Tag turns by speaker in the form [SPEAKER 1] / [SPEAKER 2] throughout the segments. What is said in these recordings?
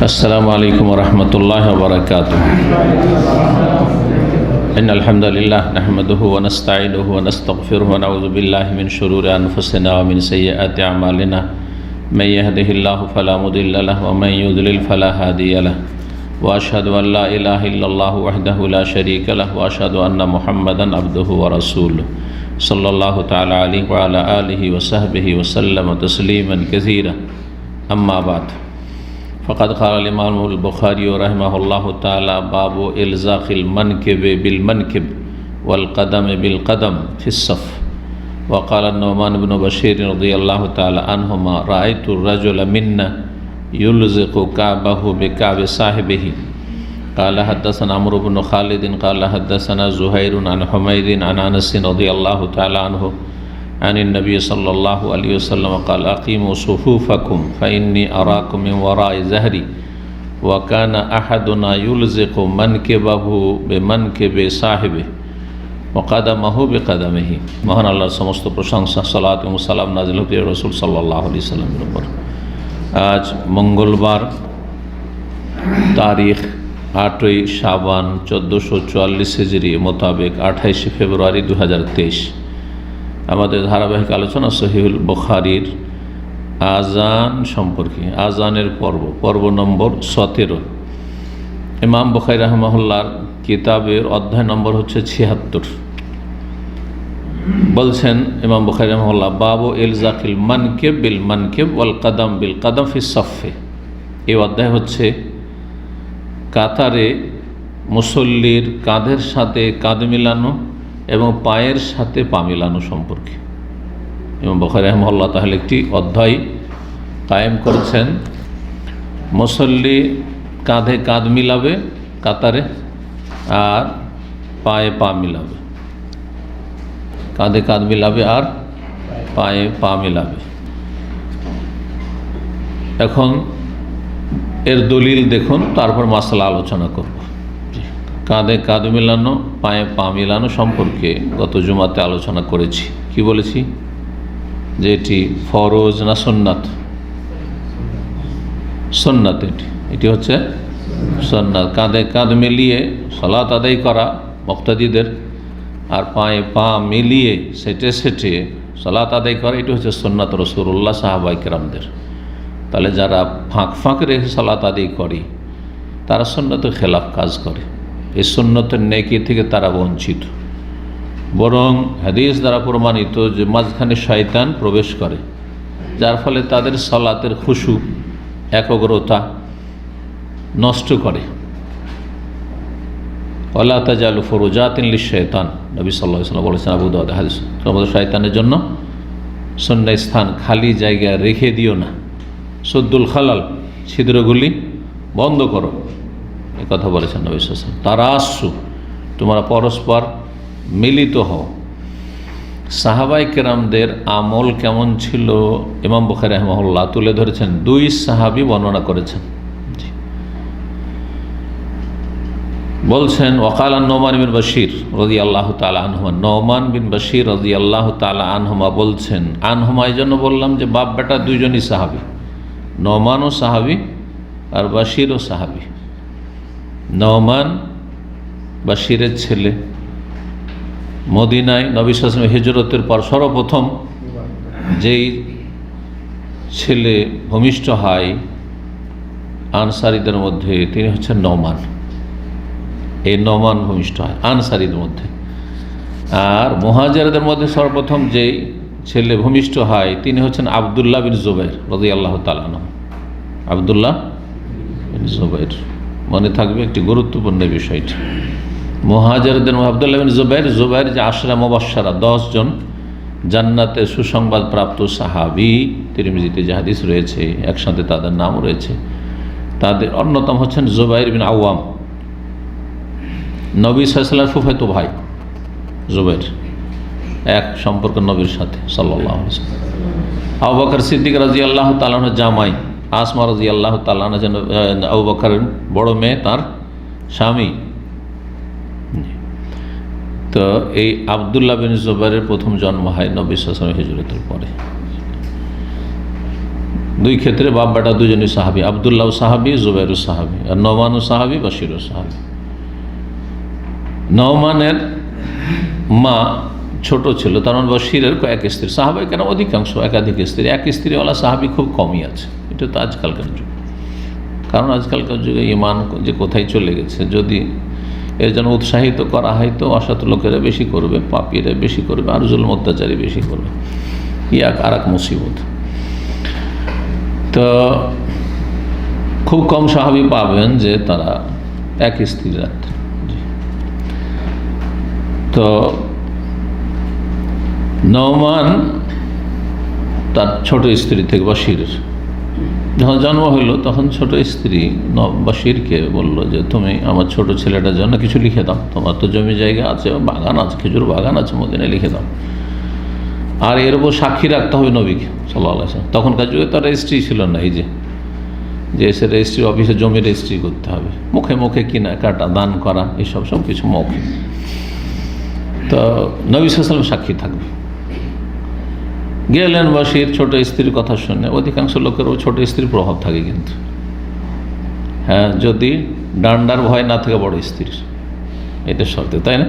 [SPEAKER 1] السلام عليكم ورحمة الله وبركاته. إن الحمد لله نحمده ونستعينه ونستغفره ونعوذ بالله من شرور أنفسنا ومن سيئات أعمالنا. من يهده الله فلا مضل له ومن يضلل فلا هادي له. وأشهد أن لا إله إلا الله وحده لا شريك له وأشهد أن محمدا عبده ورسوله صلى الله تعالى عليه وعلى آله وصحبه وسلم تسليما كثيرا. أما بعد، فقد قال الإمام البخاري رحمه الله تعالى: باب إلزاق المنكب بالمنكب والقدم بالقدم في الصف. وقال النعمان بن بشير رضي الله تعالى عنهما: رأيت الرجل منا يلزق كعبه بكعب صاحبه. قال حدثنا عمرو بن خالد قال حدثنا زهير عن حميد عن أنس رضي الله تعالى عنه عن النبي صلى الله عليه وسلم قال: أقيموا صفوفكم فإني أراكم من وراء زهري. وكان أحدنا يلزق منكبه بمنكب صاحبه وقدمه بقدمه. মহান আল্লাহর সমস্ত প্রশংসা, সালাত এবং সালাম নাজিল হোক রাসূল সাল্লাল্লাহু আলাইহি সাল্লামের উপর। আজ মঙ্গলবার, তারিখ 8ই শাবান 1444 হিজরি মোতাবেক 28 ফেব্রুয়ারি 2023। আমাদের ধারাবাহিক আলোচনা সহিহুল বুখারীর আজান সম্পর্কে, আজানের পর্ব নম্বর 17। ইমাম বুখারী রাহিমাহুল্লাহর কিতাবের অধ্যায় নম্বর হচ্ছে 76। বলছেন ইমাম বুখারী রাহিমাহুল্লাহ: বাবু ইলজাকিল মানকিব বিল মানকিব ওয়াল কাদাম বিল কাদাম ফি সাফে। এই অধ্যায় হচ্ছে কাতারে মুসল্লির কাঁধের সাথে কাঁধ মিলানো এবং পায়ের সাথে পা মিলানো সম্পর্কে ইমাম বুখারী রাহিমাহুল্লাহ তাহলে একটি অধ্যায় কায়েম করেছেন। মুসল্লি কাঁধে কাঁধ মিলাবে কাতারে, আর পায়ে পা মিলাবে, কাঁধে কাঁধ মিলাবে আর পায়ে পা মিলাবে। এখন এর দলিল দেখুন, তারপর মাসলা আলোচনা করব। কাঁধে কাঁধ মিলানো, পায়ে পা মিলানো সম্পর্কে গত জুমাতে আলোচনা করেছি। কি বলেছি? যে এটি ফরজ না সুন্নাত? সুন্নাত। এটি হচ্ছে সুন্নাত। কাঁধে কাঁধ মিলিয়ে সালাত আদায় করা মুক্তাদিদের, আর পায়ে পা মিলিয়ে সেটে সেটে সালাত আদায় করা, এটি হচ্ছে সুন্নাত রাসূলুল্লাহ সাহাবায়ে কেরামদের। তাহলে যারা ফাঁক ফাঁক রেখে সালাত আদায় করে তারা সুন্নতের খেলাফ কাজ করে। এই সুন্নতের নেকি থেকে তারা বঞ্চিত। বরং হাদিস দ্বারা প্রমাণিত যে মাঝখানে শয়তান প্রবেশ করে, যার ফলে তাদের সালাতের খুশু, একাগ্রতা নষ্ট করে। ওয়ালা তাজালু ফুরুজাতিন লিশ-শাইতান, নবী সাল্লাল্লাহু আলাইহি ওয়াসাল্লাম বলেছেন আবু দাউদ হাদিস, তোমাদের শয়তানের জন্য সুন্নাহ স্থান খালি জায়গা রেখে দিও না। সুদ্দুল খালাল, ছিদ্রগুলি বন্ধ করো, এ কথা বলেছেন নবী সাল্লাল্লাহু আলাইহি ওয়াসাল্লাম। তারাসু, তোমরা পরস্পর মিলিত হও। সাহাবায়ে কেরামদের আমল কেমন ছিল ইমাম বুখারী রাহিমাহুল্লাহ তুলে ধরেছেন। 2 সাহাবী বর্ণনা করেছেন। বলছেন ওয়াকাল নোমান বিন বশির রাদিয়াল্লাহু তাআলা আনহুমা, নোমান বিন বশির রাদিয়াল্লাহু তাআলা আনহুমা বলছেন। আনহুমা এই জন্য বললাম যে বাপ বেটা দুইজনই সাহাবী, নোমানও সাহাবী আর বশিরও সাহাবী। নোমান বশিরের ছেলে। মদিনায় নবী সাল্লাল্লাহু আলাইহি ওয়াসাল্লাম হিজরতের পর সর্বপ্রথম যেই ছেলে ভূমিষ্ঠ হয় আনসারীদের মধ্যে, তিনি হচ্ছেন নোমান। এই নোমান ভূমিষ্ঠ হয় আনসারীদের মধ্যে। আর মুহাজিরদের মধ্যে সর্বপ্রথম যেই ছেলে ভূমিষ্ঠ হয় তিনি হচ্ছেন আব্দুল্লাহ বিন জুবাইর রাদিয়াল্লাহু তাআলা আনহু। আব্দুল্লাহ বিন জুবাইর, মনে থাকবে একটি গুরুত্বপূর্ণ বিষয়টি। মুহাজিরদের আব্দুল্লাহ বিন জুবাইর, জুবাইর যে আশরা মুবাশশারা, 10 জন জান্নাতে সুসংবাদ প্রাপ্ত সাহাবী, তিরমিজিতে যে হাদিস রয়েছে একসাথে তাদের নাম রয়েছে। তাদের অন্যতম হচ্ছেন জুবাইর বিন আওয়াম, নবী সাল্লাল্লাহু আলাইহি ওয়াসাল্লামের ফুফাতো ভাই জুবাইর, এক সম্পর্ক নবীর সাথে সাল্লাল্লাহু আলাইহি ওয়াসাল্লাম। আবু বকর সিদ্দিক রাদিয়াল্লাহু তাআলা আনহু জামাই, আসমা রাদিয়াল্লাহু তাআলা আনহা যেন আবু বকরের বড় মেয়ে, তার স্বামী। তো এই আব্দুল্লাহ বিন জুবাইরের প্রথম জন্ম হয় নবী সাল্লাল্লাহু আলাইহি ওয়াসাল্লাম হিজরতের পরে। দুই ক্ষেত্রে বাপ বেটা দুজনই সাহাবি, আবদুল্লাহ সাহাবি, জুবাইর সাহাবি, আর নওমান সাহাবি, বাশির সাহাবি। নওমানের মা ছোট ছিল, তার মানে বাশিরের কয়েক স্ত্রী। সাহাবাই কেন অধিকাংশ একাধিক স্ত্রী, এক স্ত্রীওয়ালা সাহাবি খুব কমই আছে। এটা তো আজকালকার যুগ, কারণ আজকালকার যুগে ইমান যে কোথায় চলে গেছে। যদি এর জন্য উৎসাহিত করা হয় তো অসৎ লোকেরা বেশি করবে, পাপীরা বেশি করবে, আর জুলম অত্যাচারী বেশি করবে। ইয়াক আর এক মুসিবত। তো খুব কম সাহাবী পাবেন যে তারা এক স্ত্রী রাখতেন। তো নওমান তার ছোট স্ত্রী থেকে, বাশিরের যখন জন্ম হইল তখন ছোট স্ত্রী বাশিরকে বলল যে তুমি আমার ছোট ছেলেটার জন্য কিছু লিখে দাও, তোমার তো জমি জায়গা আছে, বাগান আছে, খেজুর বাগান আছে, মদিনায় লিখে দাও, আর এর উপর সাক্ষী রাখতে হবে নবীকে সাল্লাল্লাহু আলাইহি ওয়াসাল্লাম। তখনকার যুগে তো রেজিস্ট্রি ছিল না, এই যে এসে রেজিস্ট্রি অফিসে জমি রেজিস্ট্রি করতে হবে, মুখে মুখে কিনা কাটা দান করা এসব সব কিছু মৌখিক। তো নবী সাল্লাল্লাহু আলাইহি ওয়াসাল্লাম সাক্ষী থাকবে। গেলেন বাশির ছোট স্ত্রীর কথা শুনে। অধিকাংশ লোকেরও ছোট স্ত্রীর প্রভাব থাকে, কিন্তু হ্যাঁ যদি ডান্ডার ভয় না থাকে বড় স্ত্রীর, এটা শর্তে, তাই না?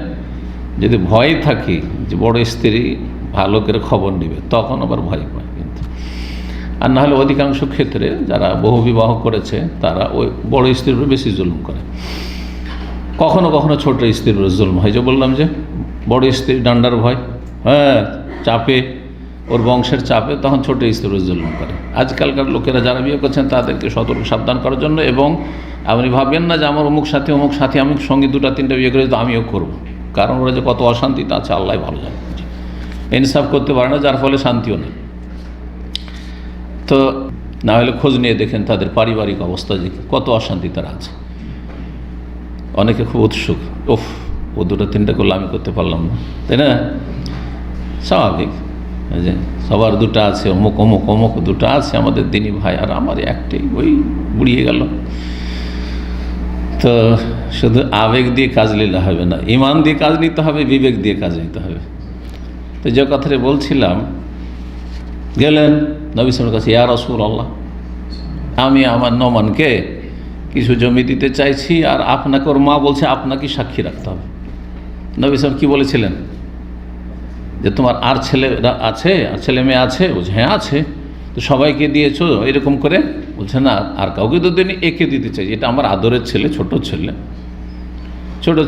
[SPEAKER 1] যদি ভয় থাকে যে বড় স্ত্রী ভালো করে খবর নেবে তখন আবার ভয় পায়, কিন্তু আর না হলে অধিকাংশ ক্ষেত্রে যারা বহু বিবাহ করেছে তারা ওই বড় স্ত্রীর উপর বেশি জুলুম করে। কখনো কখনো ছোট স্ত্রীর উপর জুলুম হয়, যে বললাম যে বড় স্ত্রী ডান্ডার ভয়, হ্যাঁ চাপে, ওর বংশের চাপে, তখন ছোট স্ত্রীর উপর জুলুম করে। আজকালকার লোকেরা যারা বিয়ে করছেন তাদেরকে সতর্ক সাবধান করার জন্য, এবং আপনি ভাববেন না যে আমার অমুক সাথী আমি সঙ্গে দুটা তিনটা বিয়ে করে তো আমিও করবো, কারণ ওরা যে কত অশান্তিতে আছে আল্লাহ ভালো জানে। ইনসাফ করতে পারে না, যার ফলে শান্তিও নেই। তো না হলে খোঁজ নিয়ে দেখেন তাদের পারিবারিক অবস্থা যে কত অশান্তি তারা আছে। অনেকে খুব উৎসুক, ওফ ও দুটো তিনটা করলে আমি করতে পারলাম না, তাই না? স্বাভাবিক যে সবার দুটো আছে, অমুক অমুক অমুক দুটো আছে আমাদের দিনী ভাই, আর আমার একটাই, ওই বুড়িয়ে গেল। তো শুধু আবেগ দিয়ে কাজ নিলে হবে না, ইমান দিয়ে কাজ নিতে হবে, বিবেক দিয়ে কাজ নিতে হবে। তো যে কথাটা বলছিলাম, গেলেন নবী সাল্লাল্লাহু আলাইহি ওয়াসাল্লামের কাছে, ইয়া রাসূলুল্লাহ, আমি আমার নওমানকে কিছু জমি দিতে চাইছি, আর আপনাকে ওর মা বলছে আপনাকে সাক্ষী রাখতে হবে। নবী সাল্লাল্লাহু আলাইহি ওয়াসাল্লাম কি বলেছিলেন যে তোমার আর ছেলেরা আছে, আর ছেলে মেয়ে আছে? বলছে হ্যাঁ আছে। তো সবাইকে দিয়েছো এরকম করে? বলছে না, আর কাউকে তো দিইনি, একে দিতে চাই, এটা আমার আদরের ছেলে, ছোট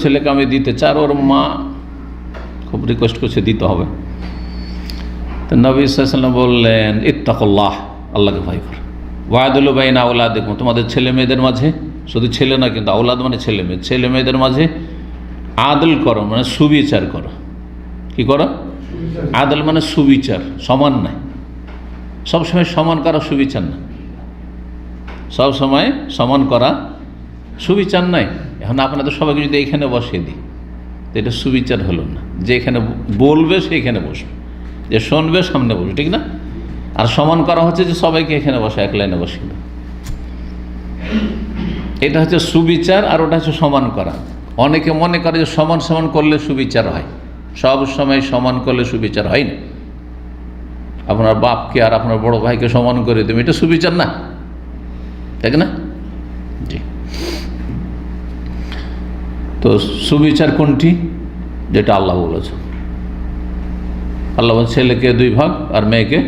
[SPEAKER 1] ছেলেকে আমি দিতে চাই, আর ওর মা খুব রিকোয়েস্ট করছে দিতে হবে। তো নবী সাল্লাল্লাহু আলাইহি ওয়াসাল্লাম বললেন, ইত্তাকুল্লাহ, আল্লাহকে ভয় কর, ওয়াদুলু বাইনা আওলাদিকুম, তোমাদের ছেলে মেয়েদের মাঝে, শুধু ছেলে না কিন্তু আওলাদ মানে ছেলে মেয়েদের মাঝে আদল করো, মানে সুবিচার করো। কি করো? আদল মানে সুবিচার, সমান নাই, সবসময় সমান করা সুবিচার না, সবসময় সমান করা সুবিচার নাই। এখন আপনাদের সবাইকে যদি এইখানে বসিয়ে দিই তো এটা সুবিচার হলো না। যে এখানে বলবে সেইখানে বসবে, যে শুনবে সামনে বসবে, ঠিক না? আর সমান করা হচ্ছে যে সবাইকে এখানে বসে এক লাইনে বসিয়ে দেয়, এটা হচ্ছে সুবিচার, আর ওটা হচ্ছে সমান করা। অনেকে মনে করে যে সমান সমান করলে সুবিচার হয়, সব সময় সমান করলে সুবিচার হয় না। আপনার বাপকে আর আপনার বড় ভাইকে সমান করে দেবে, এটা সুবিচার না, তাই না? জি। তো সুবিচার কোনটি? যেটা আল্লাহ বলেছে। আল্লাহ বলেন ছেলেকে 2 ভাগ আর মেয়েকে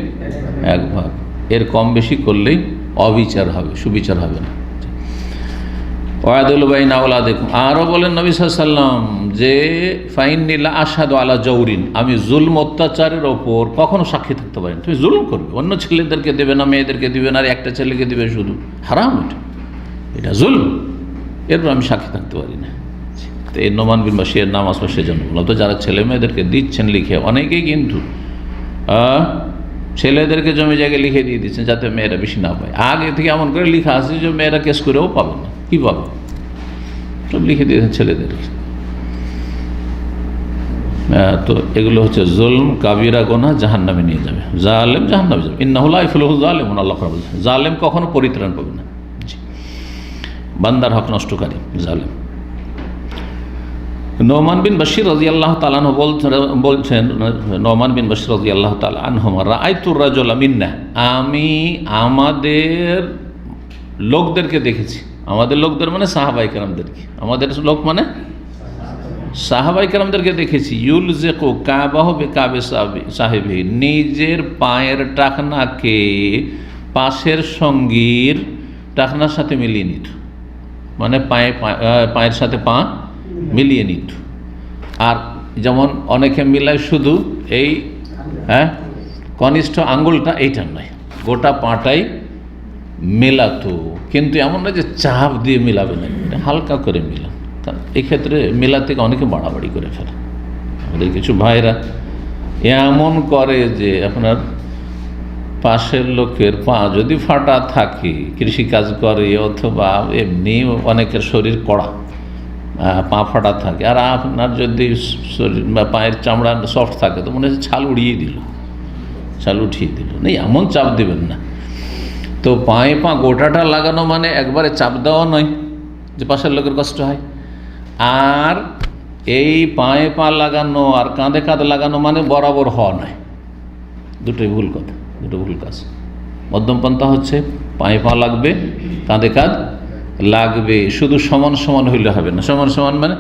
[SPEAKER 1] 1 ভাগ, এর কম বেশি করলেই অবিচার হবে, সুবিচার হবে না। ওয়াদুল বাইনা আওলাদিকুম, আরও বলেন নবী সাল্লাল্লাহু আলাইহি ওয়াসাল্লাম যে ফাইন্নী লা আশহাদু আলা জাওরিন, আমি জুলম অত্যাচারের ওপর কখনো সাক্ষী থাকতে পারি না। তুমি জুলম করবে, অন্য ছেলেদেরকে দেবে না, মেয়েদেরকে দিবে না, আর একটা ছেলেকে দিবে শুধু, হারাম, এটা জুলম, এরপর আমি সাক্ষী থাকতে পারি না। তো এই নোমান বিন বাশিরের নাম আসলো সেজন্য। মূলত যারা ছেলে মেয়েদেরকে দিচ্ছেন লিখে, অনেকেই কিন্তু ছেলেদেরকে জমি জায়গায় লিখে দিয়ে দিচ্ছেন যাতে মেয়েরা বেশি না পায়। আগে থেকে এমন করে লিখা আছে যে মেয়েরা কেস করেও পাবে না, কী পাবে, সব লিখে দিয়েছেন ছেলেদেরকে। তো এগুলো হচ্ছে জুলম, কাবিরা গুনাহ, জাহান্নামে নিয়ে যাবে। জালেম জাহান্নামে যাবে। ইন্নাহু লা ইফলিহু যালিমুন, আল্লাহ বলেছেন জালেম কখনো পরিত্রাণ পাবে না। বান্দার হক নষ্টকারী জালেম। নোমান বিন বশির রাদিয়াল্লাহু তাআলা আনহু বলছেন, নোমান বিন বশির রাদিয়াল্লাহু তাআলা আনহুমা রাআইতুর রাজুলা মিন্না, আমি আমাদের লোকদেরকে দেখেছি। আমাদের লোকদের মানে সাহাবায়ে কেরামদেরকে, আমাদের লোক মানে সাহাবায়ে কেরামদেরকে দেখেছি। ইউলজিকু কাবাহু বিকাবে সাহিবিহি, নিজের পায়ের টাকনাকে পাশের সঙ্গীর টাকনার সাথে মিলিয়ে নিত, মানে পায়ের সাথে পা মিলিয়ে নিত। আর যেমন অনেকে মিলায় শুধু এই কনিষ্ঠ আঙ্গুলটা, এইটা নয়, গোটা পাটাই মেলাতো। কিন্তু এমন নয় যে চাপ দিয়ে মিলাবে না, হালকা করে মিলান। এক্ষেত্রে মেলা থেকে অনেকে বাড়াবাড়ি করে ফেলে। আমাদের কিছু ভাইরা এমন করে যে আপনার পাশের লোকের পা যদি ফাটা থাকে, কৃষিকাজ করে অথবা এমনি অনেকের শরীর কড়া, পা ফাটা থাকে, আর আপনার যদি শরীর বা পায়ের চামড়া সফট থাকে তো মনে হচ্ছে ছাল উঠিয়ে দিল। নেই, এমন চাপ দেবেন না। তো পায়ে পা গোটাটা লাগানো মানে একবারে চাপ দেওয়া নয় যে পাশের লোকের কষ্ট হয়। আর এই পায়ে পা লাগানো আর কাঁধে কাঁধ লাগানো মানে বরাবর হওয়া নয়, দুটোই ভুল কথা, দুটো ভুল কাজ। মধ্যম পন্থা হচ্ছে পায়ে পা লাগবে, কাঁধে কাঁধ লাগবে, শুধু সমান সমান হইলে হবে না। সমান সমান মানে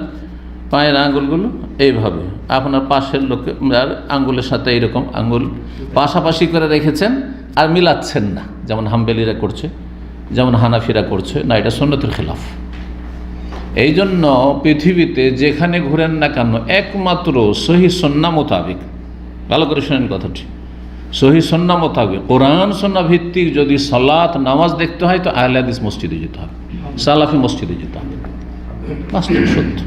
[SPEAKER 1] পায়ের আঙ্গুলগুলো এইভাবে আপনার পাশের লোকের আঙ্গুলের সাথে এইরকম আঙ্গুল পাশাপাশি করে রেখেছেন আর মিলাচ্ছেন না, যেমন হাম্বেলিরা করছে, যেমন হানাফিরা করছে না, এটা সুন্নতের খেলাফ। এই জন্য পৃথিবীতে যেখানে ঘুরেন না কেন একমাত্র সহি সুন্নাহ মোতাবেক, ভালো করে শোনেন কথাটি, সহি সুন্নাহ মোতাবেক কোরআন সুন্নাহ ভিত্তিক যদি সালাত নামাজ দেখতে হয় তো আহলে হাদিস মসজিদে যেতে হবে, সালাফি মসজিদে যেতে হবে, বাস্তব সত্য।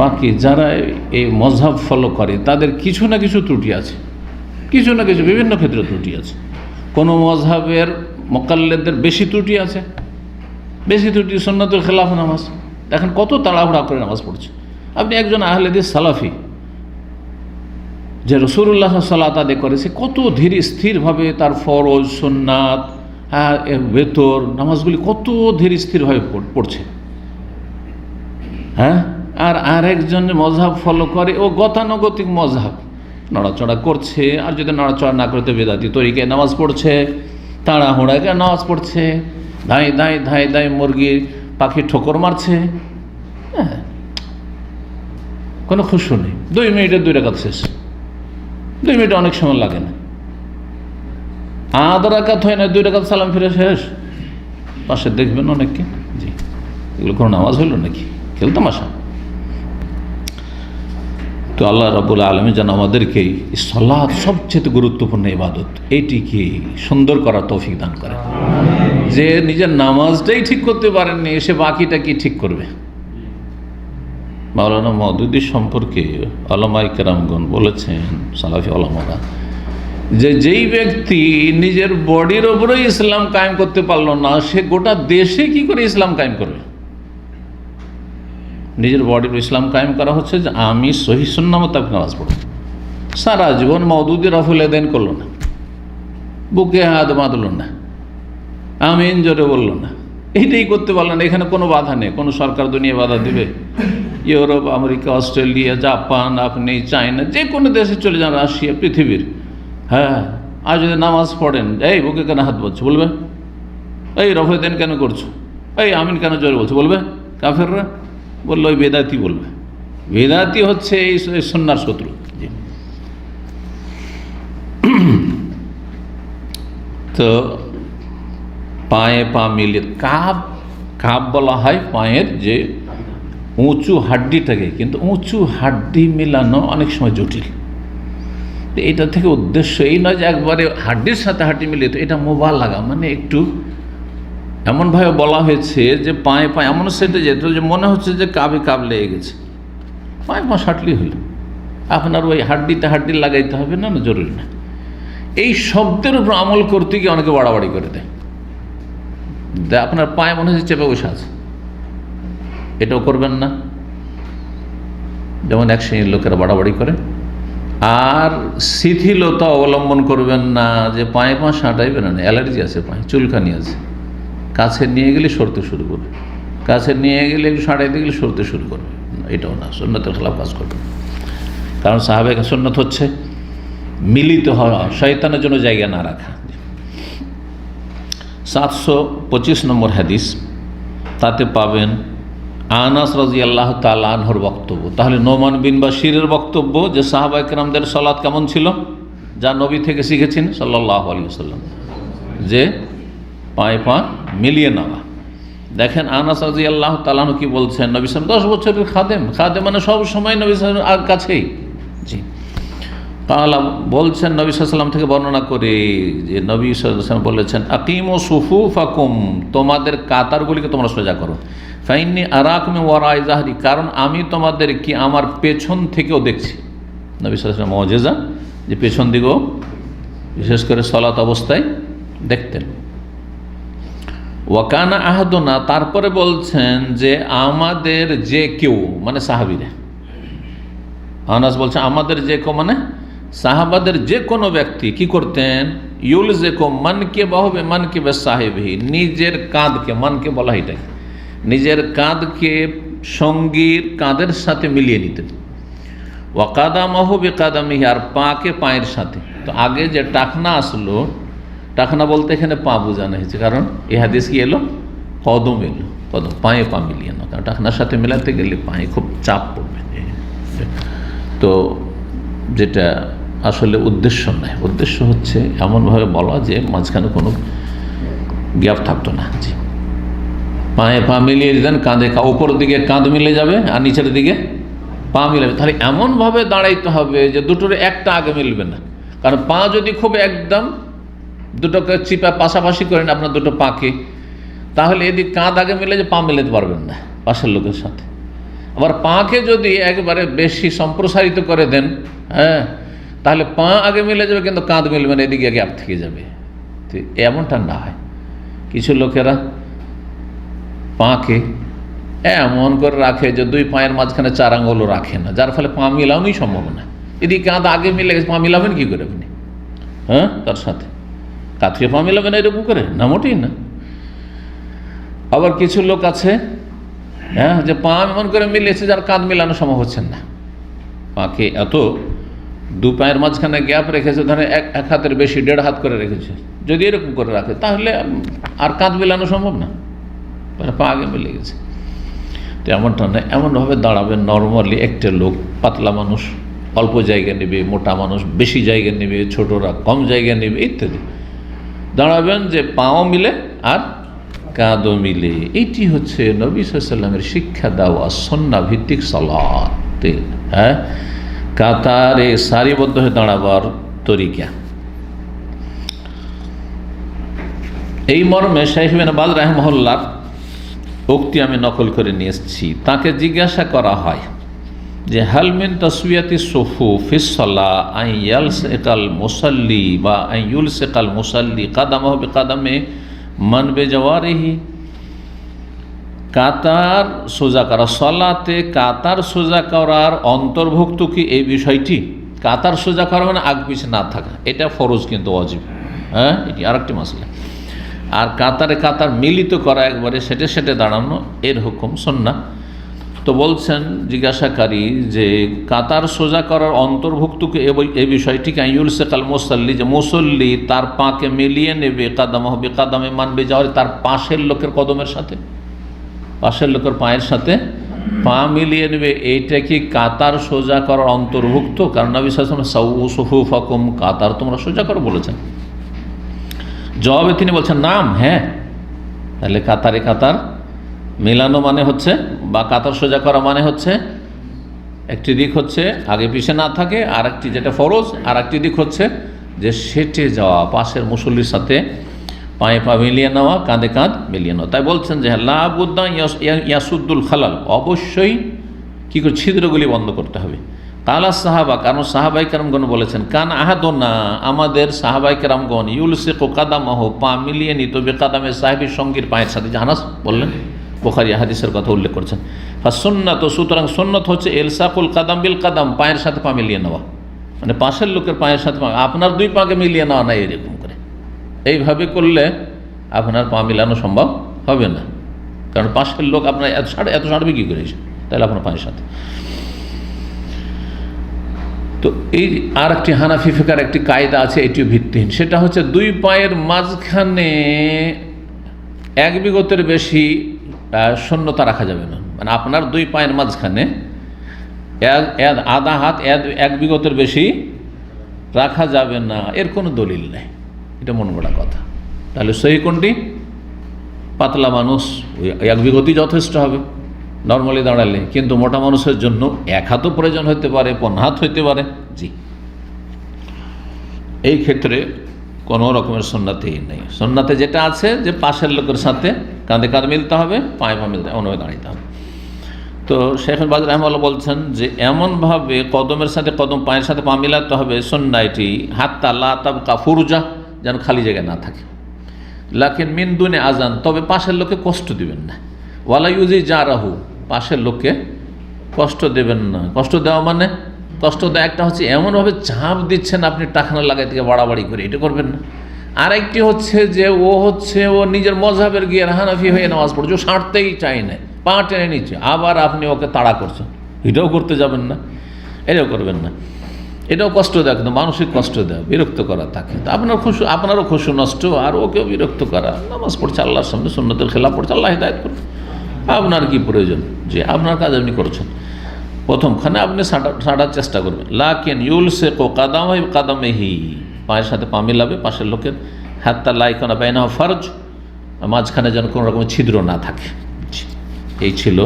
[SPEAKER 1] বাকি যারা এই মযহাব ফলো করে তাদের কিছু না কিছু ত্রুটি আছে, কিছু না কিছু বিভিন্ন ক্ষেত্রে ত্রুটি আছে। কোনো মযহাবের মুকাল্লিদদের বেশি ত্রুটি আছে, বেশি ত্রুটি সুন্নাতুল খেলাফ নামাজ। দেখেন কত তাড়াহুড়া করে নামাজ পড়ছে। আপনি একজন আহলে হাদিস সালাফি যে রাসূলুল্লাহ সাল্লাল্লাহু আলাইহি করেছে, কত ধীর স্থিরভাবে তার ফরজ সুন্নাত বেতর নামাজগুলি কত ধীর স্থিরভাবে পড়ছে, আর আরেকজন মযহাব ফলো করে ও গতানুগতিক মযহাব, নড়াচড়া করছে, আর যদি নড়াচড়া না করতে বেদাতি তরিকায় নামাজ পড়ছে, তাড়াহুড়াকে নামাজ পড়ছে, ধাই মুরগি পাখি ঠোকর মারছে, কোনো খুশু নেই। 2 মিনিটের 2 রাকাত শেষ, 2 মিনিটে অনেক সময় লাগে না। আধা রাকাত হয় না, 2 রাকাত সালাম ফিরে শেষ। পাশে দেখবেন অনেককে, জি এগুলো কোনো নামাজ হইল নাকি, খেল তামাশা। তো আল্লাহ রাব্বুল আলামিন যেন আমাদেরকে সালাত সবচেয়ে গুরুত্বপূর্ণ ইবাদত, এইটিকে সুন্দর করার তৌফিক দান করে। যে নিজের নামাজটাই ঠিক করতে পারেননি, এসে বাকিটা কি ঠিক করবে? মাওলানা মওদুদী সম্পর্কে উলামায়ে কেরামগণ বলেছেন, সালাফি উলামারা, যে যেই ব্যক্তি নিজের বডির ওপরেই ইসলাম কায়েম করতে পারলো না, সে গোটা দেশে কি করে ইসলাম কায়েম করবে? নিজের বডির ইসলাম কায়েম করা হচ্ছে যে আমি সহি সুন্নাহ মোতাবেক নামাজ পড়ব। সারা জীবন মওদুদী রাফুল ইয়াদাইন করলো না, বুকে হাত বাঁধলো না, আমিন জোরে বললো না, এইটাই করতে পারলো না। এখানে কোনো বাধা নেই, কোনো সরকার দুনিয়া বাধা দিবে? ইউরোপ, আমেরিকা, অস্ট্রেলিয়া, জাপান, আপনি চায়না, যে কোনো দেশে চলে যান, রাশিয়া, পৃথিবীর, আর যদি নামাজ পড়েন, এই বুকে কেন হাত বাঁধছো বলবে? এই রাফুল ইয়াদাইন কেন করছো? এই আমিন কেন জোরে বলছো বলবে? কাফেররা বললো ওই বেদাতি বলবে। বেদাতি হচ্ছে এই সুন্নাহর শত্রু। তো পায়ে পা মিলিয়ে কাব বলা হয় পায়ের যে উঁচু হাড্ডিটাকে, কিন্তু উঁচু হাড্ডি মেলানো অনেক সময় জটিল। এটা থেকে উদ্দেশ্য এই নয় যে একবারে হাড্ডির সাথে হাড্ডি মিলিয়ে, তো এটা মুবালাগা, মানে একটু এমনভাবে বলা হয়েছে যে পায়ে পা এমন সেটে যেত যে মনে হচ্ছে যে কাবে কাব লেগে গেছে। পায়ে পা সাটলেই হলো, আপনার ওই হাড্ডিতে হাড্ডি লাগাইতে হবে না, জরুরি না। এই শব্দের উপর আমল করতে গিয়ে অনেকে বাড়াবাড়ি করে দেয়, আপনার পায়ে মনে হচ্ছে চেপে বসে আছে, এটাও করবেন না। যেমন এক শ্রেণীর লোকেরা বাড়াবাড়ি করে। আর শিথিলতা অবলম্বন করবেন না, যে পায়ে পা সাঁটাইবেন না, অ্যালার্জি আছে, পায়ে চুলকানি আছে, কাছে নিয়ে গেলে সরতে শুরু করবে, কাছে নিয়ে গেলে একটু সাঁটাইতে গেলে সরতে শুরু করবে। এটাও না, সুন্নতের খেলাফ কাজ করবেন। কারণ সাহাবায়ে সুন্নত হচ্ছে মিলিত হওয়া, শয়তানের জন্য জায়গা না রাখা। 725 নম্বর হাদিস, তাতে পাবেন আনাস রাদিয়াল্লাহু তাআলা আনহুর বক্তব্য। তাহলে নোমান বিন বাশিরের বক্তব্য যে সাহাবায়ে কেরামদের সালাত কেমন ছিল, যা নবী থেকে শিখেছেন সাল্লাল্লাহু আলাইহি ওয়াসাল্লাম, যে পায়ে পা মিলিয়ে নেওয়া। দেখেন আনাস রাদিয়াল্লাহু তাআলা আনহু কি বলছেন, নবী সাল্লাল্লাহু 10 বছরের খাদেম মানে সব সময় নবী সাল্লাল্লাহু আলাইহি কাছেই। জি, তাআলা বলছেন নবী সাল্লাল্লাহু আলাইহি ওয়াসাল্লাম থেকে বর্ণনা করে যে নবী সাল্লাল্লাহু আলাইহি ওয়াসাল্লাম বলেছেন, আকিমু সুফুফাকুম, তোমাদের কাতারগুলিকে তোমরা সোজা করো। ফাইন্নি আরাকুম মিন ওয়ারাই যাহরি, কারণ আমি তোমাদের কি আমার পেছন থেকেও দেখছি। নবী সাল্লাল্লাহু আলাইহি ওয়াসাল্লাম মুজিজা যে পেছন দিকেও বিশেষ করে সালাত অবস্থায় দেখতেন। ওয়াকানা আহাদুনা, তারপরে বলছেন যে আমাদের যে কেউ, মানে সাহাবীরা, আনাস বলছেন আমাদের যে কেউ মানে সাহাবাদের যে কোনো ব্যক্তি কি করতেন, ইউলজিকুম মানকিবাহু বিমানকিবি সাহিবিহি, নিজের কাঁধকে, মানকে বলা হয় এটাই, নিজের কাঁধকে সঙ্গীর কাঁধের সাথে মিলিয়ে নিতেন। ওয়াকাদামাহু বিকাদামিহি, আর পাকে পায়ের সাথে। তো আগে যে টাকনা আসলো, টাকনা বলতে এখানে পা বোঝানো হয়েছে, কারণ এই হাদিস কি এলো, কদম এলো, কদম পায়ে পা মিলিয়ে না, কারণ টাকনার সাথে মেলাতে গেলে পায়ে খুব চাপ পড়বে। তো যেটা আসলে উদ্দেশ্য নয়, উদ্দেশ্য হচ্ছে এমনভাবে বলা যে মাঝখানে কোনো গ্যাপ থাকতো না। জি, পায়ে পা মিলিয়ে দিতেন, কাঁধে উপর দিকে কাঁধ মিলে যাবে আর নিচের দিকে পা মিলাবে। তাহলে এমনভাবে দাঁড়াইতে হবে যে দুটোর একটা আগে মিলবে না, কারণ পা যদি খুব একদম দুটোকে চিপা পাশাপাশি করেন আপনার দুটো পাকে, তাহলে এদিকে কাঁধ আগে মিলে যে পা মিলাতে পারবেন না পাশের লোকের সাথে। আবার পাকে যদি একবারে বেশি সম্প্রসারিত করে দেন, হ্যাঁ, তাহলে পা আগে মিলে যাবে কিন্তু কাঁধ মিলবে না, এদিকে গ্যাপ থেকে যাবে। তো এমনটা না হয়। কিছু লোকেরা পাকে এমন করে রাখে যে দুই পায়ের মাঝখানে 4 আঙ্গুলও রাখে না, যার ফলে পা মিলানোই সম্ভব না। এদিকে কাঁধ আগে মিলে গেছে, পা মিলাবেন কী করে আপনি? হ্যাঁ, তার সাথে কাঁধকে পা মিলাবেন এরকম করে না, মোটেই না। আবার কিছু লোক আছে, হ্যাঁ, যে পা এমন করে মিলেছে যার কাঁধ মিলানো সম্ভব হচ্ছে না। পাকে এত দু পায়ের মাঝখানে গ্যাপ রেখেছে, ধরেন এক হাতের বেশি 1.5 হাত করে রেখেছে, যদি এরকম করে রাখে তাহলে আর কাঁধ মিলানো সম্ভব না, পা আগে মিলে গেছে। তো এমনটা না, এমনভাবে দাঁড়াবেন নর্মালি। একটা লোক পাতলা মানুষ অল্প জায়গা নেবে, মোটা মানুষ বেশি জায়গা নেবে, ছোটরা কম জায়গা নেবে, ইত্যাদি। দাঁড়াবেন যে পাও মিলে আর কাঁধও মিলে। এইটি হচ্ছে নবী সাল্লাল্লাহু আলাইহি ওয়াসাল্লামের শিক্ষা দেওয়া সুন্নাহ ভিত্তিক সালাত। হ্যাঁ, কাতারে সারিবদ্ধ হয়ে দাঁড়াবার তরিকা। এই মর্মে শাইখ ইবনে বাজ রাহিমাহুল্লাহ উক্তি আমি নকল করে নিয়ে এসেছি। তাকে জিজ্ঞাসা করা হয় যে হাল মিন তাসওয়াতি সুফু ফিস সালাহ আন ইয়ালসিকাল মুসাল্লি বা আন ইউলসিকাল মুসাল্লি কাদামাহু বিকাদামে মান বিজাওয়ারিহি, কাতার সোজা করা, সালাতে কাতার সোজা করার অন্তর্ভুক্ত কি এই বিষয়টি? কাতার সোজা করা মানে আগ পিছে না থাকা, এটা ফরজ কিন্তু ওয়াজিব। হ্যাঁ, এটি আরেকটি মাসলা। আর কাতারে কাতার মিলিত করা, একবারে সেটে সেটে দাঁড়ানো, এর হুকুম সুন্নাহ। তো বলছেন জিজ্ঞাসাকারী যে কাতার সোজা করার অন্তর্ভুক্ত কি এই বিষয়টিকে ইউলসিকাল মুসাল্লি, যে মুসল্লি তার পাকে মিলিয়ে নেবে কাদামাহু বিকাদামে মান বিজাওয়ারি, তার পাশের লোকের কদমের সাথে, পাশের লোকের পায়ের সাথে পা মিলিয়ে নেবে। এইটা কি কাতার সোজা করার অন্তর্ভুক্ত? কারণ নবী সাল্লাল্লাহু আলাইহি ওয়াসাল্লাম সাউ সুফুফাকুম, কাতার তোমরা সোজা করো বলেছেন। জবাবে তিনি বলছেন নাম, হ্যাঁ। তাহলে কাতারে কাতার মেলানো মানে হচ্ছে, বা কাতার সোজা করা মানে হচ্ছে, একটি দিক হচ্ছে আগে পিছে না থাকে, আর একটি যেটা ফরজ, আর একটি দিক হচ্ছে যে সেটে যাওয়া, পাশের মুসল্লির সাথে পায়ে পা মিলিয়ে নেওয়া, কাঁধে কাঁধ মিলিয়ে নেওয়া। তাই বলছেন যে লা বুদ্দা ইয়াসুদ্দুল খালাল, অবশ্যই কী করে ছিদ্রগুলি বন্ধ করতে হবে। কালা সাহাবা, কারণ সাহাবাই কেরামগণ বলেছেন, কান আহাদনা, আমাদের সাহাবাই কেরামগণ ইউলসিকু কাদামাহু, পা মিলিয়ে নিত বেকাদামে সাহেবের সঙ্গীর পায়ের সাথে। জানাস বললেন, বুখারী হাদিসের কথা উল্লেখ করছেন। সুন্নাত, সুতরাং সুন্নত হচ্ছে ইলসাকুল কাদাম বিল কাদাম, পায়ের সাথে পা মিলিয়ে নেওয়া, মানে পাশের লোকের পায়ের সাথে পা, আপনার দুই পাকে মিলিয়ে নেওয়া না, এরকম করে। এইভাবে করলে আপনার পা মিলানো সম্ভব হবে না, কারণ পাশের লোক আপনার এত ছাড়বে কী করে? তাহলে আপনার পায়ের সাথে। তো এই আর একটি হানাফি ফিকার একটি কায়দা আছে, এটিও ভিত্তিহীন। সেটা হচ্ছে দুই পায়ের মাঝখানে 1 বিগতের বেশি শূন্যতা রাখা যাবে না। মানে আপনার দুই পায়ের মাঝখানে আধা হাত 1 বিগতের বেশি রাখা যাবে না, এর কোনো দলিল নেই। এটা মন গড়া কথা। তাহলে সহি কোনটি? পাতলা মানুষ 1 বিগতই যথেষ্ট হবে নর্মালি দাঁড়ালে, কিন্তু মোটা মানুষের জন্য 1 হাতও প্রয়োজন হতে পারে, 15 হাত হইতে পারে। জি, এই ক্ষেত্রে কোনো রকমের সুন্নাতেই নেই। সুন্নাতে যেটা আছে যে পাশের লোকের সাথে কাঁধে কাঁধ মিলতে হবে, পায়ে পা মিলতে, অন্যভাবে দাঁড়াইতে হবে। তো শেখ বাজ রাহমাতুল্লাহ বলছেন যে এমনভাবে কদমের সাথে কদম, পায়ের সাথে পা মিলাতে হবে সুন্নাহ এটি, হাত্তা লা তাবকা ফুরজা, যেন খালি জায়গায় না থাকে। লাকিন মিন দুনে আজান, তবে পাশের লোককে কষ্ট দিবেন না। ওয়ালা ইউজি জারাহু, পাশের লোককে কষ্ট দেবেন না। কষ্ট দেওয়া মানে, কষ্ট দেওয়া একটা হচ্ছে এমনভাবে চাপ দিচ্ছেন আপনি টাকানা লাগাই থেকে বাড়াবাড়ি করে, এটা করবেন না। আরেকটি হচ্ছে যে ও নিজের মযহাবের গিয়ে হানাফি হয়ে নামাজ পড়ছে, ও ছাড়তেই চাই না, পা টেনে নিচ্ছে, আবার আপনি ওকে তাড়া করছেন, এটাও করতে যাবেন না, এটাও করবেন না। এটাও কষ্ট দেয়, কিন্তু মানসিক কষ্ট দেয়, বিরক্ত করা থাকে। তো আপনারও খুশু নষ্ট, আর ওকেও বিরক্ত করা। নামাজ পড়ছে আল্লাহর সামনে, সুন্নতের খেলাফ পড়ছে, আল্লাহ হিদায়াত করুন। আপনার কি প্রয়োজন? যে আপনার কাজ আপনি করছেন, প্রথমখানে আপনি ছাড়ার চেষ্টা করবেন। লাকিন ইউলসিকু কাদামাহি, পায়ের সাথে পা মিলাবে পাশের লোকের, হাত্তা লা ইয়াকুনা বাইনাহু ফারজ, মাঝখানে যেন কোনো রকমের ছিদ্র না থাকে। এই ছিল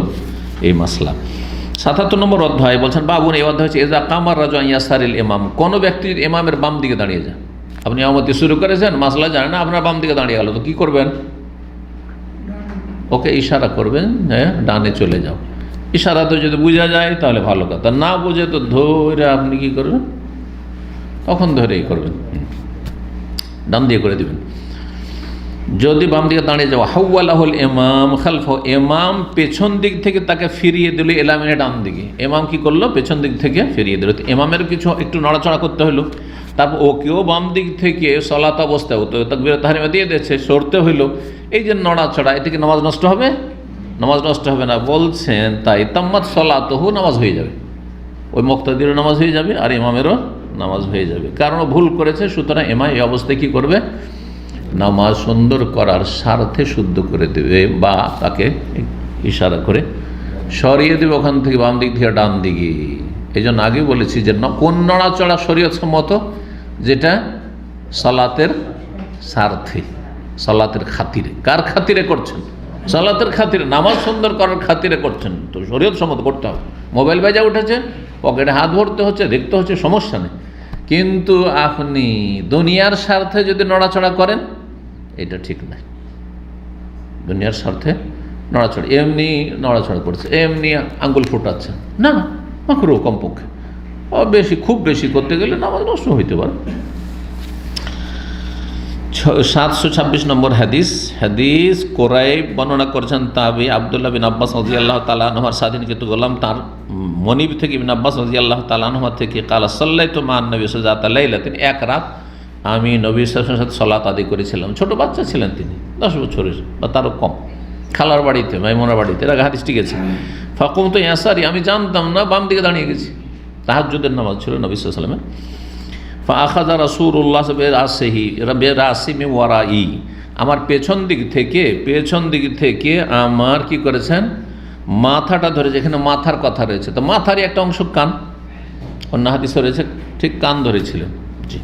[SPEAKER 1] এই মাসলা। ৭৭ নম্বর অধ্যায় বলছেন, বাবুন, এই অধ্যায় হচ্ছে ইজা কামার রাজু আন ইয়াসারিল ইমাম, কোনো ব্যক্তি যদি ইমামের বাম দিকে দাঁড়িয়ে যায়, আপনি ইমামতি শুরু করেছেন, মাসলা জানেন না, আপনার বাম দিকে দাঁড়িয়ে গেল, তো কী করবেন? ওকে ইশারা করবেন, হ্যাঁ ডানে চলে যাও। ইশারাতে যদি বোঝা যায় তাহলে ভালো কথা, না বুঝে তো ধরে আপনি কি করবেন? তখন ধরেই করবেন, ডান দিয়ে করে দিবেন। যদি বাম দিকে দাঁড়িয়ে যাওয়া, হাওয়ালাহুল ইমাম খালফ, ইমাম পেছন দিক থেকে তাকে ফিরিয়ে দিল এলামিনে ডান দিকে। ইমাম কি করলো? পেছন দিক থেকে ফিরিয়ে দিল। ইমামের কিছু একটু নড়াচড়া করতে হলো, তারপর ওকেও বাম দিক থেকে সলাত অবস্থায় হতো তাকবীরে তাহরিমা দিয়ে দিয়েছে, সরতে হইলো। এই যে নড়াচড়া, এতে কি নামাজ নষ্ট হবে? নামাজ নষ্ট হবে না বলছেন। তাই তাম্মাত সলাতহু, নামাজ হয়ে যাবে, ওই মুক্তাদিরও নামাজ হয়ে যাবে আর ইমামেরও নামাজ হয়ে যাবে, কারণ ভুল করেছে। সুতরাং ইমাম এই অবস্থায় কী করবে? নামাজ সুন্দর করার স্বার্থে শুদ্ধ করে দেবে, বা তাকে ইশারা করে সরিয়ে দেবে ওখান থেকে, বাম দিক থেকে ডান দিকে। এই জন্য আগে বলেছি যে কোন নড়াচড়া শরীয়ত সম্মত? যেটা সালাতের স্বার্থে, সালাতের খাতিরে। কার খাতিরে করছেন? সালাতের খাতিরে, নামাজ সুন্দর করার খাতিরে করছেন, তো শরীয়ত সম্মত করতে হবে। মোবাইল বাজা উঠেছে, পকেটে হাত ভরতে হচ্ছে, দেখতে হচ্ছে, সমস্যা নেই। কিন্তু আপনি দুনিয়ার স্বার্থে যদি নড়াচড়া করেন, এটা ঠিক নয়। দুনিয়ার স্বার্থে নড়াচড়া, এমনি নড়াচড়া করছে, এমনি আঙ্গুল ফোটাচ্ছে, না মাকরুহ কমপক্ষে। বেশি, খুব বেশি করতে গেলে নামাজ নষ্ট হইতে পারে। 726 নম্বর হাদিস কোরাইব বর্ণনা করেছেন তাবি আব্দুল্লাহ বিন আব্বাস রাদিয়াল্লাহু তাআলা আনহুর স্বাধীনকৃত গোলাম, তার মনিব থেকে ইবনে আব্বাস রাদিয়াল্লাহু তাআলা আনহু থেকে কালা সাল্লাইতু মান নবী সাল্লাল্লাহু আলাইহি ওয়াসাল্লাম, এক রাত আমি নবী সাল্লাল্লাহু আলাইহি ওয়াসাল্লামের সাথে সালাত আদায় করেছিলাম। ছোট বাচ্চা ছিলেন তিনি, 10 বছরের বা তারও কম, খালার বাড়িতে, মাইমুনার বাড়িতে। এর আগে হাদিসটি গেছে। ফাকুমতু ইয়াসারি, আমি জানতাম না, বাম দিকে দাঁড়িয়ে গেছি। তাহাজ্জুদের নামাজ ছিল নবী সাল্লাল্লাহু আলাইহি ওয়াসাল্লামের। ফাআখাযা রাসূলুল্লাহ বিরাসি মিন ওয়ারাই, আমার পেছন দিক থেকে আমার কি করেছেন? মাথাটা ধরে, যেখানে মাথার কথা রয়েছে, তো মাথারই একটা অংশ কান, অন্য হাদিসে রয়েছে ঠিক কান ধরেছিলেন। জি।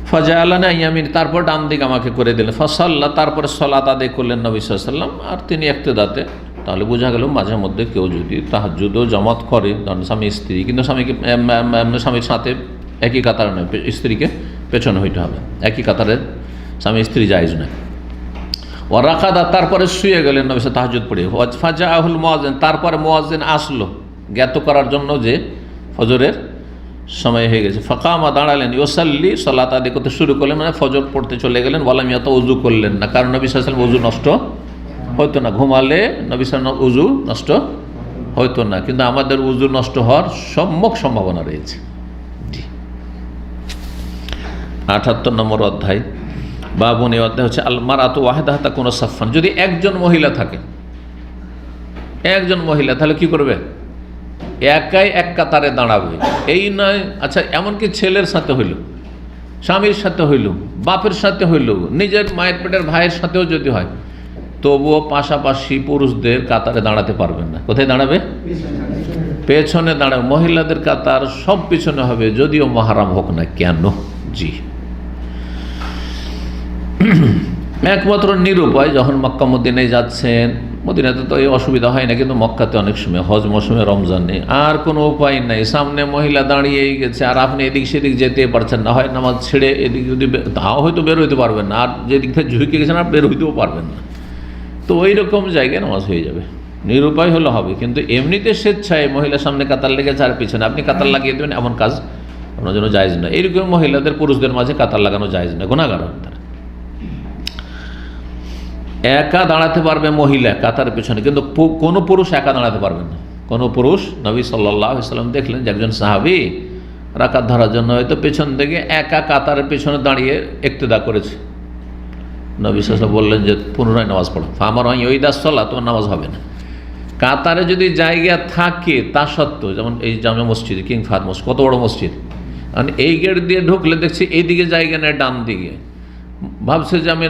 [SPEAKER 1] ফাজাআলানা ইয়ামিন, তারপর ডান দিক আমাকে করে দিলেন। ফাসাল্লাহ, তারপরে সালাত আদায় করলেন নবী সাল্লাল্লাহু আলাইহি ওয়াসাল্লাম। আর তিনি ইক্তেদাতে, তাহলে বোঝা গেল মাঝে মধ্যে কেউ যদি তাহাজ্জুদও জামাত করে, ধরেন স্বামী স্ত্রী, কিন্তু স্বামীর সাথে একই কাতারে নয়, স্ত্রীকে পেছনে হইতে হবে, একই কাতারে স্বামী স্ত্রী জায়েজ নয়। ও রাকাদা, তারপরে শুয়ে গেলেন নবী তাহাজ্জুদ পড়ে। ফাজাআহুল মুয়াজ্জিন, তারপরে মুয়াজ্জিন আসলো জ্ঞাত করার জন্য যে ফজরের সময় হয়ে গেছে। ফাকামা, দাঁড়ালেন। ইউসাল্লি, সালাত আদায় করতে শুরু করলেন, মানে ফজর পড়তে চলে গেলেন। ওয়ালাম ইয়াতা, উযু করলেন না, কারণ নবী সাল্লাল্লাহু আলাইহি ওয়াসাল্লাম উযু নষ্ট হইতো না, ঘুমালে নবী সাল্লাল্লাহু আলাইহি ওয়াসাল্লাম উযু নষ্ট হইতো না, কিন্তু আমাদের উযু নষ্ট হওয়ার সম্যক সম্ভাবনা রয়েছে। ৭৮ নম্বর অধ্যায়, বাবুন, এই অধ্যায় হচ্ছে আল মারাতু ওয়াহদাহা তাকুনু সাফফান, যদি একজন মহিলা থাকে, একজন মহিলা তাহলে কি করবে? একাই এক কাতারে দাঁড়াবে। এই নয় আচ্ছা এমনকি ছেলের সাথে হইল, স্বামীর সাথে হইল, বাপের সাথে হইল, নিজের মায়ের পেটের ভাইয়ের সাথেও যদি হয়, তবুও পাশাপাশি পুরুষদের কাতারে দাঁড়াতে পারবেন না। কোথায় দাঁড়াবে? পেছনে দাঁড়াবে। মহিলাদের কাতার সব পিছনে হবে, যদিও মাহরাম হোক না কেন। জি, একমাত্র নিরুপায় যখন মক্কা মদিনায় যাচ্ছেন, মদিনাতে তো এই অসুবিধা হয় না, কিন্তু মক্কাতে অনেক সময় হজ মৌসুমে, রমজানে আর কোনো উপায় নাই, সামনে মহিলা দাঁড়িয়েই গেছে আর আপনি এদিক সেদিক যেতে পারছেন না, হয় নামাজ ছেড়ে এদিক যদি তাও হয়তো বের হইতে পারবেন না, আর যেদিক থেকে ঝুঁকে গেছেন আর বের হইতেও পারবেন না, তো ওই রকম জায়গায় নামাজ হয়ে যাবে। নিরুপায় হলে হবে, কিন্তু এমনিতে স্বেচ্ছায় মহিলার সামনে কাতার লেগেছে আর পিছনে আপনি কাতার লাগিয়ে দেবেন, এমন কাজ আপনার জন্য জায়েজ না। এইরকম মহিলাদের পুরুষদের মাঝে কাতার লাগানো জায়েজ না, গুনাহগার হবে তারা। একা দাঁড়াতে পারবে মহিলা কাতার পেছনে, কিন্তু কোনো পুরুষ একা দাঁড়াতে পারবে না। কোনো পুরুষ, নবী সাল্লাল্লাহু আলাইহি ওয়াসাল্লাম দেখলেন যে একজন সাহাবী রাকাত ধরার জন্য হয়তো পেছন থেকে একা কাতারের পেছনে দাঁড়িয়ে ইক্তেদা করেছে। নবী সাল্লাল্লাহু আলাইহি ওয়াসাল্লাম বললেন যে পুনরায় নামাজ পড়ো, ফামার ওইদাস সালাত, তোমার নামাজ হবে না। কাতারে যদি জায়গা থাকে তা সত্ত্বেও, যেমন এই জামে মসজিদ, কিং ফাহাদ মসজিদ কত বড় মসজিদ, কারণ এই গেট দিয়ে ঢুকলে দেখছি এইদিকে জায়গা নেই, ডান দিকে, ভাবছে যে আমি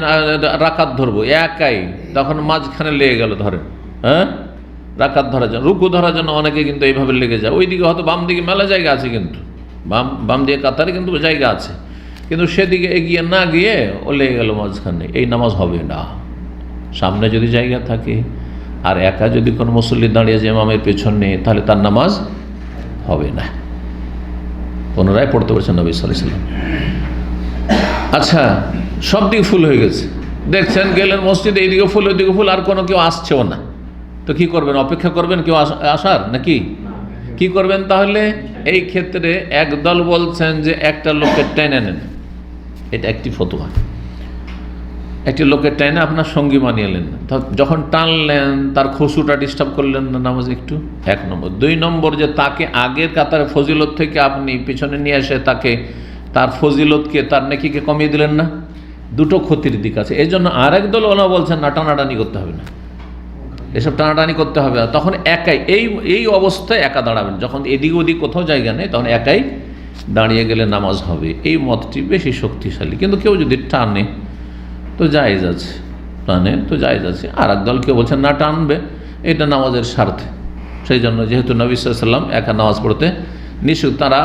[SPEAKER 1] রাকাত ধরবো একাই, তখন মাঝখানে লেগে গেল, ধরেন হ্যাঁ রাকাত ধরার জন্য, রুকু ধরার জন্য অনেকে কিন্তু এইভাবে লেগে যায়। ওইদিকে হয়তো বাম দিকে মেলা জায়গা আছে, কিন্তু বাম দিয়ে কাতারে কিন্তু জায়গা আছে, কিন্তু সেদিকে এগিয়ে না গিয়ে ও লেগে গেল মাঝখানে, এই নামাজ হবে না। সামনে যদি জায়গা থাকে আর একা যদি কোনো মুসল্লি দাঁড়িয়ে যায় ইমামের পেছনে, তাহলে তার নামাজ হবে না। পুনরায় পড়তে পারছেন নবী সাল্লাল্লাহু আলাইহি ওয়াসাল্লাম। আচ্ছা, সব দিক ফুল হয়ে গেছে, দেখছেন গেলেন মসজিদে, এইদিকে ফুল ওইদিকে ফুল, আর কোনো কেউ আসছেও না, তো কি করবেন? অপেক্ষা করবেন কেউ আসার নাকি? কি করবেন তাহলে? এই ক্ষেত্রে একদল বলছেন যে একটা লোকের টেনে নেন, এটা একটি ফতোয়া। একটি লোকের টেনে আপনার সঙ্গী বানিয়ে নেন, যখন টানলেন তার খুশুটা ডিস্টার্ব করলেন না নামাজ একটু, এক নম্বর। দুই নম্বর, যে তাকে আগের কাতার ফজিলত থেকে আপনি পিছনে নিয়ে এসে তাকে, তার ফজিলতকে, তার নেকিকে কমিয়ে দিলেন না। দুটো ক্ষতির দিক আছে। এই জন্য আর একদল ওলামা বলছেন না, টানাটানি করতে হবে না, এসব টানাটানি করতে হবে না, তখন একাই এই অবস্থায় একা দাঁড়াবেন, যখন এদিক ওদিক কোথাও জায়গা নেই তখন একাই দাঁড়িয়ে গেলে নামাজ হবে। এই মতটি বেশি শক্তিশালী, কিন্তু কেউ যদি টানে তো জায়েজ আছে, টানে তো জায়েজ আছে। আর একদল কেউ বলছেন না, টানবে, এটা নামাজের স্বার্থে, সেই জন্য যেহেতু নবী সাল্লাল্লাহু আলাইহি ওয়াসাল্লাম একা নামাজ পড়তে নিষেধ, তারা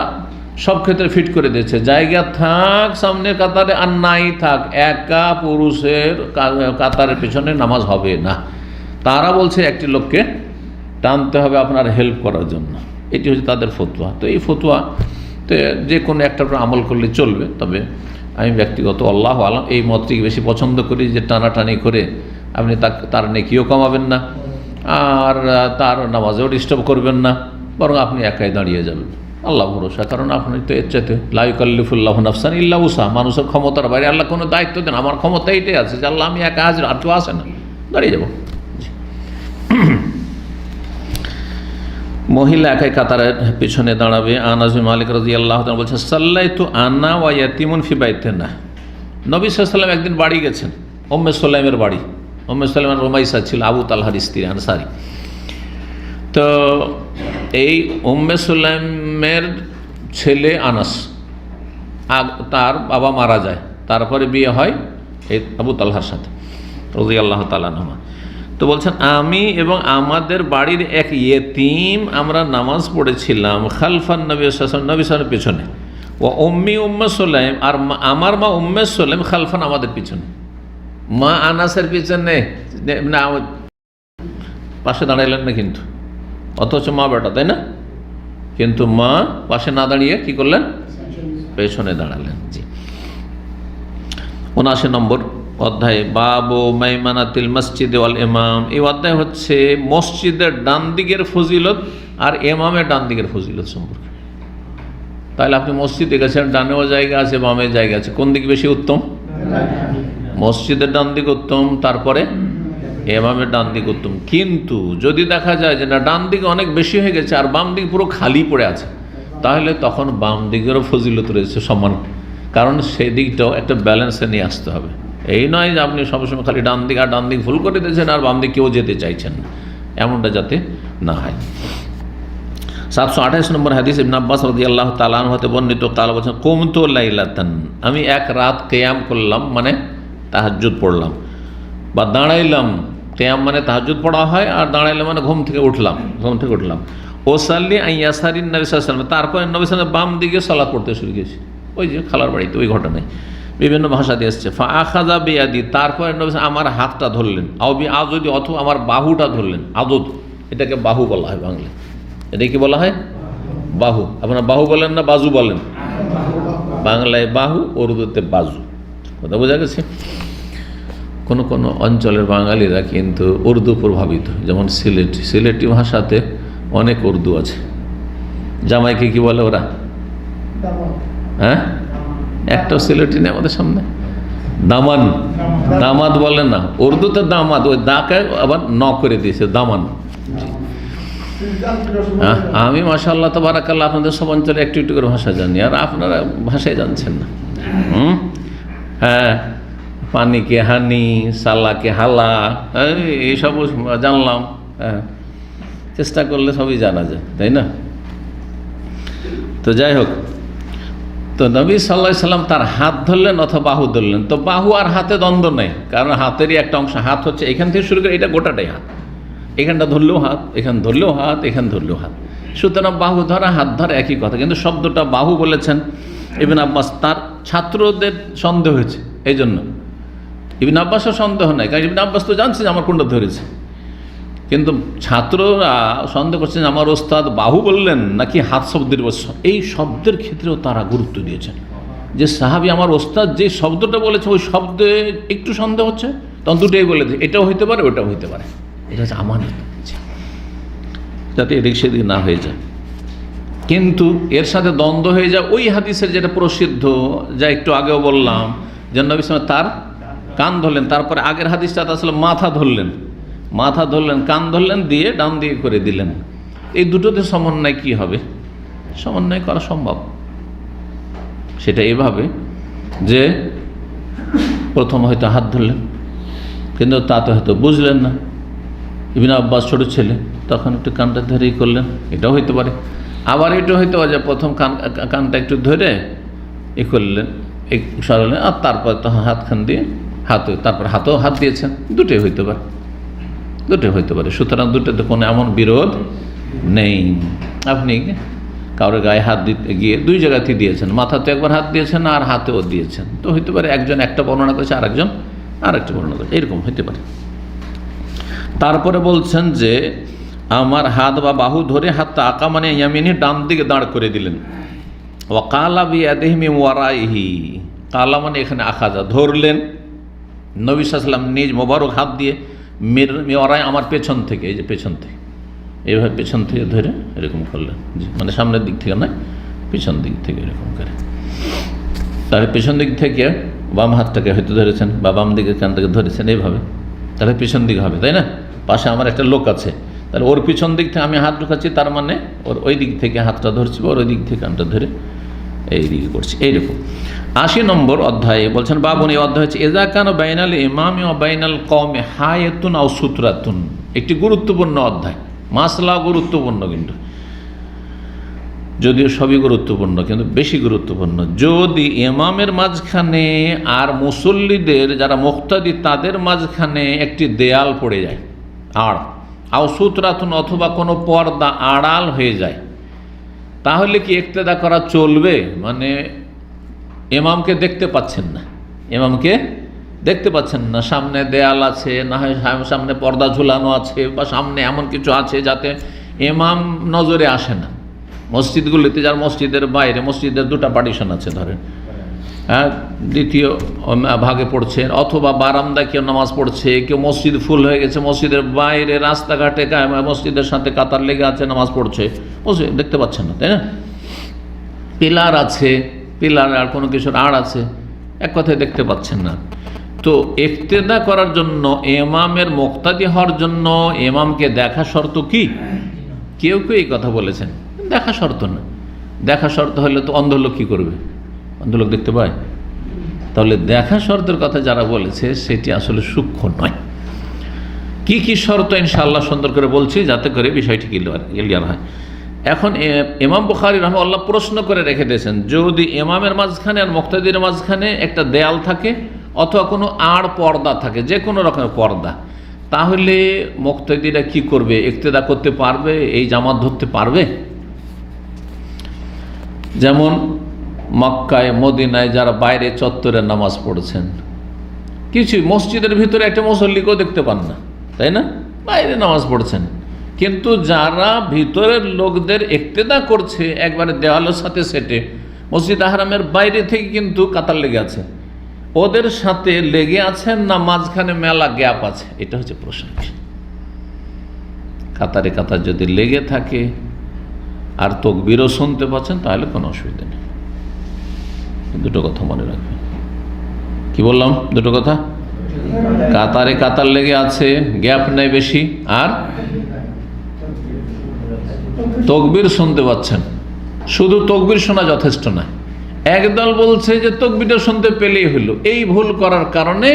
[SPEAKER 1] সব ক্ষেত্রে ফিট করে দিয়েছে, জায়গা থাক সামনের কাতারে আর নাই থাক, একা পুরুষের কাতারের পেছনে নামাজ হবে না। তারা বলছে একটি লোককে টানতে হবে আপনার হেল্প করার জন্য, এটি হচ্ছে তাদের ফতোয়া। তো এই ফতোয়াতে যে কোনো একটা আমল করলে চলবে, তবে আমি ব্যক্তিগত আল্লাহু আলাম এই মতটিকে বেশি পছন্দ করি, যে টানাটানি করে আপনি তার নেকিও কমাবেন না আর তার নামাজেও ডিস্টার্ব করবেন না, বরং আপনি একাই দাঁড়িয়ে যাবেন, আল্লাহ ভরসা। কারণ আপনি তো এর চাইতে লা ইউকাল্লিফুল্লাহু নাফসান ইল্লা উসআহা, মানুষের ক্ষমতার বাইরে আল্লাহ কোনো দায়িত্ব দেন, আমার ক্ষমতা এইটাই আছে যে আল্লাহ আমি একা হাজির, আর কেউ আসে না, দাঁড়িয়ে যাব। মহিলা একাই কাতারের পিছনে দাঁড়াবে। আনাস বিন মালিক রাদিয়াল্লাহু তাআলা বলছেন, সাল্লাইতু আনা ওয়া ইয়াতিমুন ফি বাইতিনা। নবী সাল্লাল্লাহু আলাইহি ওয়াসাল্লাম একদিন বাড়ি গেছেন, উম্মে সুলাইমের বাড়ি। উম্মে সুলাইম রুমাইসা ছিল আবু তালহার স্ত্রী, আনসারী। তো এই উম্মে সুলাইমের ছেলে আনাস, তার বাবা মারা যায়, তারপরে বিয়ে হয় এই আবু তালহার সাথে রাদিয়াল্লাহু তাআলা আনহু। তো বলছেন, আমি এবং আমাদের বাড়ির এক ইয়েতিম আমরা নামাজ পড়েছিলাম খালফান নবী সাল্লাল্লাহু আলাইহি ওয়াসাল্লাম, নবী সাল্লাল্লাহু আলাইহি ওয়াসাল্লামের পেছনে, ও উম্মে সুলাইম, আর আমার মা উম্মে সুলাইম খালফান আমাদের পিছনে। মা আনাসের পিছনে না, পাশে দাঁড়াইলেন না কিন্তু, অথচ মা বেটা, তাই না? কিন্তু মা পাশে না দাঁড়িয়ে কি করলেন? পেছনে দাঁড়ালেন। জি, 79 নম্বর অধ্যায়, বাবু মাইমানাতিল মসজিদ ওয়াল ইমাম। এই অধ্যায় হচ্ছে মসজিদের ডান দিকের ফজিলত আর ইমামের ডান দিকের ফজিলত সম্পর্কে। তাহলে আপনি মসজিদে গেছেন, ডানেও জায়গা আছে বামে জায়গা আছে, কোন দিক বেশি উত্তম? মসজিদের ডান দিক উত্তম, তারপরে ইমামের ডান দিক উত্তম। কিন্তু যদি দেখা যায় যে না, ডান দিকে অনেক বেশি হয়ে গেছে আর বাম দিক পুরো খালি পড়ে আছে, তাহলে তখন বাম দিকেরও ফজিলত রয়েছে সমান, কারণ সেই দিকটাও একটা ব্যালেন্সে নিয়ে আসতে হবে। এই নয় যে আপনি সবসময় খালি ডান দিক আর ডান দিক ভুল করে দিয়েছেন আর বাম দিক কেউ যেতে চাইছেন না, এমনটা যাতে না হয়। 728 নম্বর হাদিস, ইবনে আব্বাস রাদিয়াল্লাহু তাআলা আনহু হতে বর্ণিত, কাল বলেছেন কুমতু লাইলাতান, আমি এক রাত কিয়াম করলাম, মানে তাহাজ্জুদ পড়লাম, বা দাঁড়াইলাম। কিয়াম মানে তাহাজ্জুদ পড়া হয়, আর দাঁড়াইলাম মানে ঘুম থেকে উঠলাম। ওসাল্লি আন ইয়াসারিন নবী সাল্লাল্লাহু আলাইহি ওয়াসাল্লাম, তারপরে নবী সাল্লাল্লাহু আলাইহি ওয়াসাল্লাম বাম দিকে সালাত পড়তে শুরু করেছে, ওই যে খালার বাড়িতে, ওই ঘটনায় বিভিন্ন ভাষা দিয়ে এসছে। ফা আখাযা বিয়াদি, তারপরে নবী আমার হাতটা ধরলেন, আও বি আযদি, অথবা আমার বাহুটা ধরলেন। আযদ এটাকে বাহু বলা হয় বাংলায়, এটা কি বলা হয়? বাহু। আপনারা বাহু বলেন না বাজু বলেন? বাংলায় বাহু, উর্দুতে বাজু। কথা বোঝা গেছে? কোনো কোনো অঞ্চলের বাঙালিরা কিন্তু উর্দু প্রভাবিত, যেমন সিলেটি ভাষাতে অনেক উর্দু আছে। জামাইকে কি বলে ওরা? হ্যাঁ, একটাও সিলেটি নেই আমাদের সামনে। দামান, দামাদ বলে না, উর্দুতে দামাদ, ওই দাকে আবার ন করে দিয়েছে, দামান। আমি মাশাআল্লাহ তাবারাকাল্লাহ আপনাদের সব অঞ্চলে একটু একটু করে ভাষা জানি, আর আপনারা ভাষায় জানছেন না। হ্যাঁ, পানিকে হানি, সালাকে হালা, এইসব জানলাম। হ্যাঁ, চেষ্টা করলে সবই জানা যায়, তাই না? তো যাই হোক, তো নবী সাল্লাল্লাহু আলাইহি সাল্লাম তার হাত ধরলেন অথবা বাহু ধরলেন। তো বাহু আর হাতে দ্বন্দ্ব নেই, কারণ হাতেরই একটা অংশ। হাত হচ্ছে এখান থেকে শুরু করে এটা গোটাটাই হাত, এখানটা ধরলেও হাত, এখান ধরলেও হাত, এখান ধরলেও হাত। সুতরাং বাহু ধরা হাত ধরা একই কথা, কিন্তু শব্দটা বাহু বলেছেন ইবনে আব্বাস। তার ছাত্রদের সন্দেহ হয়েছে, এই জন্য ইবনে আব্বাসের সন্দেহ নাই, কারণ ইবনে আব্বাস তো জানছে যে আমার কোনটা ধরেছে, কিন্তু ছাত্ররা সন্দেহ করছেন আমার ওস্তাদ বাহু বললেন নাকি হাত শব্দের বলছেন। এই শব্দের ক্ষেত্রেও তারা গুরুত্ব দিয়েছেন, যে সাহাবী আমার ওস্তাদ যে শব্দটা বলেছে ওই শব্দে একটু সন্দেহ হচ্ছে, তখন দুটোই বলে দিচ্ছে, এটাও হইতে পারে ওটাও হইতে পারে। এটা হচ্ছে আমানত, যাতে এদিক সেদিক না হয়ে যায়। কিন্তু এর সাথে দ্বন্দ্ব হয়ে যায় ওই হাদিসের যেটা প্রসিদ্ধ, যা একটু আগেও বললাম, যে নবী সাল্লাল্লাহু আলাইহি ওয়াসাল্লাম তার কান ধরলেন, তারপরে আগের হাদিসটা আসলে মাথা ধরলেন, কান ধরলেন, দিয়ে ডান দিকে করে দিলেন। এই দুটোতে সমন্বয় কি হবে? সমন্বয় করা সম্ভব। সেটা এভাবে যে প্রথম হয়তো হাত ধরলেন, কিন্তু তা তো হয়তো বুঝলেন না। ইবনে আব্বাস ছোট ছেলে, তখন একটু কানটা ধরেই করলেন, এটাও হইতে পারে। আবার এটাও হইতে পারে যে প্রথম কানটা একটু ধরে করলেন, সরালেন, আর তারপর তখন হাতখান দিয়ে তারপর হাতেও হাত দিয়েছেন। দুটোই হইতে পারে, সুতরাং দুটোতে কোনো এমন বিরোধ নেই। আপনি কারোর গায়ে হাত দিতে গিয়ে দুই জায়গাতে দিয়েছেন, মাথাতে একবার হাত দিয়েছেন আর হাতেও দিয়েছেন, তো হইতে পারে একজন একটা বর্ণনা করেছে, আরেকজন আরেকটা বর্ণনা করেছে, এরকম হইতে পারে। তারপরে বলছেন যে আমার হাত বা বাহু ধরে হাতটা আঁকা মানে ইয়ামিনি, ডান দিকে দাঁড় করে দিলেন। ওয়াকালা বিয়াদিহি মিন ওয়ারাইহি, কালা মানে এখানে আখাজা, ধরলেন নবী সাল্লাল্লাহু আলাইহি ওয়াসাল্লাম নিজ মোবারক হাত দিয়ে, মিওয়ারাই আমার পেছন থেকে, এই যে পেছন থেকে, এইভাবে পেছন থেকে ধরে এরকম করলেন, মানে সামনের দিক থেকে নয়, পেছন দিক থেকে এরকম করে। তাহলে পেছন দিক থেকে বাম হাতটাকে হয়তো ধরেছেন, বা বাম দিকে কানটাকে ধরেছেন, এইভাবে, তাহলে পেছন দিক হবে, তাই না? পাশে আমার একটা লোক আছে, তাহলে ওর পিছন দিক থেকে আমি হাত ঢুকাচ্ছি, তার মানে ওর ওই দিক থেকে হাতটা ধরছি, ওর ওই দিক থেকে কানটা ধরে এই দিকে করছি, এইরকম। 80 নম্বর অধ্যায়ে বলছেন, বাবুন, এই অধ্যায় হচ্ছে এজা কান বাইনাল ইমামি ও বাইনাল কওমি হায়াতুন আও সুতরাতুন। একটি গুরুত্বপূর্ণ অধ্যায়, মাসলা গুরুত্বপূর্ণ, কিন্তু যদিও সবই গুরুত্বপূর্ণ, কিন্তু বেশি গুরুত্বপূর্ণ। যদি ইমামের মাঝখানে আর মুসল্লিদের যারা মুক্তাদি তাদের মাঝখানে একটি দেয়াল পড়ে যায়, আর আও সুতরাতুন, অথবা কোনো পর্দা আড়াল হয়ে যায়, তাহলে কি ইক্তেদা করা চলবে? মানে ইমামকে দেখতে পাচ্ছেন না, সামনে দেয়াল আছে, না হয় সামনে পর্দা ঝুলানো আছে, বা সামনে এমন কিছু আছে যাতে ইমাম নজরে আসে না। মসজিদগুলিতে, যার মসজিদের বাইরে, মসজিদের দুটা পার্টিশন আছে ধরেন, হ্যাঁ, দ্বিতীয় ভাগে পড়ছে, অথবা বারান্দায় কেউ নামাজ পড়ছে, কেউ মসজিদ ফুল হয়ে গেছে, মসজিদের বাইরে রাস্তাঘাটে মসজিদের সাথে কাতার লেগে আছে, নামাজ পড়ছে, মসজিদ দেখতে পাচ্ছেন না, তাই না? পিলার আছে, পিলার আর কোনো কিছুর আড় আছে, এক কথায় দেখতে পাচ্ছেন না। তো ইক্তেদা করার জন্য, ইমামের মুক্তাদি হওয়ার জন্য ইমামকে দেখা শর্ত কি? কেউ এই কথা বলেছেন, দেখা শর্ত না। দেখা শর্ত হলে তো অন্ধ লোক কী করবে? অন্ধ লোক দেখতে পায়? তাহলে দেখা শর্তের কথা যারা বলেছে সেটি আসলে সূক্ষ্ম নয়। কি কি শর্ত ইনশাআল্লাহ সুন্দর করে বলছি, যাতে করে বিষয়টি ক্লিয়ার হয়। এখন ইমাম বুখারী রাহিমাহুল্লাহ প্রশ্ন করে রেখে দিয়েছেন, যদি ইমামের মাঝখানে আর মুক্তাদির মাঝখানে একটা দেয়াল থাকে অথবা কোনো আড় পর্দা থাকে, যে কোনো রকমের পর্দা, তাহলে মুক্তাদিরা কি করবে? ইক্তেদা করতে পারবে? এই জামাত ধরতে পারবে? যেমন মক্কায় মদিনায় যারা বাইরে চত্বরে নামাজ পড়েছেন, কিছু মসজিদের ভিতরে একটা মুসল্লিকেও দেখতে পান না, তাই না? বাইরে নামাজ পড়ছেন, কিন্তু যারা ভিতরের লোকদের ইক্তেদা করছে একবারে দেওয়ালের সাথে সেটে, মসজিদ হারামের বাইরে থেকে কিন্তু কাতার লেগে আছে, ওদের সাথে লেগে আছেন না মাঝখানে মেলা গ্যাপ আছে? এটা হচ্ছে প্রশ্ন। কাতারে কাতার যদি লেগে থাকে আর তাকবীরও শুনতে পাচ্ছেন, তাহলে কোনো অসুবিধা নেই। দুটো কথা মনে রাখবেন। কি বললাম? দুটো কথা। কাতারে কাতার লেগে আছে, গ্যাপ নেই বেশি, আর তাকবীর শুনতে পাচ্ছেন। শুধু তাকবীর শোনা যথেষ্ট নয়। একদল বলছে যে তাকবীরটা শুনতে পেলেই হলো। এই ভুল করার কারণে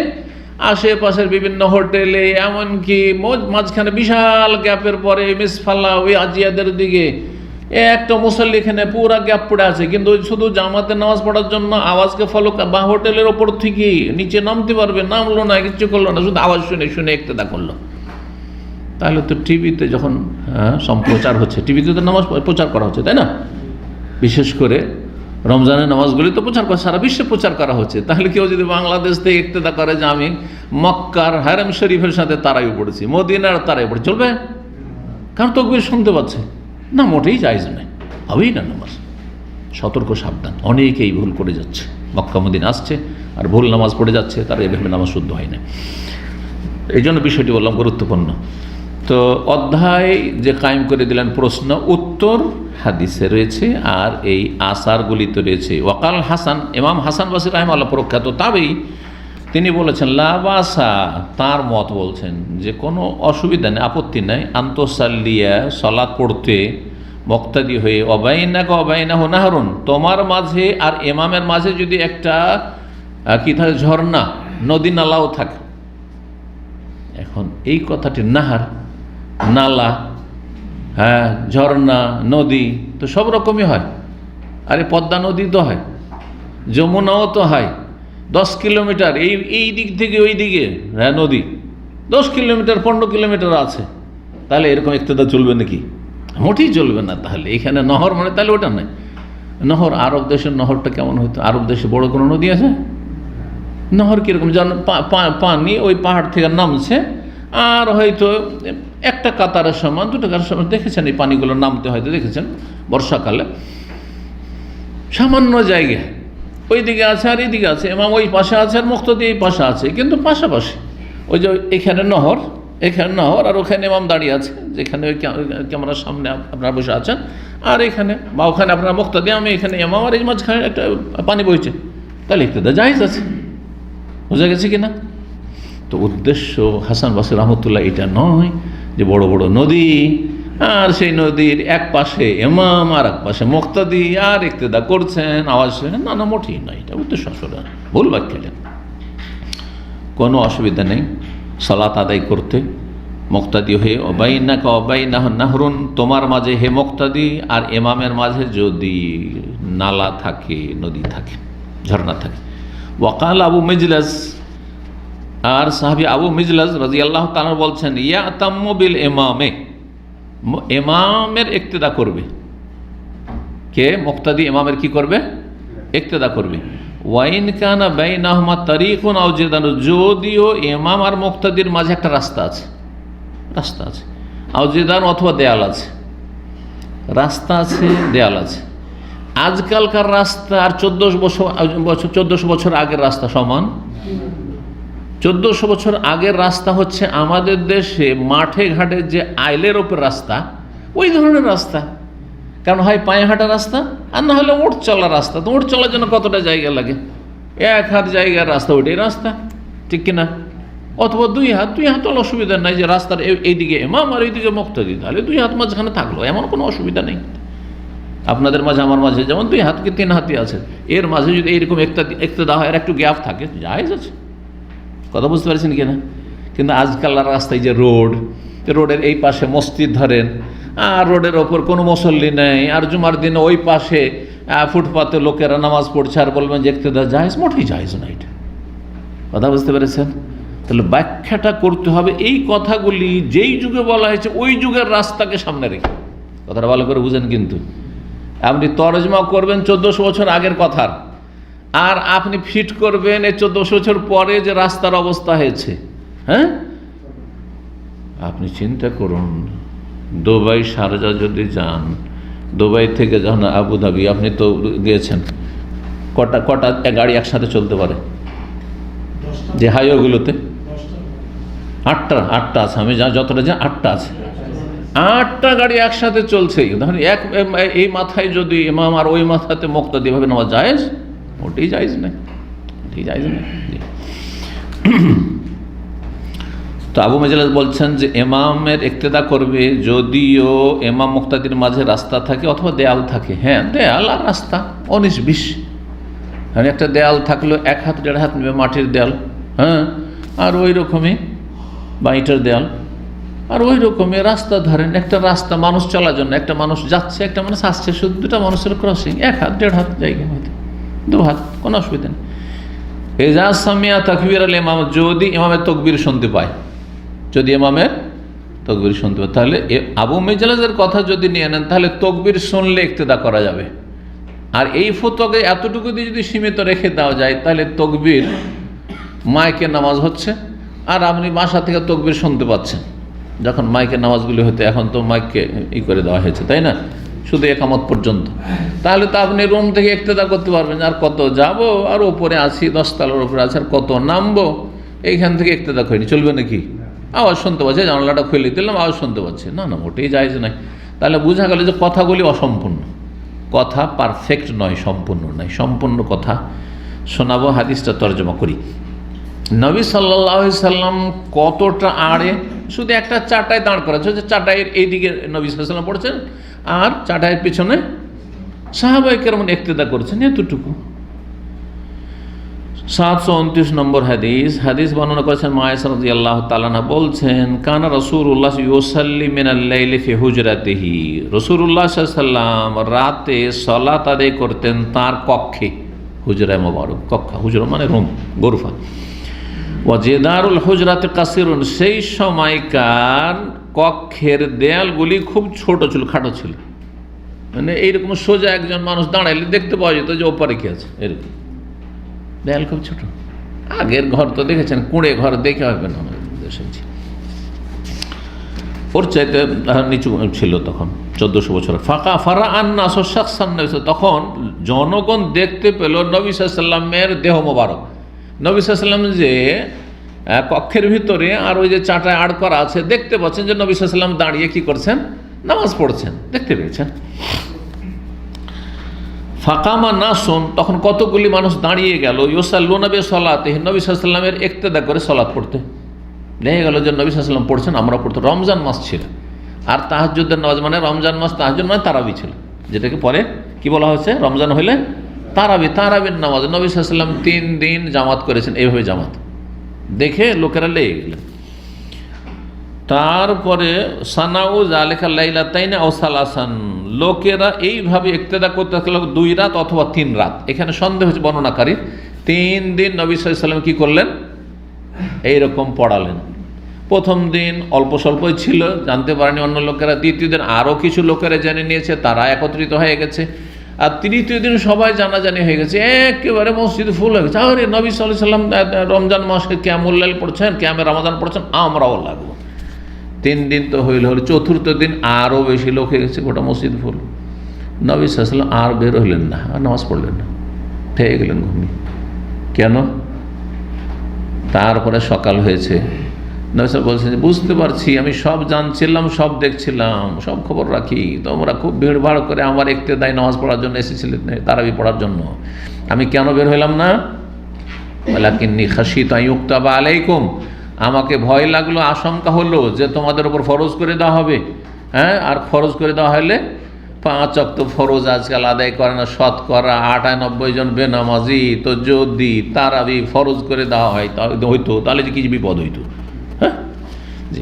[SPEAKER 1] আশেপাশের বিভিন্ন হোটেলে, এমনকি মাঝখানে বিশাল গ্যাপের পরে মিসফাল্লা ওই আজিয়াদের দিকে একটা মুসল্লি এখানে পুরা গ্যাপ পড়ে আছে, কিন্তু শুধু জামাতে নামাজ পড়ার জন্য আওয়াজকে ফলো, বা হোটেলের ওপর থেকে নিচে নামতে পারবে, নামলো না, কিছু করলো না, শুধু আওয়াজ শুনে শুনে ইক্তেদা করলো। তাহলে তো টিভিতে যখন সম্প্রচার হচ্ছে, টিভিতে তো নামাজ প্রচার করা হচ্ছে, তাই না? বিশেষ করে রমজানের নামাজগুলি তো প্রচার করা, সারা বিশ্বে প্রচার করা হচ্ছে। তাহলে কেউ যদি বাংলাদেশ থেকে ইক্তেদা করে যে আমি মক্কার হারাম শরীফের সাথে তারাই পড়েছি, মদিনার তারাই পড়ে, চলবে? কারণ তাকবীর শুনতে পাচ্ছে না, মোটেই জায়েজ নয়, হবেই না নামাজ। সতর্ক, সাবধান। অনেকেই ভুল করে যাচ্ছে, মক্কা মদিনা আসছে আর ভুল নামাজ পড়ে যাচ্ছে, তারা এভাবে নামাজ শুদ্ধ হয় না। এই জন্য বিষয়টি বললাম গুরুত্বপূর্ণ। তো অধ্যায় যে কায়েম করে দিলেন, প্রশ্ন উত্তর হাদিসে রয়েছে আর এই আসারগুলিতে রয়েছে। ওয়াকাল হাসান, ইমাম হাসান বাসরী রাহিমাহুল্লাহ প্রখ্যাত তাবেঈ, তিনি বলেছেন লা বাসা, তার মত বলছেন যে কোনো অসুবিধা নেই, আপত্তি নেই, আন্তসাল্লিয়া, সালাত পড়তে মুক্তাদি হয়ে, অবাইনাকা অবাইনাহু নাহরুন, তোমার মাঝে আর ইমামের মাঝে যদি একটা কি থাকে, ঝর্ণা, নদী নালাও থাকে। এখন এই কথাটি নাহার, নালা, হ্যাঁ, ঝর্ণা, নদী তো সব রকমই হয়। আরে পদ্মা নদী তো হয়, যমুনাও তো হয়। 10 কিলোমিটার এই দিক থেকে ওই দিকে, হ্যাঁ, নদী 10 কিলোমিটার 15 কিলোমিটার আছে, তাহলে এরকম ইক্তেদা চলবে নাকি? মোটেই চলবে না। তাহলে এখানে নহর মানে তাহলে ওটা নয়। নহর, আরব দেশের নহরটা কেমন হইতো? আরব দেশে বড় কোনো নদী আছে? নহর কীরকম? যেমন পানি ওই পাহাড় থেকে নামছে, আর হয়তো একটা কাতারের সমান, দুটো কাতারের সমান, দেখেছেন এই পানিগুলো নামতে, হয়তো দেখেছেন বর্ষাকালে, সামান্য জায়গায় ওই দিকে আছে আর এইদিকে আছে, ইমাম ওই পাশে আছে আর মুক্তাদি এই পাশে আছে, কিন্তু পাশাপাশি। ওই যে এখানে নহর, এখানে নহর, আর ওখানে ইমাম দাঁড়িয়ে আছে, যেখানে ওই ক্যামেরার সামনে আপনারা বসে আছেন, আর এখানে বা ওখানে আপনার মুক্তাদি, আমি এখানে ইমাম, আর এই মাঝখানে একটা পানি বইছে, তাহলে ইক্তেদা জায়েজ আছে। বোঝা গেছে কিনা? তো উদ্দেশ্য হাসান বাসরী রহমতুল্লাহ এটা নয় যে বড় বড় নদী, আর সেই নদীর এক পাশে ইমাম আর এক পাশে মুক্তাদি, আর ইক্তেদা করছেন, আওয়াজ শুনে, না না, মোটেই নয়। এটা উদ্দেশ্য আসলে ভুল ব্যাখ্যা। কোনো অসুবিধা নেই সালাত আদায় করতে মুক্তাদি হয়ে। অবাইনাকা অবাইনাহু নাহরুন, তোমার মাঝে হে মুক্তাদি আর ইমামের মাঝে যদি নালা থাকে, নদী থাকে, ঝর্ণা থাকে। ওয়াকাল আবু মিজলাস, আর সাহাবী আবু মিজলাস রাদিয়াল্লাহু তাআলা বলছেন ইয়াতাম্মু বিল ইমামে, ইমামের ইক্তেদা করবে কে? মুক্তাদি ইমামের কি করবে? ইক্তেদা করবে। ওয়াইন কানা বাইনাহুমা তারিকুন আও জিদান, যদিও ইমাম আর মুক্তাদির মাঝে একটা রাস্তা আছে, রাস্তা আছে, আও জিদান অথবা দেয়াল আছে, রাস্তা আছে, দেয়াল আছে। আজকালকার রাস্তা আর 1400 বছর আগের রাস্তা সমান? 1400 বছর আগের রাস্তা হচ্ছে আমাদের দেশে মাঠে ঘাটে যে আইলের ওপর রাস্তা, ওই ধরনের রাস্তা। কারণ হয় পায়ে হাঁটা রাস্তা, আর না হলে উঠ চলা রাস্তা। তো উঠ চলার জন্য কতটা জায়গা লাগে? 1 হাত জায়গার রাস্তা, ওইটাই রাস্তা, ঠিক কিনা? অথবা 2 হাত, 2 হাত হলে অসুবিধা নাই, যে রাস্তার এইদিকে ইমাম আর এইদিকে মুক্তাদি, তাহলে 2 হাত মাঝখানে থাকলো, এমন কোনো অসুবিধা নেই। আপনাদের মাঝে আমার মাঝে যেমন 2 হাত কি 3 হাতই আছে, এর মাঝে যদি এইরকম ইক্তেদা হয় আর একটু গ্যাপ থাকে, জায়েজ আছে। কথা বুঝতে পারছেন কিনা? কিন্তু আজকাল রাস্তায় যে রোডের এই পাশে মসজিদ ধরেন, আর রোডের ওপর কোনো মুসল্লি নেই, আর জুমার দিনে ওই পাশে ফুটপাতে লোকেরা নামাজ পড়ছে, আর বলবেন যে ইক্তেদা জায়েজ, মোটেই জায়েজ না। এটা কথা বুঝতে পেরেছেন? তাহলে ব্যাখ্যাটা করতে হবে এই কথাগুলি যেই যুগে বলা হয়েছে ওই যুগের রাস্তাকে সামনে রেখে। কথাটা ভালো করে বুঝেন। কিন্তু আপনি তরজমা করবেন 1400 বছর আগের কথার, আর আপনি ফিট করবেন এই 1400 বছর পরে যে রাস্তার অবস্থা হয়েছে। হ্যাঁ, আপনি চিন্তা করুন, দুবাই শারজা যদি যান, দুবাই থেকে যখন আবুধাবি, আপনি তো গিয়েছেন, কটা গাড়ি একসাথে চলতে পারে যে হাইওয়েগুলোতে? আটটা আছে, আমি যতটা জানি 8টা আছে। 8টা গাড়ি একসাথে চলছে। ধরেন এই মাথায় যদি ইমাম আর ওই মাথাতে মুক্তাদি ভাবে নামাজ জায়েজ? ওটাই জায়েজ নাই, ওটাই জায়েজ নাই। তো আবু মেজলাস বলছেন যে ইমামের ইক্তেদা করবে যদিও ইমাম মুক্তাদির মাঝে রাস্তা থাকে অথবা দেয়াল থাকে। হ্যাঁ, দেয়াল আর রাস্তা 19-20, মানে একটা দেয়াল থাকলো 1 হাত 1.5 হাত নেবে, মাটির দেয়াল। হ্যাঁ, আর ওই রকমই বা ইটের দেয়াল, আর ওই রকমই রাস্তা ধরেন, একটা রাস্তা মানুষ চলার জন্য, একটা মানুষ যাচ্ছে, একটা মানুষ আসছে, শুধু 2টা মানুষের ক্রসিং, 1 হাত 1.5 হাত জায়গা, হয়তো 2 হাত, কোনো অসুবিধা নেই। এজা সামিয়া তাকবীর আল ইমাম, যদি ইমামের তাকবীর শুনতে পায়, যদি ইমামের তাকবীর শুনতে পায়, তাহলে আবু মেজলাসের কথা যদি নিয়ে নেন, তাহলে তাকবীর শুনলে ইক্তেদা করা যাবে। আর এই ফতোয়াকে এতটুকু দিয়ে যদি সীমিত রেখে দেওয়া যায়, তাহলে তাকবীর মাইকে নামাজ হচ্ছে, আর আপনি বাসা থেকে তাকবীর শুনতে পাচ্ছেন। যখন মাইকের নামাজগুলি হতে, এখন তো মাইককে করে দেওয়া হয়েছে, তাই না, শুধু একামত পর্যন্ত, তাহলে তো আপনি রুম থেকে ইক্তেদা করতে পারবেন। আর কত যাব, আর ওপরে আছি, 10 তলার উপরে আছে, আর কত নামবো, এইখান থেকে ইক্তেদা করিনি, চলবে নাকি? আওয়াজ শুনতে পাচ্ছে, জানলাটা খুলে দিলাম, আওয়াজ শুনতে পাচ্ছে, না না, মোটেই জায়েজ নাই। তাহলে বোঝা গেল যে কথাগুলি অসম্পূর্ণ, কথা পারফেক্ট নয়, সম্পূর্ণ নয়। সম্পূর্ণ কথা শোনাবো, হাদিসটা তর্জমা করি। নবী সাল্লাল্লাহু আলাইহি সাল্লাম কতটা আড়ে, শুধু একটা চাটায় দাঁড় করা হচ্ছে, চাটাইয়ের এইদিকে নবী সাল্লাল্লাহু আলাইহি সাল্লাম পড়ছেন, আর চাটাইয়ের পিছনে সাহাবায়ে কেরাম ইক্তেদা করছেন, এতটুকু। 729 নম্বর হাদিস বর্ণনা করেছেন মা আয়েশা রাদিয়াল্লাহু তাআলা আনহা, বলছেন কানা রাসূলুল্লাহ ইউসাল্লি মিনাল লাইলি ফি হুজরাতিহি, রাসূলুল্লাহ সাল্লাল্লাহু আলাইহি সাল্লাম রাতে সালাত আদায় করতেন তার কক্ষে, হুজরায়ে মুবারক, কক্ষ, হুজরা মানে রুম, গোরফা। ওয়াজেদারুল হুজরাতে কাসিরুন, সেই সময়কার কক্ষের দেয়ালগুলি খুব ছোট ছিল, খাটো ছিল, মানে এইরকম সোজা একজন মানুষ দাঁড়াইলে দেখতে পাওয়া যেত যে ওপারে কি আছে, এরকম দেয়াল খুব ছোট। আগের ঘর তো দেখেছেন, কুঁড়ে ঘর দেখে হবে না আমাদের দেশে, ওর চাইতে নিচু ছিল তখন 1400 বছর। ফাঁকা ফারা আন্না শাকসান, তখন জনগণ দেখতে পেল নবী সাল্লাল্লাহু আলাইহি সাল্লামের দেহ মোবারক। নবী সাল্লাল্লাহু আলাইহি সাল্লাম যে কক্ষের ভিতরে আর ওই যে চাটায় আড় করা আছে, দেখতে পাচ্ছেন যে নবী সাল্লাল্লাহু আলাইহি সাল্লাম দাঁড়িয়ে কি করছেন, নামাজ পড়ছেন, দেখতে পেয়েছেন। ফাকামা নাসুন, তখন কতগুলি মানুষ দাঁড়িয়ে গেল, ইউসাল্লুনা বিসলাতিহি, নবী সাল্লাল্লাহু আলাইহি সাল্লামের ইক্তেদা করে সালাত পড়তে। দেখে গেল যে নবী সাল্লাল্লাহু আলাইহি সাল্লাম পড়ছেন, আমরা পড়তে। রমজান মাস ছিল, আর তাহাজ্জুদের নামাজ, মানে রমজান মাস তাহাজ্জুদ মানে তারাবি ছিল, যেটাকে পরে কি বলা হচ্ছে, রমজান হইলে তারাবির নামাজ নবী সাল্লাল্লাহু আলাইহি সাল্লাম 3 দিন জামাত করেছেন, এইভাবে জামাত দেখে লোকেরা লেগে গেলেন। তারপরে সানাউ জালিকা লাইলাতাইন আও সালাসান, লোকেরা এইভাবে ইক্তেদা করতে থাকলো 2 রাত অথবা 3 রাত। এখানে সন্দেহ হচ্ছে বর্ণনাকারী, 3 দিন নবী সাল্লাল্লাহু আলাইহি সাল্লাম কি করলেন, এইরকম পড়ালেন। প্রথম দিন অল্প স্বল্পই ছিল, জানতে পারেনি অন্য লোকেরা। দ্বিতীয় দিন আরও কিছু লোকেরা জেনে নিয়েছে, তারা একত্রিত হয়ে গেছে। আর তৃতীয় দিন সবাই জানাজানি হয়ে গেছে, একেবারে মসজিদ ফুল হয়ে গেছে। আরে নবী সাল্লাল্লাহু আলাইহি সাল্লাম রমজান মাসে কিয়ামুল লাইল পড়ছেন, কিয়ামে রমাদান পড়ছেন, আমরাও লাগবো। 3 দিন তো হইল, চতুর্থ দিন আরও বেশি লোক হয়ে গেছে, গোটা মসজিদ ফুল। নবী সাল্লাল্লাহু আলাইহি সাল্লাম আর বের হইলেন না, আর নামাজ পড়লেন না, থেকে গেলেন ঘুমিয়ে। কেন? তারপরে সকাল হয়েছে, নবী সাল্লাল্লাহু আলাইহি সাল্লাম বলছেন, বুঝতে পারছি, আমি সব জানছিলাম, সব দেখছিলাম, সব খবর রাখি, তোমরা খুব ভিড়ভাড় করে আমার ইক্তেদায় নামাজ পড়ার জন্য এসেছিলেন, তারাবি পড়ার জন্য। আমি কেন বের হইলাম না? ওয়ালাকিন্নী খাশিতু আন ইউকতাবা আলাইকুম, আমাকে ভয় লাগলো, আশঙ্কা হলো যে তোমাদের উপর ফরজ করে দেওয়া হবে। হ্যাঁ, আর ফরজ করে দেওয়া হলে 5 ওয়াক্ত ফরজ আজকাল আদায় করে না শতকরা 98 জন বেনামাজি, তো যদি তারাবি ফরজ করে দেওয়া হয় হইতো, তাহলে যে কি বিপদ হইতো। হ্যাঁ জি।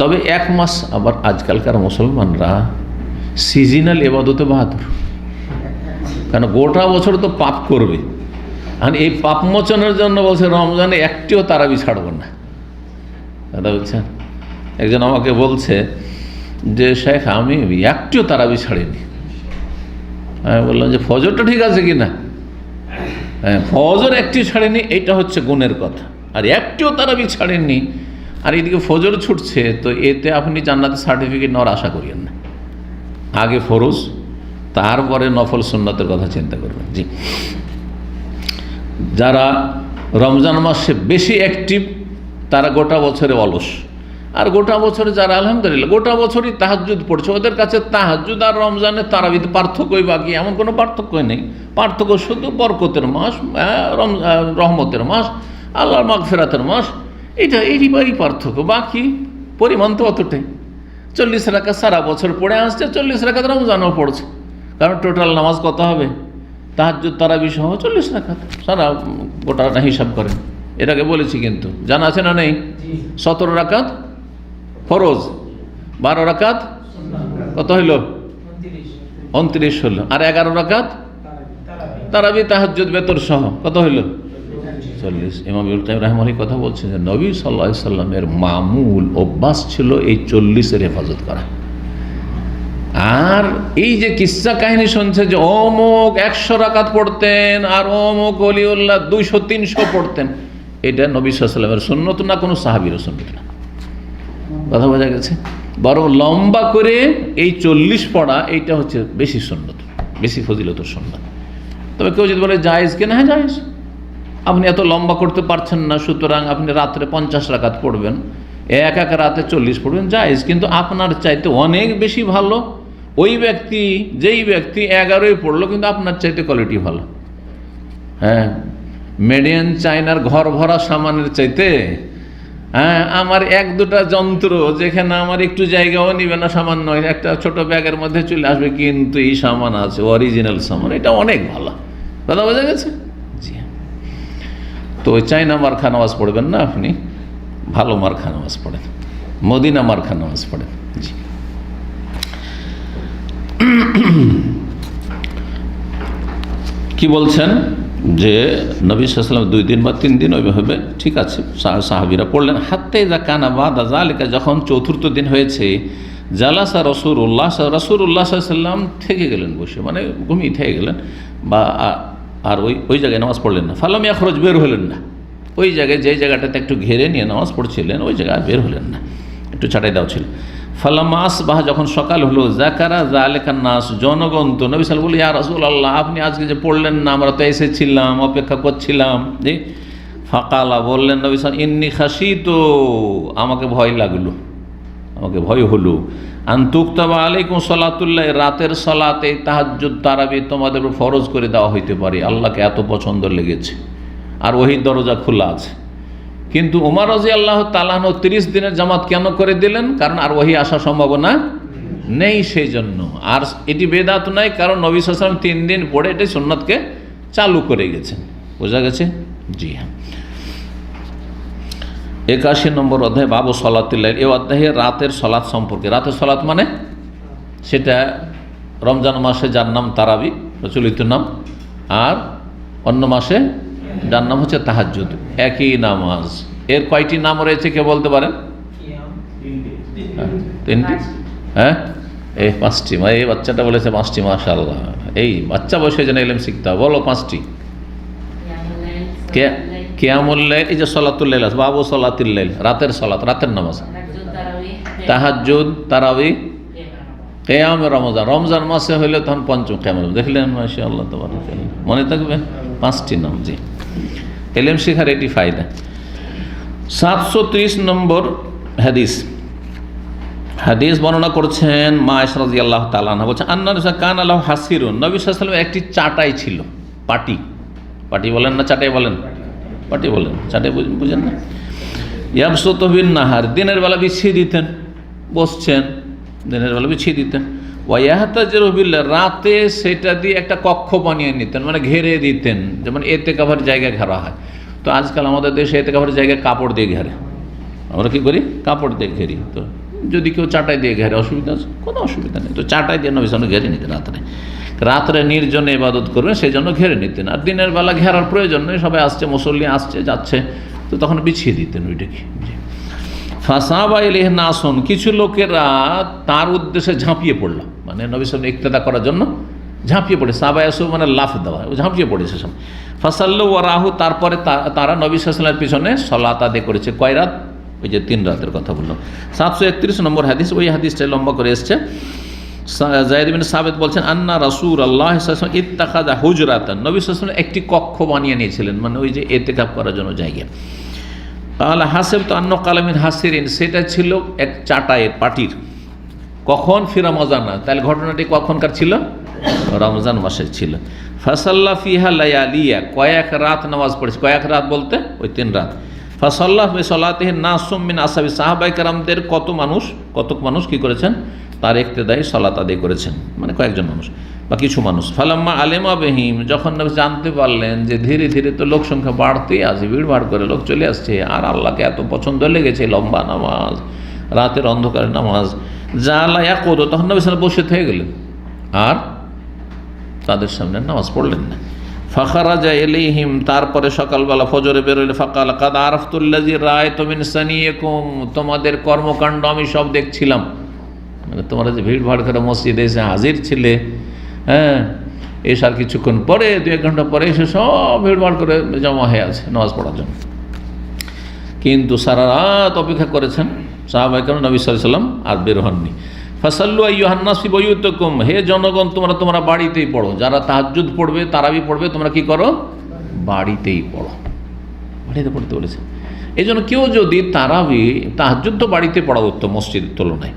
[SPEAKER 1] তবে এক মাস আবার আজকালকার মুসলমানরা সিজনাল এবাদতে বাহাদুর, কারণ গোটা বছর তো পাপ করবে, আর এই পাপ মোচনের জন্য বলছে রমজানে একটিও তারাবি ছাড়ব না। দাদা বলছেন, একজন আমাকে বলছে যে শেখ আমি একটিও তারাবি ছাড়িনি। আমি বললাম যে ফজরটা ঠিক আছে কিনা? হ্যাঁ, ফজর একটিও ছাড়েনি, এইটা হচ্ছে গুণের কথা। আর একটিও তারাবি ছাড়েননি, আর এদিকে ফজর ছুটছে, তো এতে আপনি জান্নাতের সার্টিফিকেট নেওয়ার আশা করিয়েন না। আগে ফরজ, তারপরে নফল সুন্নতের কথা চিন্তা করবেন। জি, যারা রমজান মাসে বেশি অ্যাক্টিভ তারা গোটা বছরে অলস, আর গোটা বছরে যারা আলহামদুলিল্লাহ গোটা বছরই তাহাজ্জুদ পড়ছে, ওদের কাছে তাহাজ্জুদ আর রমজানের তারাবিতে পার্থক্যই বাকি এমন কোনো পার্থক্যই নেই। পার্থক্য শুধু বরকতের মাস, রহমতের মাস, আল্লাহর মাগফিরাতের মাস, এইবারই পার্থক্য। বাকি পরিমাণ তো অতটাই। 40 রাকাত সারা বছর পড়ে আসছে, 40 রাকাত রমজানও পড়ছে, কারণ টোটাল নামাজ কত হবে? তাহাজ্জুদ তারাবি সহ 40 রাকাত সারা গোটাটা হিসাব করেন। এটাকে বলেছি কিন্তু জানা আছে না নেই? 17 রাকাত ফরজ, 12 রাকাত কত হইল? 29 হলো, আর 11 রাকাত তারাবি তাহাজ্জুদ বেতর সহ কত হইল? 40। ইমাম ইবনে কাইয়্যিম রাহিমাহুল্লাহ কথা বলছেন যে নবী সাল্লাল্লাহু আলাইহি সাল্লামের মামুল অভ্যাস ছিল এই 40-এর হেফাজত করা। আর এই যে কিসসা কাহিনী শুনছে যে অমুক 100 রাকাত পড়তেন আর অমুক ওলিউল্লাহ 200-300 পড়তেন, এটা নবী সাল্লাল্লাহু আলাইহি সাল্লামের সুন্নত না, কোনো সাহাবীর সুন্নত না। কথা বোঝা গেছে? বরং লম্বা করে এই 40 পড়া, এইটা হচ্ছে বেশি সুন্নত, বেশি ফজিলতের সুন্নত। তবে কেউ যদি বলে জায়েজ কিনা, হ্যাঁ জায়েজ। আপনি এত লম্বা করতে পারছেন না, সুতরাং আপনি রাত্রে 50 রাকাত পড়বেন, এক রাতে 40 পড়বেন, জায়েজ। কিন্তু আপনার চাইতে অনেক বেশি ভালো ওই ব্যক্তি, যেই ব্যক্তি 11ই পড়লো কিন্তু আপনার চাইতে কোয়ালিটি ভালো। হ্যাঁ, মেড ইন চায়নার ঘর ভরা সামানের চাইতে হ্যাঁ আমার 1-2টা যন্ত্র, যেখানে আমার একটু জায়গাও নিবে না, সামান্য একটা ছোট ব্যাগের মধ্যে চলে আসবে, কিন্তু এই সামান আছে অরিজিনাল সামান, এটা অনেক ভালো। কথা বোঝা গেছে? জি। তো ওই চায়না মার্খা নামাজ পড়বেন না, আপনি ভালো মার্খা নামাজ পড়েন, মদিনা মার্খা নামাজ পড়েন। জি। কি বলছেন যে নবী সাল্লাল্লাহু আলাইহি ওয়াসাল্লাম 2 দিন বা 3 দিন ওইভাবে, ঠিক আছে, সাহাবীরা পড়লেন। হাত্তা ইযা কানা বাদা যালিকা, যখন 4র্থ দিন হয়েছে, জালাসা রাসূলুল্লাহ সাল্লাল্লাহু আলাইহি ওয়াসাল্লাম থেকে গেলেন বসে, মানে ঘুমিয়ে থেকে গেলেন, বা আর ওই জায়গায় নামাজ পড়লেন না। ফালাম ইয়াখরুজ, বের হলেন না। ওই জায়গায়, যেই জায়গাটাতে একটু ঘেরে নিয়ে নামাজ পড়ছিলেন, ওই জায়গায় বের হলেন না, একটু ছাটাই দেওয়া ছিল। ফালাম্মা আসবাহা, যখন সকাল হলো, যাকারা যালিকান নাস, জনগণ তো নবী সাল্লাল্লাহু আলাইহি ওয়াসাল্লাম বলে, ইয়া রাসূলুল্লাহ, আপনি আজকে যে পড়লেন না, আমরা তো এসেছিলাম, অপেক্ষা করছিলাম। জি। ফাকালা, বললেন নবী সাল্লাল্লাহু আলাইহি ওয়াসাল্লাম, ইন্নী খাশিতু, আমাকে ভয় লাগলো, আমাকে ভয় হলো, আন তুকতাবা আলাইকুম সালাতুল্লাহ, রাতের সালাতে তাহাজ্জুদ তারাবি তোমাদের উপর ফরজ করে দেওয়া হইতে পারে। আল্লাহকে এত পছন্দ লেগেছে, আর ওহীর দরজা খোলা আছে। কিন্তু ওমর রাদিয়াল্লাহু তাআলা আনহু 30 দিনের জামাত কেন করে দিলেন? কারণ আর ওহী আসার সম্ভাবনা নেই, সেই জন্য। আর এটি বেদাত নয়, কারণ নবী সাল্লাল্লাহু আলাইহি ওয়াসাল্লাম 3 দিন পরে এটি সুন্নাতকে চালু করে গেছেন। বোঝা গেছে? জি হ্যাঁ। 81 নম্বর অধ্যায়, বাবু সলাতুল লাইল। এই অধ্যায়ে রাতের সলাৎ সম্পর্কে। রাতের সলাৎ মানে সেটা রমজান মাসে যার নাম তারাবি, প্রচলিত নাম, আর অন্য মাসে যার নাম হচ্ছে তাহাজ্জুদ, একই নামাজ। এর কয়টি নাম রয়েছে কে বলতে পারেন? 3টি? হ্যাঁ, এই 5টি। এই বাচ্চাটা বলেছে 5টি, মাশাআল্লাহ। এই বাচ্চা বসে যেন ইলম শিখতে হবে। বলো 5টি। কিয়ামুল লাইল, এই যে সলাতুল লাইল আছে, বাবু সলাতুল লাইল, রাতের সলাত, রাতের নামাজ। তাহাজ্জুদ, তারাবি, কিয়াম রমজান। রমজান মাসে হইলে তখন পঞ্চম কিয়াম। দেখলেন? মাশাআল্লাহ, তাবারাকাল্লাহ। মনে থাকবে 5টি নাম। জি, ইলম শিখার এটি ফায়দা। 730 নম্বর হাদিস। হাদিস বর্ণনা করছেন মা আয়েশা রাদিয়াল্লাহু তাআলা আনহা, বলছেন আন্না রাসূল কানা লাহু হাসিরুন, নবী সাল্লাল্লাহু আলাইহি ওয়াসাল্লাম একটি চাটাই ছিল। পাটি, পাটি বলেন না চাটাই বলেন? পাটি বলেন, চাটাই বুঝেন না? ইয়াবসুতু বিন নাহার, দিনের বেলা বিছিয়ে দিতেন, বসছেন, দিনের বেলা বিছিয়ে দিতেন। ওয়া ইয়াহতাজিরু বিল, রাতে সেটা দিয়ে একটা কক্ষ বানিয়ে নিতেন, মানে ঘেরে দিতেন, যেমন এতেকাফের জায়গা ঘেরা হয়। তো তো আজকাল আমাদের দেশে এতেকাফের জায়গায় কাপড় দিয়ে ঘেরে, আমরা কী করি, কাপড় দিয়ে ঘেরি। তো যদি কেউ চাটাই দিয়ে ঘেরে অসুবিধা আছে? কোনো অসুবিধা নেই। তো চাটাই দিয়ে নবী সাল্লাল্লাহু ঘেরে নিতেন রাত্রে নির্জনে ইবাদত করবেন সেই জন্য ঘেরে নিতেন। আর দিনের বেলা ঘেরার প্রয়োজন নেই, সবাই আসছে, মুসল্লি আসছে যাচ্ছে, তো তখন বিছিয়ে দিতেন ওইটাকে। ফাসাবা ইলাইহি নাসুন, কিছু লোকেরা তার উদ্দেশ্যে ঝাঁপিয়ে পড়ল, মানে নবী সাল্লাল্লাহু ইক্তেদা করার জন্য ঝাঁপিয়ে পড়ে। সাবায়াসু মানে লাফ দেওয়া, ঝাঁপিয়ে পড়েছে সব। ফাসাল্লু ওয়ারাহু, তারপরে তারা নবী সাল্লাল্লাহু আলাইহি ওয়াসাল্লামের পিছনে সালাত আদায় করেছে। কয় রাত? ওই যে 3 রাতের কথা বললাম। 731 নম্বর হাদিস, ওই হাদিসটা লম্বা করে এসছে। যায়েদ বিন সাবিত বলছেন, আন্না রাসূলুল্লাহ সাল্লাল্লাহু আলাইহি ওয়াসাল্লাম ইত্তাখাযা হুজরাতান, নবী সাল্লাল্লাহু আলাইহি ওয়াসাল্লাম একটি কক্ষ বানিয়ে নিয়েছিলেন, মানে ওই যে ইতিকাফ করার জন্য জায়গা। কালা হাসিবতু আন্না কালামিন হাসিরিন, সেটা ছিল এক চাটাইয়ের, পাটির। কখন? ফি রমজানা, তাহলে ঘটনাটি কখনকার ছিল? রমজান মাসের ছিল। ফাসাল্লা ফিহা লায়ালিয়া, কয়েক রাত নামাজ পড়েছে। কয়েক রাত বলতে ওই 3 রাত। ফাসাল্লা বিসলাতিহি নাসুম মিন আসহাবি, সাহাবায়ে কেরামদের কতক মানুষ কি করেছেন? তার ইক্তেদায় সালাত আদায় করেছেন, মানে কয়েকজন মানুষ বা কিছু মানুষ। ফালাম্মা আলেমা বিহিম, যখন জানতে পারলেন যে ধীরে ধীরে তো লোক সংখ্যা বাড়তেই আছে, ভিড়ভাড় করে লোক চলে আসছে, আর আল্লাহকে এত পছন্দ লেগেছে লম্বা নামাজ, রাতের অন্ধকারের নামাজ, জালা ইয়াকুদু, তখন নবী সাল্লাল্লাহু বসে থেকে গেলেন আর তাদের সামনে নামাজ পড়লেন না। ফাখারাজা ইলাইহিম, তারপরে সকালবেলা ফজরে বেরোলে, ফাকাল কাদ আরাফতুল্লাযী রাআইতু মিন সানিয়াকুম, তোমাদের কর্মকাণ্ড আমি সব দেখছিলাম, মানে তোমরা যে ভিড়ভাড় করে মসজিদে এসে হাজির ছিলে, হ্যাঁ, এসার কিছুক্ষণ পরে 2-1 ঘন্টা পরে এসে সব ভিড়ভাড় করে জমা হয়ে আছে নামাজ পড়ার জন্য। কিন্তু সারা রাত অপেক্ষা করেছেন সাহাবায়ে কেরাম, নবী সাল্লাল্লাহু আলাইহি ওয়াসাল্লাম আর বের হননি। ফাসাল্লু আইয়ুহান নাস ফি বুয়ুতিকুম, হে জনগণ তোমরা বাড়িতেই পড়ো, যারা তাহাজ্জুদ পড়বে, তারাবি পড়বে, তোমরা কি করো? বাড়িতেই পড়ো, বাড়িতে পড়তে বলেছে। এই জন্য কেউ যদি তাহাজ্জুদ তো বাড়িতে পড়া উত্তম মসজিদের তুলনায়,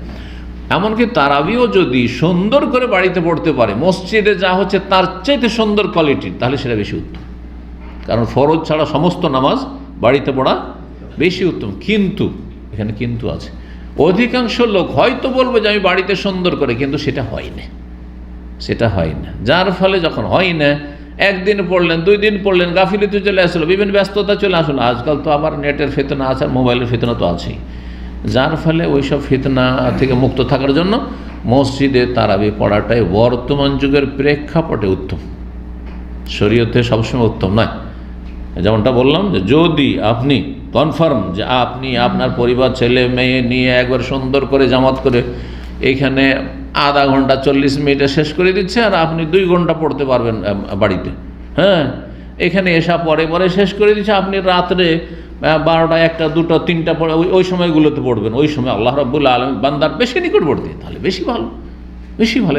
[SPEAKER 1] এমনকি তারাবিও যদি সুন্দর করে বাড়িতে পড়তে পারে, মসজিদে যা হচ্ছে তার চাইতে সুন্দর কোয়ালিটির, তাহলে সেটা বেশি উত্তম। কারণ ফরজ ছাড়া সমস্ত নামাজ বাড়িতে পড়া বেশি উত্তম। কিন্তু এখানে কিন্তু আছে, অধিকাংশ লোক হয়তো বলবে যে আমি বাড়িতে সুন্দর করে, কিন্তু সেটা হয় না। যার ফলে যখন হয় না, একদিন পড়লেন, 2 দিন পড়লেন, গাফিলতি চলে আসলো, বিভিন্ন ব্যস্ততা চলে আসলো। আজকাল তো আবার নেটের ফিতনা আছে, আর মোবাইলের ফিতনা তো আছেই। যার ফলে ওইসব ফিতনা থেকে মুক্ত থাকার জন্য মসজিদে তারাবি পড়াটাই বর্তমান যুগের প্রেক্ষাপটে উত্তম, শরীয়তে সবসময় উত্তম নয়। যেমনটা বললাম যে যদি আপনি কনফার্ম যে আপনি আপনার পরিবার, ছেলে মেয়ে নিয়ে একবার সুন্দর করে জামাত করে এইখানে আধা ঘন্টা 40 মিনিটে শেষ করে দিচ্ছে, আর আপনি 2 ঘন্টা পড়তে পারবেন বাড়িতে, হ্যাঁ, এখানে এসা পরে শেষ করে দিচ্ছে, আপনি রাত্রে 12টা, 1টা, 2টা, 3টা পড়ে ওই সময়গুলোতে পড়বেন, ওই সময় আল্লাহ রাব্বুল আলামিন বান্দার বেশি নিকটবর্তী, তাহলে বেশি ভালো,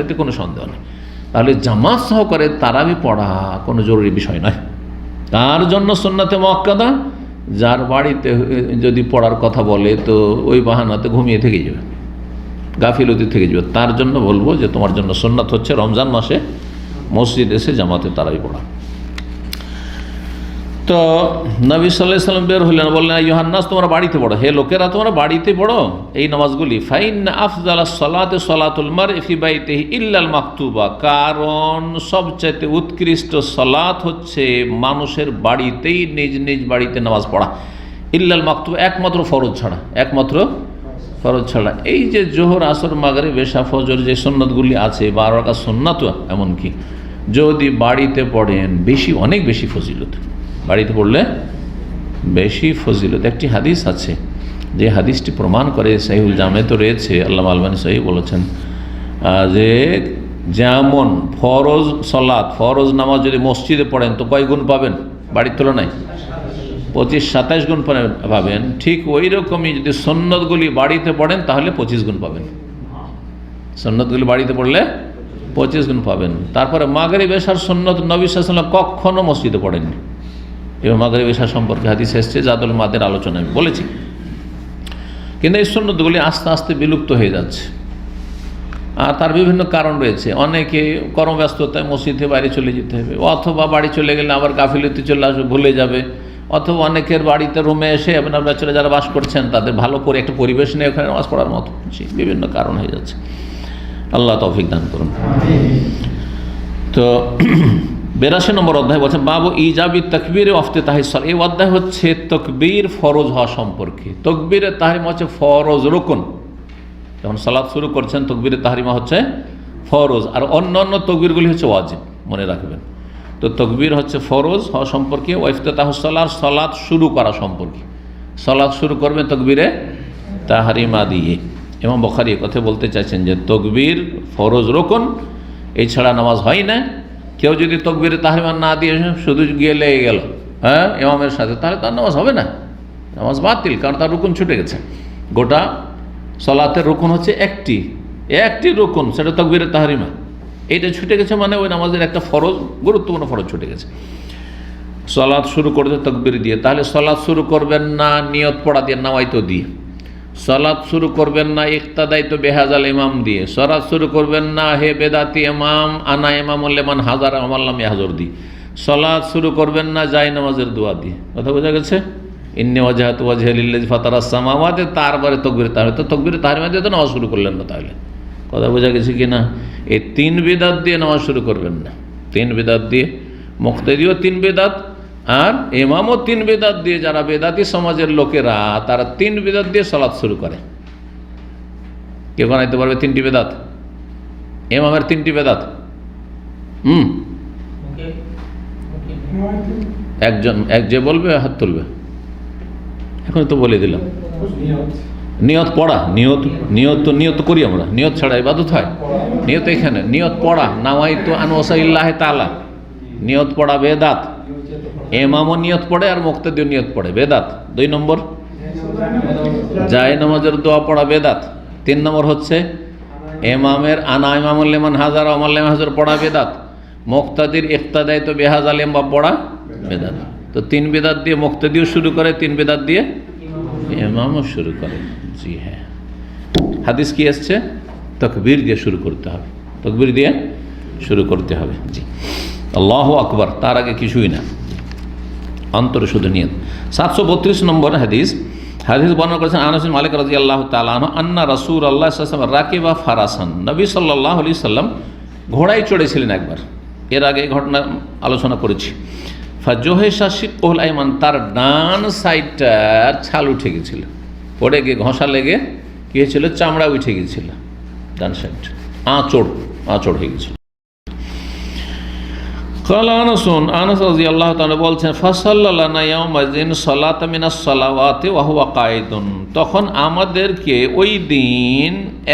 [SPEAKER 1] এতে কোনো সন্দেহ নেই। তাহলে জামাত সহকারে তারাবি পড়া কোনো জরুরি বিষয় নয়। তার জন্য সুন্নাতে মুআক্কাদা, যার বাড়িতে যদি পড়ার কথা বলে তো ওই বাহানাতে ঘুমিয়ে থেকে যাবে, গাফিলতি থেকে যাবে। তার জন্য বলবো যে তোমার জন্য সুন্নাত হচ্ছে রমজান মাসে মসজিদ এসে জামাতে তারাবি পড়া। তো নবী সাল্লাল্লাহু আলাইহি ওয়াসাল্লাম বের হলেন, বললেন আইয়ুহান নাস, তোমরা বাড়িতে পড়ো, হে লোকেরা তোমরা বাড়িতে পড়ো এই নামাজগুলি। ফাইন্না আফজালাস সালাতি সালাতুল মারই ফি বাইতিহি ইল্লাল মাকতুবা, কারণ সবচেয়ে উৎকৃষ্ট সালাত হচ্ছে মানুষের বাড়িতেই নিজ নিজ বাড়িতে নামাজ পড়া, ইল্লাল মাকতুবা, একমাত্র ফরজ ছাড়া। এই যে জোহর, আসর, মাগরিব, এশা, ফজর যে সুন্নতগুলি আছে 12 রাকাত সুন্নাত, এমনকি যদি বাড়িতে পড়েন অনেক বেশি ফজিলত, বাড়িতে পড়লে বেশি ফজিলত। একটি হাদিস আছে, যে হাদিসটি প্রমাণ করে, সহিহুল জামে তো রয়েছে, আল্লামা আলবানী সহিহ বলেছেন যে যেমন ফরজ নামাজ যদি মসজিদে পড়েন তো কয় গুণ পাবেন বাড়ির তুলনায়? 25-27 গুণ পাবেন। ঠিক ওই রকমই যদি সুন্নতগুলি বাড়িতে পড়েন তাহলে 25 গুণ পাবেন। সুন্নতগুলি বাড়িতে পড়লে 25 গুণ পাবেন। তারপরে মাগরিব এশার সুন্নত নবী সাল্লাল্লাহু আলাইহি ওয়াসাল্লাম কখনো মসজিদে পড়েননি, এবং মাগরিব এশা সম্পর্কে হাদিস এসেছে, জাদুল মাদের আলোচনা আমি বলেছি। কিন্তু এই সুন্নতগুলি আস্তে আস্তে বিলুপ্ত হয়ে যাচ্ছে, আর তার বিভিন্ন কারণ রয়েছে। অনেকে কর্মব্যস্ততায় মসজিদে বাইরে চলে যেতে হবে, অথবা বাড়ি চলে গেলে আবার গাফিলতি চলে আসবে, ভুলে যাবে, অথবা অনেকের বাড়িতে রুমে এসে আপনার ব্যাচেলর যারা বাস করছেন তাদের ভালো করে একটা পরিবেশ নেই ওখানে নামাজ পড়ার মতো, বিভিন্ন কারণ হয়ে যাচ্ছে। আল্লাহ তৌফিক দান করুন। তো 82 নম্বর অধ্যায় বলছেন বাবু ইজাবি তাকবীর ইফতিতাহিস সালাত। এই অধ্যায় হচ্ছে তকবীর ফরজ হওয়া সম্পর্কে। তকবীরে তাহরিমা হচ্ছে ফরজ রুকন। যখন সালাত শুরু করছেন তকবীরে তাহরিমা হচ্ছে ফরজ, আর অন্যান্য তকবীরগুলি হচ্ছে ওয়াজিব, মনে রাখবেন। তো তকবীর হচ্ছে ফরজ হওয়া সম্পর্কে, ইফতিতাহুস সালাত সালাত শুরু করা সম্পর্কে। সালাত শুরু করবেন তকবীরে তাহরিমা দিয়ে। ইমাম বুখারী কথা বলতে চাইছেন যে তকবীর ফরজ রুকন, এছাড়া নামাজ হয় না। কেউ যদি তকবীরে তাহরিমা না দিয়ে শুধু গিয়ে লেগে গেল ইমামের সাথে, তাহলে তার নামাজ হবে না, নামাজ বাতিল, কারণ তার রুকুন ছুটে গেছে। গোটা সালাতের রুকুন হচ্ছে একটি রুকুন, সেটা তকবীরে তাহরিমা। এইটা ছুটে গেছে মানে ওই নামাজের একটা ফরজ, গুরুত্বপূর্ণ ফরজ ছুটে গেছে। সালাত শুরু করতে তকবীর দিয়ে, তাহলে সালাত শুরু করবেন না নিয়ত পড়া দিয়ে, নাওয়াইতো দিয়ে। সালাত শুরু করবেন না ইক্তাদাইতো বেহাজাল ইমাম দিয়ে। সালাত শুরু করবেন না হে বেদাতি ইমাম আনা ইমামুল লিমান হাজার আমাল্লাম ইয়াহজুর দি। সালাত শুরু করবেন না জায় নামাজের দোয়া দিয়ে। কথা বোঝা গেছে? ইন্নী ওয়াজহাতু ওয়াজহিয়া লিল্লাযী ফাতারাস সামাওয়াতি, তারপরে তকবীর তাহরিমা। তো তকবীর তাহরিমা দিয়ে তো নামাজ শুরু করলেন না, তাহলে কথা বোঝা গেছে কি না? এই 3 বিদাত দিয়ে নামাজ শুরু করবেন না। 3 বিদাত দিয়ে, মুক্তাদিও 3 বিদাত আর ইমামও 3 বিদাত দিয়ে। যারা বেদাতি সমাজের লোকেরা তারা 3 বিদাত দিয়ে সালাত শুরু করে। কে বানাইতে পারবে 3টি বেদাত? ইমামের 3টি বেদাত। এক যে বলবে হাত তুলবে। এখন তো বলে দিলাম। নিয়ত পড়া, নিয়ত করি আমরা, নিয়ত ছাড়া ইবাদত হয়? নিয়ত এখানে, নিয়ত পড়া, নাওয়াইতু আন ওয়াসাইল্লাহি তাআলা, নিয়ত পড়া বেদাত। ইমামও নিয়ত পড়ে আর মুক্তাদিও নিয়ত পড়ে, বেদাত। 2 নম্বর জায় নামাজের দোয়া পড়া বেদাত। 3 নম্বর হচ্ছে ইমামের আনা ইমামুল লিমান হাজার আমাল্লাম হাজার পড়া বেদাত। মুক্তাদির ইক্তাদাইতো বেহাজাল ইমাম পড়া বেদাত। তো 3 বেদাত দিয়ে মুক্তাদিও শুরু করে, 3 বেদাত দিয়ে ইমামও শুরু করে। জি হ্যাঁ, হাদিস কি আসছে? তাকবীর দিয়ে শুরু করতে হবে, তাকবীর দিয়ে শুরু করতে হবে। জি, আল্লাহু আকবার, তার আগে কিছুই না, অন্তরে শুধু নিয়ত। 732 নম্বর হাদিস বর্ণনা করেছেন আনাস বিন মালিক রাদিয়াল্লাহু তাআলা আনহু আন্না রাসূলুল্লাহ সাল্লাল্লাহু আলাইহি ওয়াসাল্লাম রাকিবা ফারাসান। নবী সাল্লাল্লাহু আলাইহি সাল্লাম ঘোড়ায় চড়েছিলেন একবার। এর আগে ঘটনা আলোচনা করেছি। ফাজোহেশা শিক্কুল আইমান, তার ডান সাইডটার ছাল উঠে গেছিল, পড়ে গিয়ে ঘষা লেগে কী হয়েছিল? চামড়া উঠে গেছিল, ডান সাইড আঁচড় হয়ে গেছিল। আনাস রাদিয়াল্লাহু তাআলা বলছেন ফাসাল্লানা ইয়াউমাযিন সালাতা মিনাস সালাওয়াতি ওয়া হুয়া কাঈদুন, তখন আমাদেরকে ওই দিন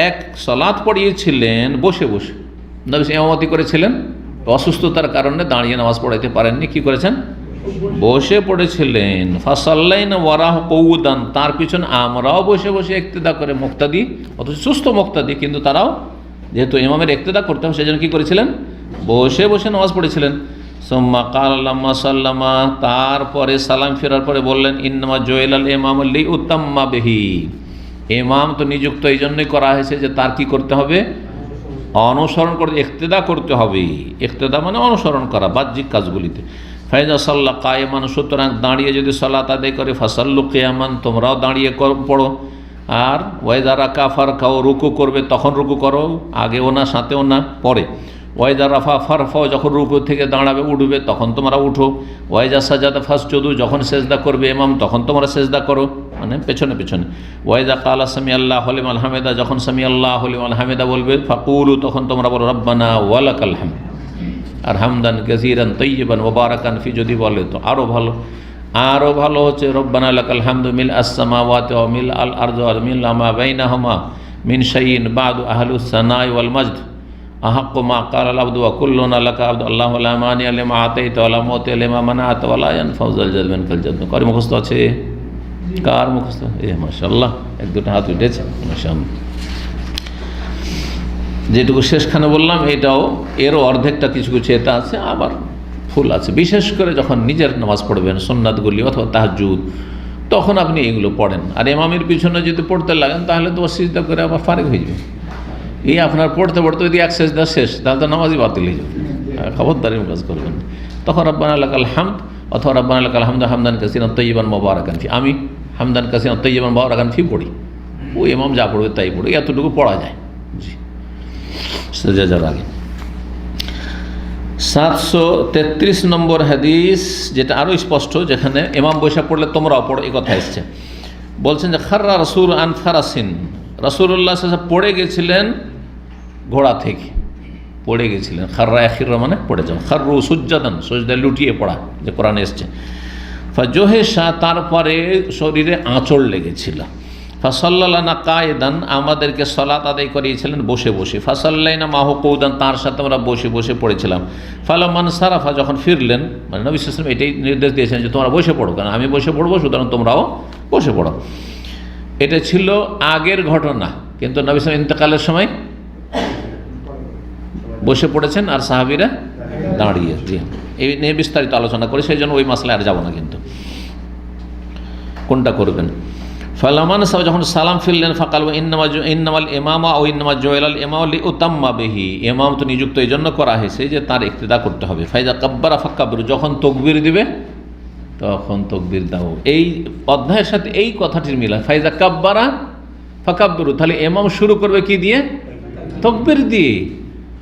[SPEAKER 1] এক সালাত পড়িয়েছিলেন বসে বসে। নবী ইমামতি করেছিলেন, অসুস্থতার কারণে দাঁড়িয়ে নামাজ পড়াইতে পারেননি, কি করেছেন? বসে পড়েছিলেন। ফাসাল্লাইনা ওয়ারাহু কউদান, তার পিছনে আমরাও বসে বসে ইক্তেদা করে, মুক্তাদি অথচ সুস্থ মুক্তাদি, কিন্তু তারাও যেহেতু ইমামের ইক্তেদা করতে হবে সেজন্য কী করেছিলেন? বসে বসে নামাজ পড়েছিলেন। সুম্মা ক্বালা লাম্মা সাল্লামা, তারপরে সালাম ফেরার পরে বললেন ইন্নামা জুইলাল ইমামু লিউতাম্মা বিহি, ইমাম তো নিযুক্ত এই জন্যই করা হয়েছে যে তার কি করতে হবে? অনুসরণ করতে, ইক্তেদা করতে হবে। ইক্তেদা মানে অনুসরণ করা বাহ্যিক কাজগুলিতে। ফাইজা সাল্লা কায়েমান, সুতরাং দাঁড়িয়ে যদি সালাত আদায় করে, ফাসাল্লু কিয়ামান, তোমরাও দাঁড়িয়ে পড়ো। আর ওয়াইদা রাকা ফারকাও, রুকু করবে তখন রুকু করো, আগেও না সাথেও না, পরে। ওয়াইদা রাফা ফারফাও, যখন রুকু থেকে দাঁড়াবে উঠবে তখন তোমরা উঠো। ওয়াইজা সাজাদা ফাসজুদু, যখন সেজদা করবে ইমাম তখন তোমরা সেজদা করো, মানে পেছনে পেছনে। ওয়াইদা কালা সামি আল্লাহু লিমান হামিদা, যখন সামি আল্লাহু লিমান হামিদা বলবে, ফাকুলু, তখন তোমরা বলো রব্বানা ওয়ালাকাল হামদ। আর হামদান কাসীরান তাইয়িবান মুবারাকান ফি যদি বলে তো আরও ভালো হচ্ছে রব্বানা লাকাল হামদু মিল আস-সামাওয়াতি ওয়া মিল আল আরদি ওয়া মিল মা বাইনাহুমা মিন শাইইন বা'দু আহলুস সানাই ওয়াল majd আহাক্কু মা ক্বালা আল আবদু ওয়া কুল্লুনা লাকা আবদু আল্লাহুম্মা লা মানি'a লিমা আতাইতা ওয়া লা মু'তি'a লিমা মানা'তা ওয়া লা ইয়ানফা'ু যাল জাদ মিনকাল জাদ। কার মুখস্থ আছে? কার মুখস্থ? মাশাআল্লাহ, 1-2টা হাত উঠেছে, মাশাআল্লাহ। যেটুকু শেষখানে বললাম এটাও, এরও অর্ধেকটা কিছু কিছু এটা আছে, আবার ফুল আছে। বিশেষ করে যখন নিজের নামাজ পড়বেন সুন্নাতগুলি অথবা তাহাজ্জুদ, তখন আপনি এগুলো পড়েন। আর ইমামের পিছনে যদি পড়তে লাগেন তাহলে তো সিজদা করে আবার ফারেক হয়ে যাবে। এই আপনার পড়তে পড়তে যদি এক সিজদা শেষ, তাহলে তো নামাজই বাতিল হয়ে যাবে। খবরদারি কাজ করবেন। তখন রব্বানা লাকাল হামদ অথবা রব্বানা লাকাল হামদু হামদান কাসীরান তাইয়িবান মুবারাকান ফি, আমি হামদান কাসীরান তাইয়িবান মুবারাকান ফি পড়ি, ও ইমাম যা পড়বে তাই পড়ি, এতটুকু পড়া যায়। জি, সেজদার আগে। 733 নম্বর হাদিস, যেটা আরও স্পষ্ট, যেখানে ইমাম বৈশা পড়লে তোমরাও পড়ো এই কথা এসছে। বলছেন যে খাররা রাসূল আন ফারাসিন, রাসূলুল্লাহ সাল্লাল্লাহু আলাইহি ওয়াসাল্লাম পড়ে গেছিলেন ঘোড়া থেকে, পড়ে গেছিলেন। খাররা আখিরা মানে পড়ে যাও, খাররু সুজ্জাদান, সুজদায় লুটিয়ে পড়া, যে কোরআনে এসছে। ফাজোহেশা, তারপরে শরীরে আঁচড় লেগেছিল। ফাসাল্লানা কায়েদান, আমাদেরকে সলাত আদায় করিয়েছিলেন বসে বসে। ফাসাল্লাইনা মাহু কৌদান, তার সাথে আমরা বসে বসে পড়েছিলাম। ফালামান সারাফা, যখন ফিরলেন, মানে নবী সাল্লাল্লাহু আলাইহি ওয়াসাল্লাম এটাই নির্দেশ দিয়েছেন যে তোমরা বসে পড়ো, কারণ আমি বসে পড়বো, সুতরাং তোমরাও বসে পড়ো। এটা ছিল আগের ঘটনা, কিন্তু নবী সাল্লাল্লাহু আলাইহি ওয়াসাল্লাম ইন্তেকালের সময় বসে পড়েছেন আর সাহাবীরা দাঁড়িয়ে। এই নিয়ে বিস্তারিত আলোচনা করে, সেই জন্য ওই মাসলায় আর যাবো না। কিন্তু কোনটা করবেন? ফালামান সাহেব যখন সালাম ফিরলেন, ফাকাল ইন্নামাল ইমামা ও ইন্নামা জয়লাল ইমাম লিউতাম্মা বিহি, ইমাম তো নিযুক্ত এই জন্য করা হয়েছে যে তার ইক্তেদা করতে হবে। ফাইজা কাব্বারা ফাক্কাবিরু, যখন তকবীর দিবে তখন তকবীর দাও। এই অধ্যায়ের সাথে এই কথাটির মিল। ফাইজা কাব্বারা ফাক্কাবিরু, তাহলে ইমাম শুরু করবে কি দিয়ে? তকবীর দিয়ে।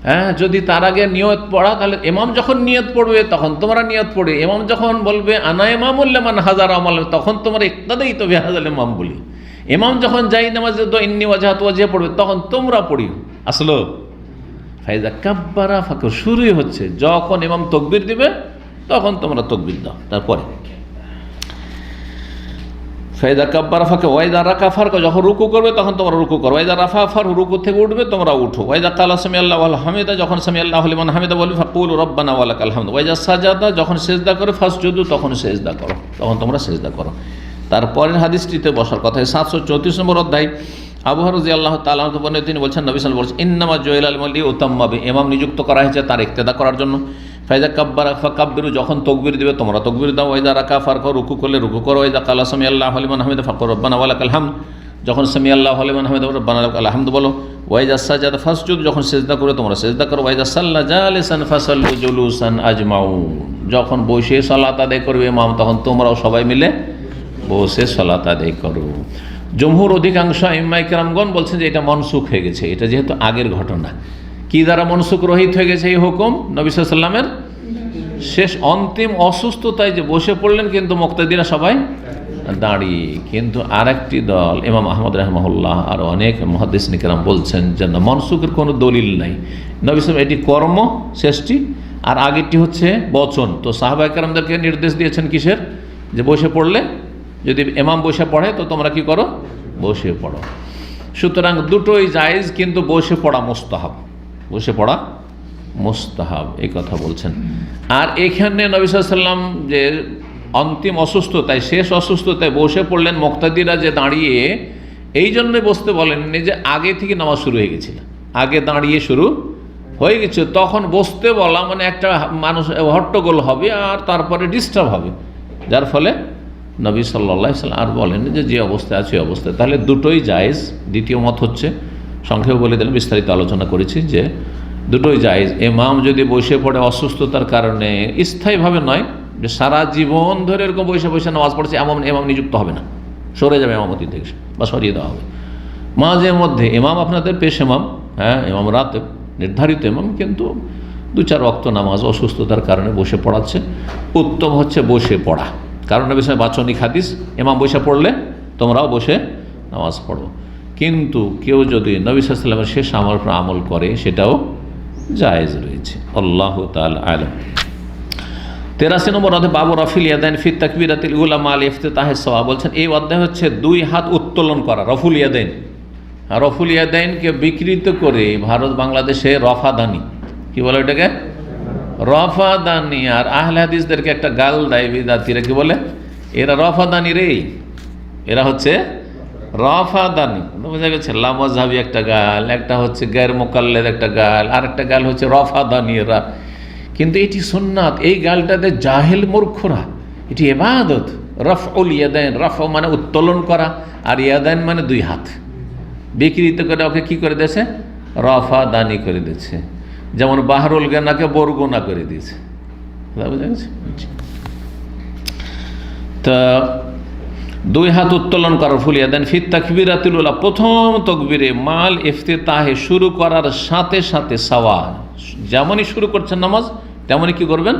[SPEAKER 1] হ্যাঁ, যদি তার আগে নিয়ত পড়া, তাহলে ইমাম যখন নিয়ত পড়বে তখন তোমরা নিয়ত পড়ে, ইমাম যখন বলবে আনা ইমামুল লিমান হাজার আমাল, তখন তোমরা ইক্তাদাই তো বিহাযাল ইমাম বলি। ইমাম যখন যাই নামাজে তো ইন্নী ওয়াজহাতু ওয়াজহিয়া পড়বে, তখন তোমরা পড়ি। আসলো ফাইজা কাব্বারা ফাক্কা, শুরুই হচ্ছে যখন ইমাম তকবীর দিবে তখন তোমরা তকবীর দাও। তারপরে ফাইদা কাব্বারা ফাঁকে ওয়াইদা রাকা ফারকা, যখন রুকু করবে তখন তোমরা রুকু করো। ওয়াইদা রাফা ফার, রুকু থেকে উঠবে তোমরা উঠো। ওয়াইদা কালা সামি আল্লাহু ওয়াল হামিদা, যখন সামি আল্লাহু লিমান হামিদা বলবে ফাকুলু রব্বানা ওয়ালাকাল হামদ। ওয়াইদা সাজাদা, যখন সেজদা করে ফাসজুদু, তখন সেজদা করো, তখন তোমরা সেজদা করো। তারপরের হাদিসটিতে বসার কথা 734 নম্বর অধ্যায়। আবু হুরায়রা রাদিয়াল্লাহু তাআলা আনহু বলেন, তিনি বলছেন নবী সাল্লাল্লাহু আলাইহি ওয়াসাল্লাম বলেছেন ইন্নামা জুইলাল ইমামু লিউতাম্মা বিহি, ইমাম নিযুক্ত করা হয়েছে তার ইক্তেদা করার জন্য। ফাইজা কাব্বারা ফাকাব্বিরু, যখন তকবীর দিবে তোমরা তকবীর দাও। ওয়াইদা রাকা ফারকা, রুকু করলে রুকু করো। ওয়াইদা কালা সামি আল্লাহু লিমান হামিদা ফাকুলু রব্বানা ওয়ালাকাল হামদ, যখন সামি আল্লাহু লিমান হামিদা রব্বানা ওয়ালাকাল হামদ বলো। ওয়াইদা সাজাদা ফাসজুদ, যখন সেজদা করে তোমরা সেজদা করো। ওয়াইদা সাল্লা জালিসান ফাসাল্লু জুলুসান আজমাউন, যখন বসে সালাত আদায় করবে ইমাম, তখন তোমরাও সবাই মিলে বসে সালাত আদায় করো। জমহুর অধিকাংশ আইম্মায়ে কেরামগণ বলছেন যে এটা মনসুখ হয়ে গেছে, এটা যেহেতু আগের ঘটনা। কি দ্বারা মনসুখ রহিত হয়ে গেছে এই হুকুম? নবী সাল্লাল্লাহু আলাইহি ওয়াসাল্লামের শেষ অন্তিম অসুস্থতায় যে বসে পড়লেন, কিন্তু মুক্তাদিরা সবাই দাঁড়িয়ে। কিন্তু আরেকটি দল, ইমাম আহমদ রাহমাহুল্লাহ আর অনেক মুহাদ্দিসিন কেরাম বলছেন যে না, মনসুখের কোনো দলিল নাই। নবী সাল্লাল্লাহু আলাইহি ওয়াসাল্লাম এটি কর্ম শেষটি, আর আগেরটি হচ্ছে বচন। তো সাহাবায়ে কেরামদেরকে নির্দেশ দিয়েছেন কিসের? যে বসে পড়লে, যদি ইমাম বসে পড়ে তো তোমরা কি করো? বসে পড়ো। সুতরাং দুটোই জায়েজ, কিন্তু বসে পড়া মুস্তাহাব, বসে পড়া মুস্তাহাব, এই কথা বলছেন। আর এখানে নবী সাল্লাল্লাহু আলাইহি ওয়াসাল্লাম যে অন্তিম অসুস্থতায়, শেষ অসুস্থতায় বসে পড়লেন, মুক্তাদিরা যে দাঁড়িয়ে, এই জন্যই বসতে বলেননি যে আগে থেকে নামাজ শুরু হয়ে গেছিল, আগে দাঁড়িয়ে শুরু হয়ে গেছে, তখন বসতে বলা মানে একটা মানুষ হট্টগোল হবে আর তারপরে ডিস্টার্ব হবে, যার ফলে নবী সাল্লাল্লাহু আলাইহি ওয়াসাল্লাম আর বলেন যে অবস্থায় আছে ওই অবস্থায়। তাহলে দুটোই জায়েজ। দ্বিতীয় মত হচ্ছে, সংক্ষেপে বলে দিলাম, বিস্তারিত আলোচনা করেছি, যে দুটোই জায়েজ। ইমাম যদি বসে পড়ে অসুস্থতার কারণে, স্থায়ীভাবে নয়, যে সারা জীবন ধরে এরকম বসে বসে নামাজ পড়ছে, এমন ইমাম নিযুক্ত হবে না, সরে যাবে ইমামতি থেকে বা সরিয়ে দেওয়া হবে। মাঝে মধ্যে ইমাম আপনাদের পেশ ইমাম, হ্যাঁ ইমাম রাতে নির্ধারিত ইমাম, কিন্তু 2-4 ওয়াক্ত নামাজ অসুস্থতার কারণে বসে পড়াচ্ছে, উত্তম হচ্ছে বসে পড়া। কারণ বিষয়ে বাচনিক হাদিস, ইমাম বসে পড়লে তোমরাও বসে নামাজ পড়ো। কিন্তু কেউ যদি নবী সাল্লাল্লাহু আলাইহি ওয়াসাল্লামের শেষ আমল উপর আমল করে, সেটাও জায়েজ রয়েছে। আল্লাহু তাআলা আ'লাম। 83 নম্বর অধ্যায়, বাবু রাফিল ইয়াদাইন ফি তাকবীরাতিল উলা মাল ইফতিতাহিস সাওয়া, বলছেন এই অধ্যায় হচ্ছে 2 হাত উত্তোলন করা, রফুল ইয়াদাইন। রফুল ইয়াদাইনকে বিকৃত করে ভারত বাংলাদেশে রফাদানি, কি বলে এটাকে? রফাদানি। আর আহলে হাদিসদেরকে একটা গাল দেয় বিদাতিরা, কি বলে? এরা রফাদানি রে, এরা হচ্ছে রফাদানি। বোঝা গেছে? লামাযহাবি একটা গাল, একটা হচ্ছে গায়র মুকাল্লিদ একটা গাল, আর একটা গাল হচ্ছে রফাদানি এরা। কিন্তু এটি সুন্নাত। এই গালটাতে জাহেল মূর্খরা, এটি ইবাদত। রফউল ইয়াদাইন, রফ মানে উত্তোলন করা, আর ইয়াদাইন মানে 2 হাত। বিকৃত করে ওকে কি করে দিয়েছে? রফাদানি করে দিয়েছে। যেমন বাহরুল গানাকে বরগুনা করে দিয়েছে। বুঝা গেছে? তা 2 হাত উত্তোলন করার ফুল ইয়াদাইন ফি তাকবীরাতিল উলা, প্রথম তাকবীরে মাল ইফতিতাহে, শুরু করার সাথে সাথে, সাওয়া, যেমনই শুরু করছেন নামাজ তেমনি কি করবেন,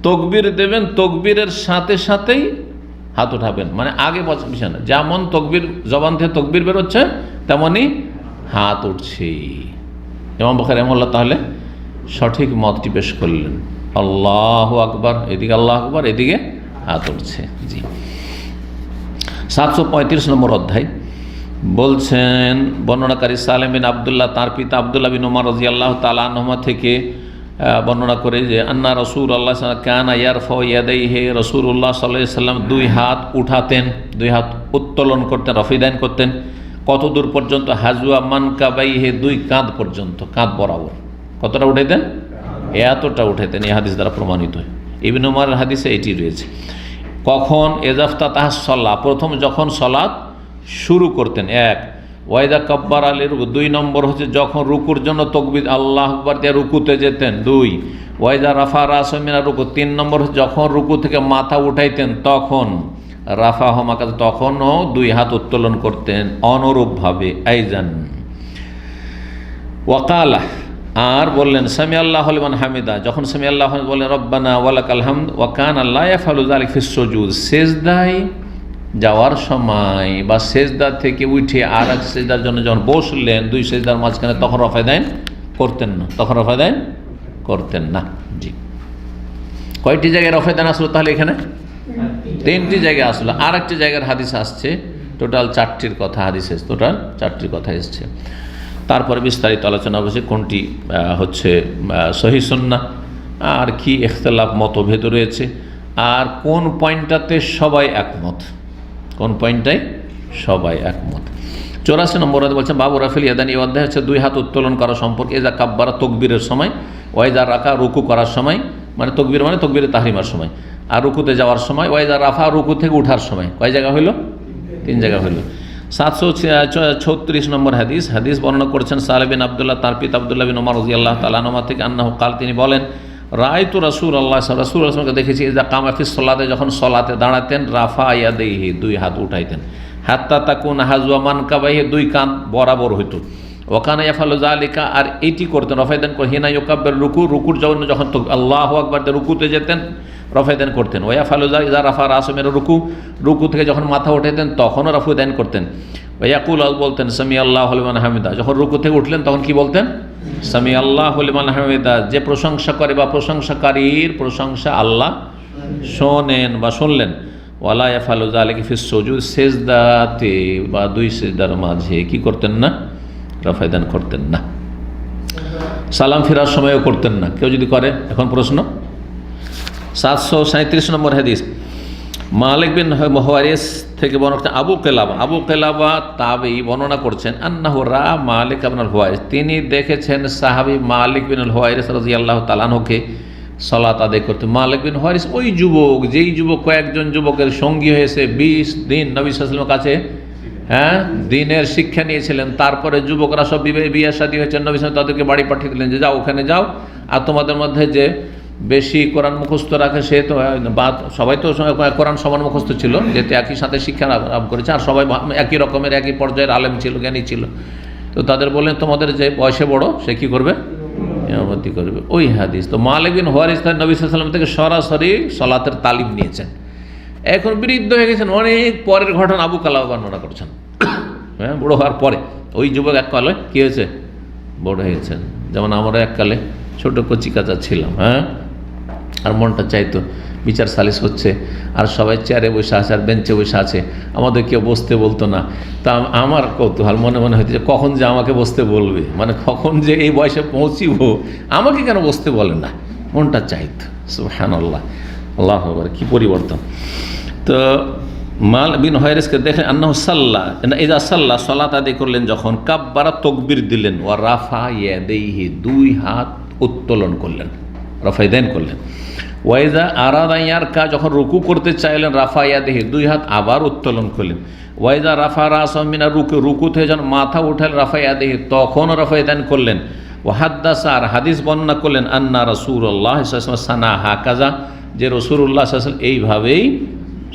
[SPEAKER 1] তকবীর দেবেন, তকবীরের সাথে সাথেই হাত উঠাবেন, মানে আগে পিছনে না, যেমন তকবীর জবান থেকে তকবীর বেরোচ্ছে তেমনি হাত উঠছে। ইমাম বুখারী রাহিমাহুল্লাহ তাহলে সঠিক মতটি পেশ করলেন, আল্লাহু আকবার, এদিকে আল্লাহু আকবার, এদিকে হাত উঠছে। জি, 735 নম্বর অধ্যায়। বলছেন বর্ণনাকারী সালেম বিন আবদুল্লাহ, তার পিতা আবদুল্লাহ বিন উমর রাদিয়াল্লাহু তাআলা আনহুমা থেকে বর্ণনা করে যে আন্না রাসূলুল্লাহ কানা ইয়ারফাউ ইয়াদাইহি, রাসূলুল্লাহ সাল্লাল্লাহু আলাইহি ওয়াসাল্লাম দুই হাত উঠাতেন, দুই হাত উত্তোলন করতেন, রফিদান করতেন। কত দূর পর্যন্ত? হাজুয়া মানকাবাইহি, দুই কাঁধ পর্যন্ত, কাঁধ বরাবর। কতটা উঠাইতেন? এতটা উঠাইতেন। এই হাদিস দ্বারা প্রমাণিত। ইবনে উমরের হাদিসে এটি রয়েছে। কখন? এজাফতাহ সালাহ, প্রথম যখন সলাৎ শুরু করতেন, এক। ওয়াইদা কাব্বার আলী রুকু, দুই নম্বর হচ্ছে যখন রুকুর জন্য তকবীর আল্লাহু আকবার দিয়ে রুকুতে যেতেন, দুই। ওয়াইদা রাফা রাসা মিনা রুকু, তিন নম্বর হচ্ছে যখন রুকু থেকে মাথা উঠাইতেন তখন, রাফা হমাকা, তখনও দুই হাত উত্তোলন করতেন অনুরূপভাবে। আইজান ওয়াকালা, আর বললেন সামি আল্লাহু লিমান হামিদা, যখন সামি আল্লাহ বললেন রব্বানা ওয়ালাকাল হামদ, ওয়া কানা লা ইয়াফআলু যালিকা ফিস সুজুদ, সিজদায় যাওয়ার সময় বা সেজদা থেকে উঠে আর এক সেজদার জন্য যখন বসলেন দুই সেজদার মাঝখানে, তখন রফাদাইন করতেন না, তখন রফাদাইন করতেন না। জি, কয়টি জায়গায় রফাদাইন আসলো তাহলে? এখানে তিনটি জায়গায় আসলো। আর একটি জায়গার হাদিস আসছে, টোটাল 4টির কথা হাদিস এসছে, টোটাল 4টির কথা এসছে। তারপরে বিস্তারিত আলোচনা হচ্ছে কোনটি হচ্ছে সহিহ সুন্নাহ, আর কি ইখতিলাফ মতভেদ রয়েছে, আর কোন পয়েন্টটাতে সবাই একমত, কোন পয়েন্টটাই সবাই একমত। 84 নম্বর বলছেন বাবু রাফিল ইয়াদানি, এই অধ্যায় হচ্ছে দুই হাত উত্তোলন করা সম্পর্কে। এজা কাব্বারা, তকবীরের সময়, ওয়াইজা রাকা, রুকু করার সময়, মানে তকবীর মানে তকবীরে তাহরিমার সময়, আর রুকুতে যাওয়ার সময়, ওয়াইজা রাফা, রুকু থেকে উঠার সময়। কয় জায়গা হইল? 3 জায়গা হইল। 736 নম্বর হাদিস। হাদিস বর্ণনা করেছেন সালেম বিন আবদুল্লাহ, তার পিতা আবদুল্লাহ বিন উমর রাদিয়াল্লাহু তাআলা আনহুমা থেকে, আন্নাহু কাল, তিনি বলেন, রাআইতু রাসূলুল্লাহ, রাসূলুল্লাহকে দেখেছি, ইযা কামা ফিস সালাতে, যখন সলাতে দাঁড়াতেন, রাফা ইয়াদাইহি, দুই হাত উঠাইতেন, হাত্তা তাকুন হাজওয়া মানকাবাইহি, দুই কাঁধ বরাবর হইত। ওয়া কানা ইয়াফআলু যালিকা, আর এটি করতেন, রফাদান করে, হিনা ইউকাব্বির রুকু, রুকুর জন্য যখন আল্লাহু আকবার দিয়ে রুকুতে যেতেন, রফাদান করতেন। ওয়া ইয়াফআলু ইযা রাফা রাসা মিনার রুকু, রুকু থেকে যখন মাথা উঠাইতেন তখনও রফাদান করতেন। ওয়া ইয়াকুল, বলতেন সামি আল্লাহু লিমান হামিদা, যখন রুকু থেকে উঠলেন তখন কি বলতেন? সামি আল্লাহু লিমান হামিদা, যে প্রশংসা করে বা প্রশংসাকারীর প্রশংসা আল্লাহ শোনেন বা শুনলেন। ওয়ালা ইয়াফআলু যালিকা ফিস সুজুদ, সেজদাতে বা দুই সেজদার মাঝে কি করতেন না? রফাদান করতেন না। সালাম ফেরার সময়ও করতেন না। কেউ যদি করে, এখন প্রশ্ন। 737 নম্বর হাদিস। মালিক বিন হুয়াইরিস থেকে বর্ণনা, আবু কেলাবা তাবেঈ বর্ণনা করছেন, আন্নাহু রা মালিক ইবনুল হুয়াইরিস, তিনি দেখেছেন সাহাবী মালিক বিন হুয়াইরিস রাদিয়াল্লাহু তাআলা আনহুকে সালাত আদায় করতে। মালিক বিন হুয়াইরিস ওই যুবক, যেই যুবক কয়েকজন যুবকের সঙ্গী হয়েছে 20 দিন নবী সাল্লাল্লাহু আলাইহি ওয়াসাল্লামের কাছে দিনের শিক্ষা নিয়েছিলেন। তারপরে যুবকরা সব বিয়ে শাদী হয়েছেন, নবী সাল্লাল্লাহু আলাইহি ওয়াসাল্লাম তাদেরকে বাড়ি পাঠিয়ে দিলেন যে যাও, ওখানে যাও, আর তোমাদের মধ্যে যে বেশি কোরআন মুখস্থ রাখে সে তো, বা সবাই তো কোরআন সমান মুখস্থ ছিল, যেহেতু একই সাথে শিক্ষা লাভ করেছে, আর সবাই একই রকমের একই পর্যায়ের আলেম ছিল, জ্ঞানী ছিল। তো তাদের বললেন তোমাদের যে বয়সে বড় সে কী করবে? ইমামতি করবে। ওই হাদিস। তো মালিক বিন হুয়াইরিস নবী সাল্লাল্লাহু আলাইহি ওয়াসাল্লাম থেকে সরাসরি সালাতের তালিম নিয়েছেন। এখন বৃদ্ধ হয়ে গেছেন, অনেক পরের ঘটনা আবু কালাবা বর্ণনা করছেন। হ্যাঁ, বুড়ো হওয়ার পরে ওই যুবক এককালে কী হয়েছে? বড় হয়েছেন। যেমন আমরা এককালে ছোটো কচি কাচা ছিলাম, হ্যাঁ, আর মনটা চাইতো বিচার সালিশ হচ্ছে, আর সবাই চেয়ারে বসে আছে আর বেঞ্চে বসে আছে, আমাদের কেউ বসতে বলতো না। তা আমার কৌতূহল মনে মনে হইতে যে কখন যে আমাকে বসতে বলবে, মানে কখন যে এই বয়সে পৌঁছিব, আমাকে কেন বসতে বলে না, মনটা চাইতো। সুবহানাল্লাহ, আল্লাহু আকবার, কি পরিবর্তন। তো মাল বিন হুয়াইরিসকে দেখে, আন্নাহু সাল্লা, ইযা সাল্লা, সালাত আদায় করলেন যখন, কাব্বারা, তাকবীর দিলেন, ওয়া রাফা ইয়াদাইহি, দুই হাত উত্তোলন করলেন, রফাদান করলেন। ওয়াইজা আরাদা ইয়ারকা, যখন রুকু করতে চাইলেন, রাফা ইয়াদাইহি, দুই হাত আবার উত্তোলন করলেন। ওয়াইজা রাফা রাসা মিনার রুকু, রুকু থেকে যখন মাথা উঠালেন, রাফা ইয়াদাইহি, তখন রফাদান করলেন। ওয়া হাদ্দাসা, আর হাদিস বর্ণনা করলেন, আন্না রাসূলুল্লাহ সাল্লাল্লাহু আলাইহি ওয়াসাল্লাম সানা হাকাজা, যে রাসূলুল্লাহ সাল্লাল্লাহু আলাইহি ওয়াসাল্লাম এইভাবেই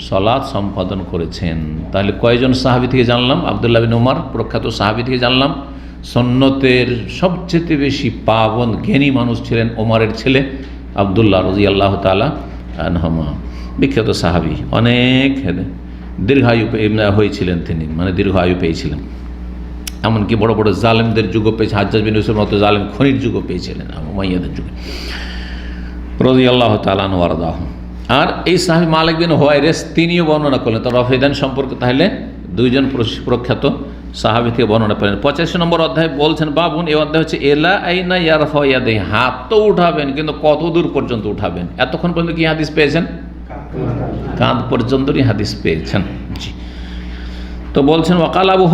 [SPEAKER 1] সলাৎ সম্পাদন করেছেন। তাহলে কয়জন সাহাবী থেকে জানলাম? আবদুল্লাহ বিন উমর প্রখ্যাত সাহাবী থেকে জানলাম। সুন্নতের সবচেয়ে বেশি পাবন জ্ঞানী মানুষ ছিলেন ওমরের ছেলে আবদুল্লাহ রাদিয়াল্লাহু তাআলা আনহুমা, বিখ্যাত সাহাবী, অনেক দীর্ঘায়ু হয়েছিলেন তিনি, মানে দীর্ঘ আয়ু পেয়েছিলেন। এমনকি বড় বড় জালেমদের যুগও পেয়েছে, হাজ্জাজ বিন ইউসুফের মতো জালেম খনির যুগও পেয়েছিলেন, উমাইয়াদের যুগে রাদিয়াল্লাহু তাআলা আনহু ওয়ারদাহু। আর এই সাহাবী মালিক বিন হুয়াইরিস তিনিও বর্ণনা করলেন তার রফায়দান সম্পর্কে। তাহলে দুইজন প্রখ্যাত সাহাবী থেকে বর্ণনা পেলেন। 85 নম্বর অধ্যায় বলছেন বাবুন, এই অধ্যায় হচ্ছে এলা আইনা ইয়ারফা ইয়াদাইহি, হাত তো উঠাবেন কিন্তু কত দূর পর্যন্ত উঠাবেন। এতক্ষণ পর্যন্ত কি হাদিস পেয়েছেন? কাঁধ পর্যন্তই হাদিস পেয়েছেন। জি, তো বলছেন ওয়াকাল আবু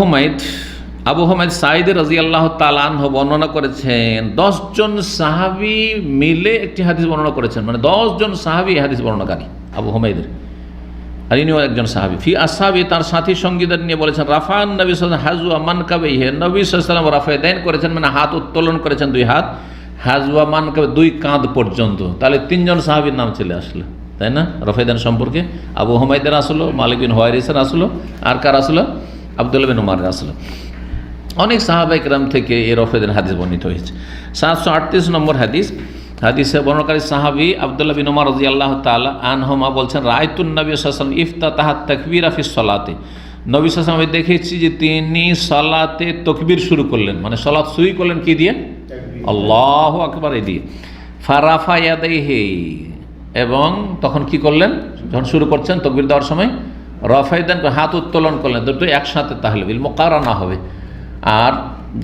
[SPEAKER 1] হুমায়দ সাঈদ রাদিয়াল্লাহু তাআলা আনহু বর্ণনা করেছেন 10 জন সাহাবী মিলে একটি হাদিস বর্ণনা করেছেন, মানে 10 জন সাহাবী এই হাদিস বর্ণনাকারী আবু হুমায়দের, আর ইনিও একজন সাহাবী। ফি আসহাবি, তার সাথী সঙ্গীদের নিয়ে বলেছেন রাফান নবী সাল্লাল্লাহু আলাইহি ওয়াসাল্লাম হাজওয়া মানকাবাইহি, নবী সাল্লাল্লাহু আলাইহি ওয়াসাল্লাম রাফায়দাইন করেছেন, মানে হাত উত্তোলন করেছেন, দুই হাত, হাজওয়া মানকাবাই, দুই কাঁধ পর্যন্ত। তাহলে 3 জন সাহাবীর নাম চলে আসলো, তাই না? রফায়দান সম্পর্কে আবু হুমায়দের আসলো, মালিক বিন হুয়াইরিসের আসলো, আর কার আসলো? আব্দুল্লাহ বিন উমারের আসলো। অনেক সাহাবায়ে কেরাম থেকে এই রফায়দান হাদিস বর্ণিত হয়েছে। 738 নম্বর হাদিসে বর্ণনাকারী সাহাবী আব্দুল্লাহ বিন উমর রাদিয়াল্লাহু তাআলা আনহুমা বলছেন রাআইতুন নবী সাল্লাল্লাহু আলাইহি ওয়াসাল্লাম ইফতাতাহাত তাকবীরা ফিস সালাতে, নবী সাল্লাল্লাহু আলাইহি ওয়াসাল্লাম দেখেছি যে তিনি সালাতে তাকবীর শুরু করলেন, মানে সালাত শুরু করলেন কি দিয়ে? আল্লাহু আকবার এই দিয়ে। ফারাফা ইয়াদাইহি, এবং তখন কি করলেন? যখন শুরু করছেন তাকবীর দেওয়ার সময় রফায়দান হাত উত্তোলন করলেন, দুটো একসাথে, তাহলে বিল মুকারানা হবে। আর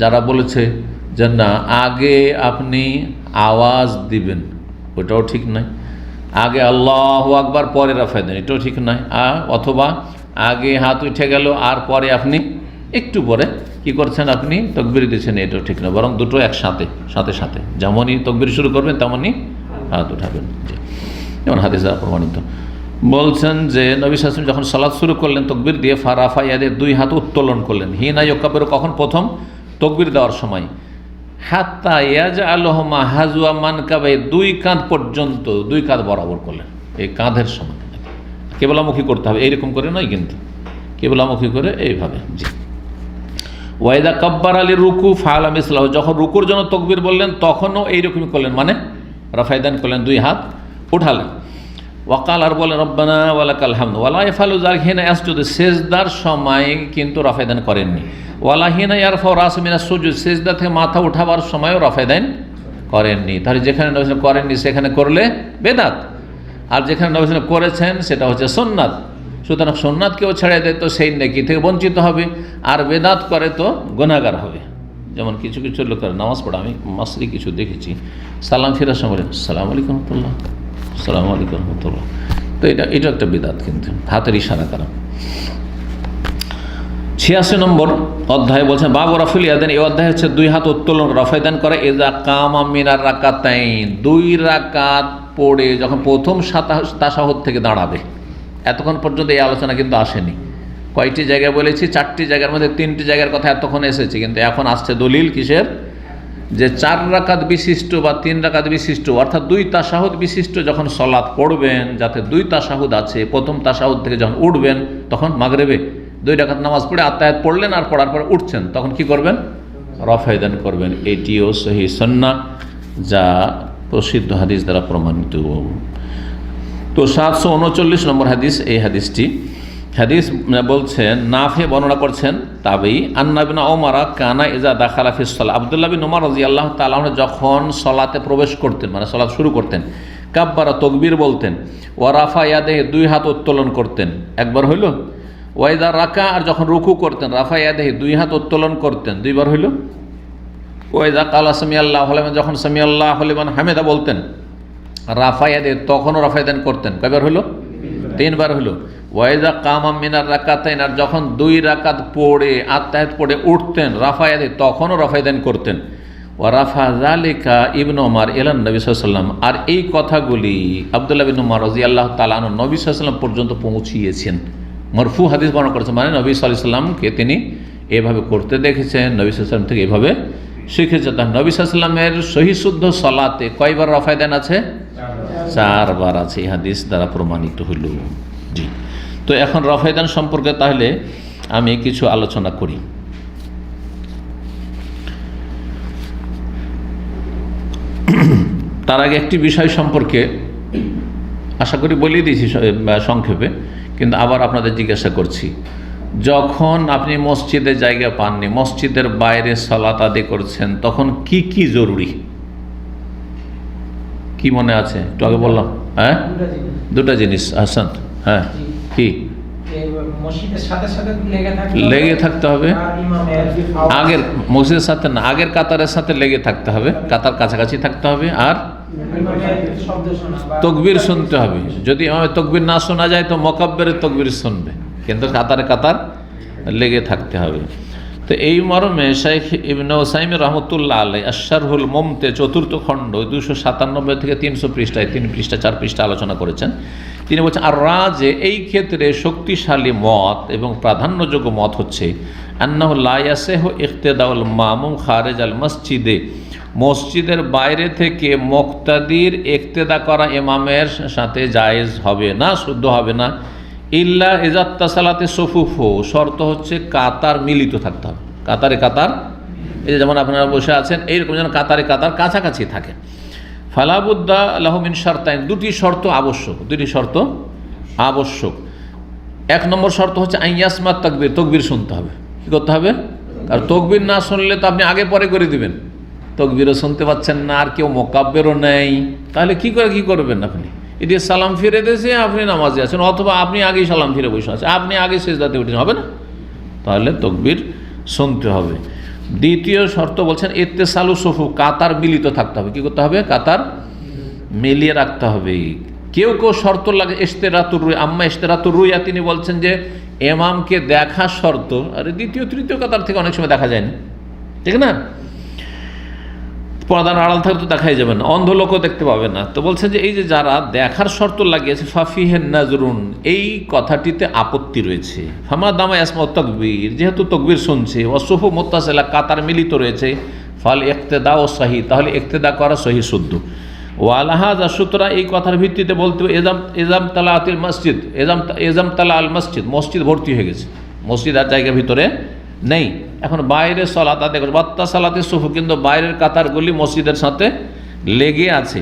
[SPEAKER 1] যারা বলেছে যে না আগে আপনি আওয়াজ দিবেন, ওটাও ঠিক নয়। আগে আল্লাহু আকবার পরে রফায়দান, এটাও ঠিক নয়। অথবা আগে হাত উঠে গেল আর পরে আপনি একটু পরে কি করছেন, আপনি তাকবীর দিচ্ছেন, এটাও ঠিক নয়। বরং দুটো একসাথে, সাথে সাথে, যেমনই তাকবীর শুরু করবেন তেমনই হাত উঠাবেন, যেমন হাদিস দ্বারা প্রমাণিত। বলছেন যে নবী সাল্লাল্লাহু আলাইহি ওয়াসাল্লাম যখন সালাত শুরু করলেন তাকবীর দিয়ে ফারাফা ইয়াদে, দুই হাত উত্তোলন করলেন, হিনা ইউকাব্বিরু, কখন? প্রথম তাকবীর দেওয়ার সময়। হাত্তা ইয়াজআলহুমা হাজওয়া মানকাবাই, দুই কাঁধ পর্যন্ত, দুই কাঁধ বরাবর করলেন। এই কাঁধের সময় কেবলামুখী করতে হবে, এইরকম করে নয় কিন্তু, কেবলামুখী করে এইভাবে। জি, ওয়াইদা কাব্বার আলী রুকু ফাআলা মিসলাহু, যখন রুকুর জন্য তাকবীর বললেন তখনও এইরকমই করলেন, মানে রাফায়দান করলেন, দুই হাত উঠালেন। ওয়াকাল, আর বলেন রব্বানা ওয়ালাকাল হামদ, ওয়ালা ইয়াফআলু যালিকা হিনা ইয়াসজুদু, সিজদার সময় কিন্তু রাফায়দান করেননি। ওয়ালা হিনা ইয়ারফাউ রাসু মিনাস সুজুদ, সিজদা থেকে মাথা উঠাবার সময়ও রাফায়দান করেননি। তাহলে যেখানে নবী সাল্লাল্লাহু আলাইহি ওয়াসাল্লাম করেননি সেখানে করলে বেদাত, আর যেখানে নবী সাল্লাল্লাহু আলাইহি ওয়াসাল্লাম করেছেন সেটা হচ্ছে সুন্নাত। সুতরাং সুন্নাত কেউ ছেড়ে দেয় তো সেই নেকি থেকে বঞ্চিত হবে, আর বেদাত করে তো গুনাহগার হবে। যেমন কিছু কিছু লোকের নামাজ পড়া, আমি মাসরি কিছু দেখেছি, সালাম ফিরার সময় আসসালামু আলাইকুম রাহমাতুল্লাহ, আসসালামু আলাইকুম রাহমাতুল্লাহ, তো এটা একটা বিদাত, কিন্তু হাতের ইশারা করা। 86 নম্বর অধ্যায় বলছেন বাবু রাফিল ইয়াদান, এই অধ্যায় হচ্ছে দুই হাত উত্তোলন রাফায়দান করা। ইযা কামা মিনার রাকাতাইন, 2 রাকাত পড়ে যখন প্রথম তাশাহুদ থেকে দাঁড়াবে। এতক্ষণ পর্যন্ত এই আলোচনা কিন্তু আসেনি। কয়টি জায়গায় বলেছি? 4টি জায়গার মধ্যে 3টি জায়গার কথা এতক্ষণ এসেছে, কিন্তু এখন আসছে দলিল কিসের? যে 4 রাকাত বিশিষ্ট বা 3 রাকাত বিশিষ্ট, অর্থাৎ 2 তাশাহুদ বিশিষ্ট যখন সালাত পড়বেন, যাতে 2 তাশাহুদ আছে, প্রথম তাশাহুদ থেকে যখন উঠবেন তখন মাগরিবে 2 রাকাত নামাজ পড়ে আত্তাহিয়াত পড়লেন, আর পড়ার পরে উঠছেন, তখন কি করবেন? রাফায়দান করবেন। এটিও সহিহ সুন্নাহ, যা প্রসিদ্ধ হাদিস দ্বারা প্রমাণিত। তো 739 নম্বর হাদিস, এই হাদিস বলছেন নাফে বর্ণনা করছেন তাবেঈ, আন্না ইবনে ওমর কানা ইজা দাখালা ফিস সালাহ, আব্দুল্লাহ বিন ওমর রাদিয়াল্লাহু তাআলা আনহু যখন সালাতে প্রবেশ করতেন, মানে সালাত শুরু করতেন, কাব্বারা তাকবীর বলতেন, ওয়া রাফা ইয়াদাইহি, 2 হাত উত্তোলন করতেন, একবার হইল। ওয়াইদা রাকা, আর যখন রুকু করতেন, রাফা ইয়াদাইহি, 2 হাত উত্তোলন করতেন, 2বার হইল। ওয়াইদা কালা সামিআল্লাহু লিমান, যখন সামিআল্লাহু লিমান হামিদা বলতেন, রাফা ইয়াদাইহি, তখনও রাফায়দান করতেন, কয়বার হইল? 3বার হইল। ওয়াইদা কামা মিনার রাকাতাইন, আর যখন 2 রাকাত পড়ে আত্তাহিয়াত পড়ে উঠতেন, রাফা ইয়াদাইহি, তখনও রাফায়দান করতেন। ওয়া রাফা যালিকা ইবনে ওমর ইলা নবী সাল্লাল্লাহু আলাইহি ওয়াসাল্লাম, আর এই কথাগুলি আব্দুল্লাহ বিন ওমর রাদিয়াল্লাহু তাআলা আনহু নবী সাল্লাল্লাহু আলাইহি ওয়াসাল্লাম পর্যন্ত পৌঁছিয়েছেন। মরফু হাদিস বর্ণনা করেছেন, মানে নবী সাল্লাল্লাহু আলাইহি ওয়াসাল্লামকে তিনি এভাবে করতে দেখেছেন, নবী সাল্লাল্লাহু আলাইহি ওয়াসাল্লাম থেকে এভাবে শিখেছেন। তার নবী সাল্লাল্লাহু আলাইহি ওয়াসাল্লামের সহিহ শুদ্ধ সালাতে কয়বার রাফায়দান আছে? 4বার আছে, এই হাদিস দ্বারা প্রমাণিত হইল। জি, তো এখন রাফায়দান সম্পর্কে তাহলে আমি কিছু আলোচনা করি। তার আগে একটি বিষয় সম্পর্কে আশা করি বলেই দিয়েছি সংক্ষেপে, কিন্তু আবার আপনাদের জিজ্ঞাসা করছি। যখন আপনি মসজিদে জায়গা পাননি, মসজিদের বাইরে সালাত আদায় করছেন, তখন কি কি জরুরি, কি মনে আছে? একটু আগে বললাম, হ্যাঁ, দুটা জিনিস। হাসান, হ্যাঁ, কি লেগে থাকতে হবে? আগের মসজিদের সাথে না, আগের কাতারের সাথে লেগে থাকতে হবে, কাতার কাছাকাছি থাকতে হবে, আর তকবীর শুনতে হবে। যদি তকবীর না শোনা যায় তো মুকাব্বিরের তকবীর শুনবে, কিন্তু কাতারে কাতার লেগে থাকতে হবে। তো এই মর্মে শাইখ ইবনে উসাইমিন রহমতুল্লাহ আলাইহি আশ-শারহুল মুমতি চতুর্থ খণ্ড 297 থেকে 300 পৃষ্ঠায় 3 পৃষ্ঠা 4 পৃষ্ঠা আলোচনা করেছেন। তিনি বলছেন, আর রাজে এই ক্ষেত্রে শক্তিশালী মত এবং প্রাধান্যযোগ্য মত হচ্ছে আন্নাহু লা ইয়াসিহু ইক্তিদাউল মামুম খারিজ আল মসজিদে, মসজিদের বাইরে থেকে মুক্তাদির ইক্তেদা করা ইমামের সাথে জায়েজ হবে না, শুদ্ধ হবে না। ইল্লা ইজাত্তাসালাতে সুফুফু, শর্ত হচ্ছে কাতার মিলিত থাকতে হবে। কাতারে কাতার, এই যে যেমন আপনারা বসে আছেন এইরকম যেন কাতারে কাতার কাছাকাছি থাকে। ফালাবুদ্দা লাহু মিন শারতাইন, দুটি শর্ত আবশ্যক, দুটি শর্ত আবশ্যক। 1 নম্বর শর্ত হচ্ছে আইয়াসমাত তাকবীর, তকবীর শুনতে হবে। কী করতে হবে? আর তকবীর না শুনলে তো আপনি আগে পরে করে দিবেন, তকবীরও শুনতে পাচ্ছেন না, আর কেউ মুকাব্বিরও নেই, তাহলে কি করবেন আপনি? এটি সালাম ফিরে দিয়েছে, আপনি নামাজে আছেন, অথবা আপনি আগেই সালাম ফিরে বসে আছেন, আপনি আগে সেজদাতে উঠেছেন, হবে না? তাহলে তকবীর শুনতে হবে। দ্বিতীয় শর্ত বলছেন ইত্তেসালু সুফু, কাতার মিলিত থাকতে হবে। কি করতে হবে? কাতার মিলিয়ে রাখতে হবে। কেউ শর্ত লাগে ইশতেরাতুর রুয়া, আম্মা ইশতেরাতুর রুয়া, তিনি বলছেন যে ইমামকে দেখা শর্ত, আর দ্বিতীয় তৃতীয় কাতার থেকে অনেক সময় দেখা যায় না, ঠিক না? পর্দার আড়াল থাকলে তো দেখাই যাবে না, অন্ধ লোকও দেখতে পাবে না। তো বলছে যে এই যে যারা দেখার শর্ত লাগিয়েছে, ফাফিহেন নাজরুন, এই কথাটিতে আপত্তি রয়েছে। ফামা দামা ইয়াসমা তকবীর, যেহেতু তকবীর শুনছে, ওয়াসুফু মুত্তাসিলা, কাতার মিলিত রয়েছে, ফাল ইক্তেদা ও সহি, তাহলে ইক্তেদা করা সহি শুদ্ধ। ওয়ালাহাজা, সুতরাং এই কথার ভিত্তিতে বলতে এজাম তালা আতিল মসজিদ, এজাম তালা আল মসজিদ, মসজিদ ভর্তি হয়ে গেছে, মসজিদ আর জায়গা ভিতরে নেই। এখন বাইরে সালাত আদায় করে বাত্তা সালাতে সুফু, কিন্তু বাইরের কাতারগুলি মসজিদের সাথে লেগে আছে।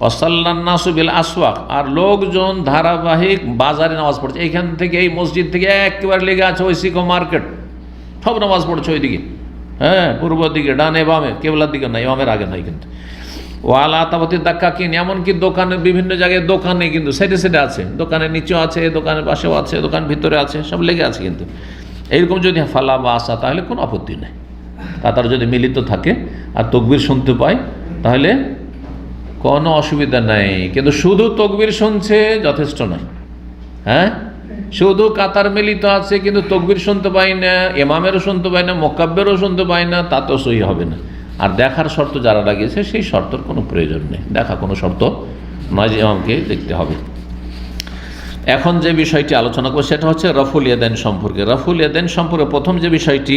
[SPEAKER 1] অসাল্লান্নাসু বিল আসওয়াক, আর লোকজন ধারাবাহিক বাজারে নামাজ পড়ছে, এইখান থেকে এই মসজিদ থেকে একেবারে লেগে আছে ঐশিকো মার্কেট, সব নামাজ পড়ছে ওইদিকে, হ্যাঁ, পূর্ব দিকে, ডানে বামে, কেবলার দিকে নাই, ইমামের আগে নাই। কিন্তু ওয়ালা তাবাতি দাক্কা কিন, এমনকি দোকানে, বিভিন্ন জায়গায় দোকানে কিন্তু সাইডে সাইডে আছে, দোকানের নিচেও আছে, দোকানের পাশেও আছে, দোকান ভিতরে আছে, সব লেগে আছে। কিন্তু এইরকম যদি ফালা বা আসা, তাহলে কোনো আপত্তি নেই। কাতার যদি মিলিত থাকে আর তকবীর শুনতে পায়, তাহলে কোনো অসুবিধা নেই। কিন্তু শুধু তকবীর শুনছে যথেষ্ট নয়, হ্যাঁ, শুধু কাতার মিলিত আছে কিন্তু তকবীর শুনতে পাই না, ইমামেরও শুনতে পাই না, মুকাব্বিরও শুনতে পাই না, তা তো সহি হবে না। আর দেখার শর্ত যারা লাগিয়েছে, সেই শর্তর কোনো প্রয়োজন নেই, দেখা কোনো শর্ত নয় যে ইমামকে দেখতে হবে। এখন যে বিষয়টি আলোচনা করবো সেটা হচ্ছে রফুল ইয়াদাইন সম্পর্কে। রফুল ইয়াদাইন সম্পর্কে প্রথম যে বিষয়টি,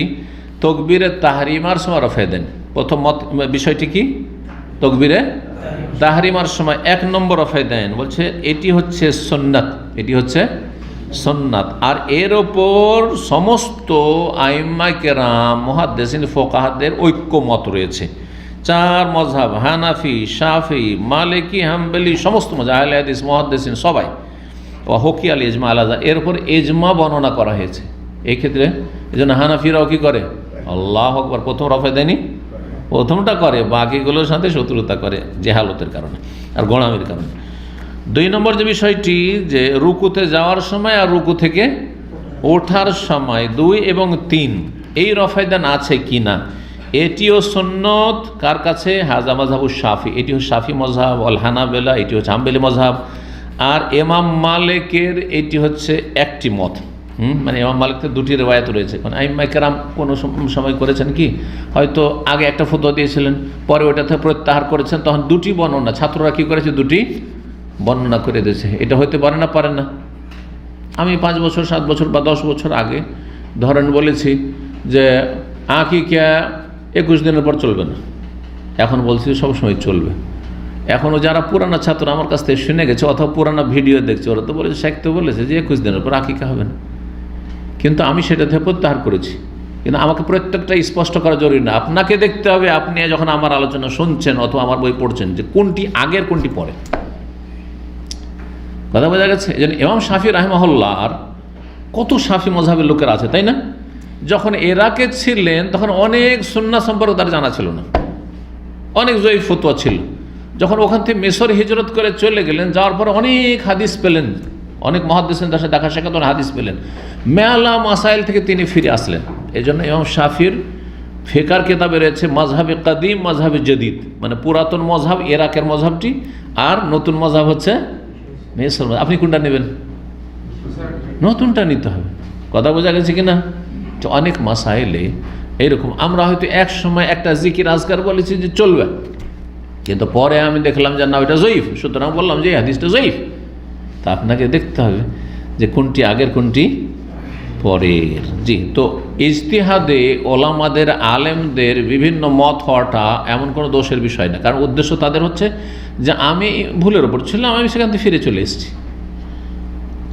[SPEAKER 1] তকবীরে তাহরিমার সময় রফা ইয়াদাইন, প্রথম বিষয়টি কি? তকবীরে তাহরিমার সময় 1 নম্বর রফা ইয়াদাইন বলছে এটি হচ্ছে সুন্নাত, এটি হচ্ছে সুন্নাত। আর এর ওপর সমস্ত আইম্মায়ে কেরাম, মুহাদ্দিসিন, ফুকাহাদের ঐক্যমত রয়েছে। 4 মযহাব, হানাফি, শাফি, মালিকি, হাম্বলি, সমস্ত মযহাব, আহলে হাদিস, মুহাদ্দিসিন সবাই, হকি আল ইজমা আলাদা, এর উপর ইজমা বর্ণনা করা হয়েছে। এই ক্ষেত্রে এই জন্য হানাফিরাও কি করে? আল্লাহু আকবার, প্রথম রফা দেয়নি, প্রথমটা করে, বাকিগুলোর সাথে শত্রুতা করে জেহালতের কারণে আর গোলামির কারণে। 2 নম্বর যে বিষয়টি, যে রুকুতে যাওয়ার সময় আর রুকু থেকে ওঠার সময় 2 এবং 3 এই রফায়দান আছে কি না, এটিও সুন্নত। কার কাছে? হাজা মাযহাবুশ শাফি, এটি হচ্ছে শাফি মযহাব, আল হানাবেলা এটি হচ্ছে হাম্বলি মযহাব, আর ইমাম মালিকের এটি হচ্ছে একটি মত। মানে ইমাম মালিকের 2টি রিওয়ায়াত রয়েছে। কারণ আইম্মায়ে কেরাম কোনো সময় করেছেন কি, হয়তো আগে একটা ফতোয়া দিয়েছিলেন, পরে ওটাতে প্রত্যাহার করেছেন, তখন 2টি বর্ণনা, ছাত্ররা কি করেছে, 2টি বর্ণনা করে দিয়েছে। এটা হতে পারে না, পারে না। আমি 5 বছর 7 বছর বা 10 বছর আগে ধরেন বলেছি যে আকিকা 21 দিনের পর চলবে না, এখন বলছি সবসময় চলবে। এখনও যারা পুরানা ছাত্র আমার কাছ থেকে শুনে গেছে অথবা পুরানা ভিডিও দেখছে, ওরা তো বলেছে, শেখ তো বলেছে যে 21 দিনের পর আকিকা হবে না, কিন্তু আমি সেটা থেকে প্রত্যাহার করেছি। কিন্তু আমাকে প্রত্যেকটা স্পষ্ট করা জরুরি না। আপনাকে দেখতে হবে, আপনি যখন আমার আলোচনা শুনছেন অথবা আমার বই পড়ছেন, যে কোনটি আগের কোনটি পরে। কথা বোঝা গেছে? এই জন্য ইমাম শাফি রাহিমাহুল্লাহ আর কত শাফি মযহাবের লোকের আছে, তাই না? যখন ইরাকে ছিলেন তখন অনেক সুন্নাহ সম্পর্কে তার জানা ছিল না, অনেক জয়ীফ ফতোয়া ছিল। যখন ওখান থেকে মিশর হিজরত করে চলে গেলেন, যাওয়ার পরে অনেক হাদিস পেলেন, অনেক মুহাদ্দিসিনের সাথে দেখা সাক্ষাৎ হাদিস পেলেন, মেলা মাসাইল থেকে তিনি ফিরে আসলেন। এই জন্য ইমাম শাফির ফিকার কিতাবে রয়েছে মাজহাবে কাদিম, মাজহাবে জদিদ, মানে পুরাতন মযহাব ইরাকের মযহাবটি, আর নতুন মযহাব হচ্ছে মিশর। আপনি কোনটা নেবেন? নতুনটা নিতে হবে। কথা বোঝা গেছে কিনা? অনেক মাসাইলে এইরকম আমরা হয়তো এক সময় একটা জিকির আজকার বলেছি যে চলবে, কিন্তু পরে আমি দেখলাম যে না, ওইটা জয়ীফ, সুতরাং বললাম যে এই হাদিসটা জয়ীফ। তা আপনাকে দেখতে হবে যে কোনটি আগের কোনটি পরের। জি, তো ইজতিহাদে ওলামাদের আলেমদের বিভিন্ন মত হওয়াটা এমন কোনো দোষের বিষয় না, কারণ উদ্দেশ্য তাদের হচ্ছে যে আমি ভুলের ওপর ছিলাম, আমি সেখান থেকে ফিরে চলে এসেছি।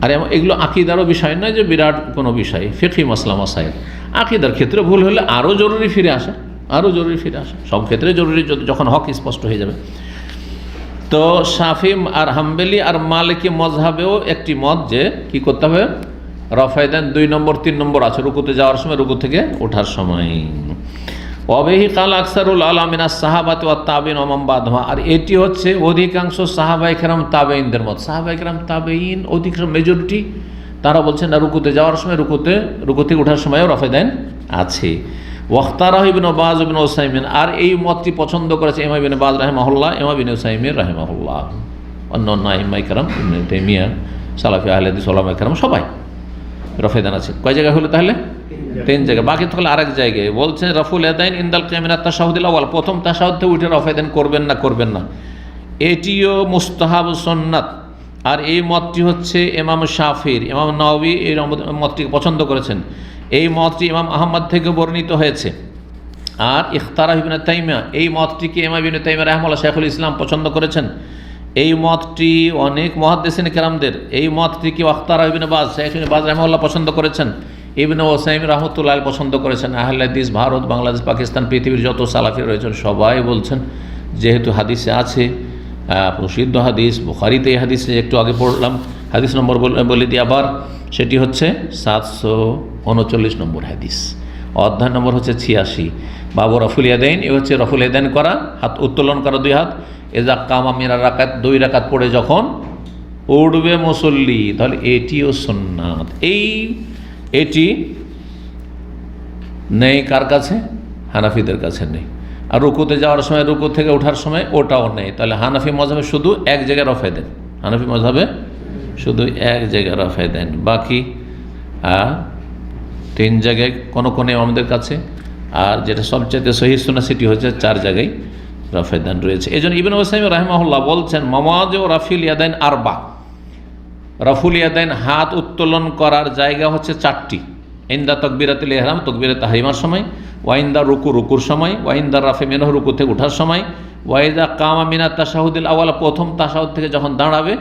[SPEAKER 1] আর এগুলো আকিদারও বিষয় নয় যে বিরাট কোনো বিষয়, ফিকহি মাসলা মাসাইল। আকিদার ক্ষেত্রে ভুল হলে আরও জরুরি ফিরে আসা, আরও জরুরি ফিরে আসা, সব ক্ষেত্রে জরুরি যখন হক স্পষ্ট হয়ে যাবে। তো শাফি আর হাম্বলি আর মালিকি মযহাবেও একটি মত যে কি করতে হবে, রফায়ে দেন 2 নম্বর 3 নম্বর আছে, রুকুতে যাওয়ার সময়, রুকু থেকে ওঠার সময়। ওয়াবিহি কাল আকসারুল আলামিনা সাহাবাত ওয়া তাবিঈন ওয়া মান বাদহুম, আর এটি হচ্ছে অধিকাংশ সাহাবায়ে কেরাম তাবেঈনদের মত। সাহাবায়ে কেরাম তাবেঈন অধিকাংশ মেজরিটি তারা বলছেন না, রুকুতে যাওয়ার সময়, রুকু থেকে ওঠার সময়ও রফায়ে দেন আছে। ওয়াখতারাহু ইবনে বাজ ইবনে উসাইমিন, আর এই মতটি পছন্দ করেছে ইমাম ইবনে বাজ রাহিমাহুল্লাহ, ইমাম ইবনে উসাইমিন রাহিমাহুল্লাহ, অন্যান্য আইম্মায়ে কেরাম, ইবনে তাইমিয়া, সালাফি আহলে হাদিস ওলামায়ে কেরাম সবাই রফায়ে দেন আছে। কয় জায়গায় হলো তাহলে? 3 জায়গায়। বাকি থাকলে আরেক জায়গায় বলছেন রাফুল ইয়াদাইন ইনদাল কিয়াম মিনাত তাশাহুদুল আউয়াল, প্রথম তাশাহুদ থেকে উঠে রফায়ে দেন করবেন না, এটিও মুস্তাহাব সুন্নাত। আর এই মতটি হচ্ছে ইমাম শাফির, ইমাম নাওয়াবী এই মতটিকে পছন্দ করেছেন। এই মতটি ইমাম আহমদ থেকে বর্ণিত হয়েছে। আর ইখতারাহ ইবনে তাইমিয়া, এই মতটিকে ইমাম ইবনে তাইমিয়া রাহিমাহুল্লাহ শাইখুল ইসলাম পছন্দ করেছেন। এই মতটি অনেক মুহাদ্দিসিন কেরামদের, এই মতটিকে ইখতারাহ ইবনে বাজ, শাইখ ইবনে বাজ রাহিমাহুল্লাহ পছন্দ করেছেন, ইবনে উসাইমিন রাহমাতুল্লাহ আলাইহি পছন্দ করেছেন। আহলে হাদিস ভারত, বাংলাদেশ, পাকিস্তান, পৃথিবীর যত সালাফি রয়েছেন সবাই বলছেন, যেহেতু হাদিসে আছে, প্রসিদ্ধ হাদিস, বুখারীতে এই হাদিসে একটু আগে পড়লাম, হাদিস নম্বর বলে দিই আবার, সেটি হচ্ছে 739 নম্বর হাদিস, অধ্যায় নম্বর হচ্ছে 86, বাবু রাফুল ইয়াদাইন। এ হচ্ছে রাফুল ইয়াদাইন করা, হাত উত্তোলন করা 2 হাত। এজা কামা মিনার রাকাত, 2 রাকাত পড়ে যখন উঠবে মুসল্লি, তাহলে এটিও সুন্নাত। এটি নেই কার কাছে? হানাফিদের কাছে নেই। আর রুকুতে যাওয়ার সময়, রুকু থেকে ওঠার সময় ওটাও নেই। তাহলে হানাফি মযহাবে শুধু এক জায়গায় রফায়ে দেন, হানাফি মযহাবে শুধু এক জায়গায় রফায়ে দেন, বাকি 3 জায়গায় কোনো ইমামদের কাছে, আর যেটা সবচেয়ে সহিহ সুন্নাহ সেটি হচ্ছে 4 জায়গায় রফায়ে দেন রয়েছে। এই জন্য ইবনে উসাইমিন রাহিমাহুল্লাহ বলছেন মাওয়াযিউ রাফিল ইয়াদাইন 4, রাফুল ইয়াদাইন হাত উত্তোলন করার জায়গা হচ্ছে 4টি। ইনদা তাকবীরাতুল ইহরাম, তাকবীরাত তাহরিমার সময়, ওয়াইন্দা রুকুর সময়, ওয়াইন্দা রাফি মিনহু, রুকু থেকে ওঠার সময়, ওয়াইদা কামা মিনাত তাশাহুদুল আউয়াল, প্রথম তাশাহুদ থেকে যখন দাঁড়াবে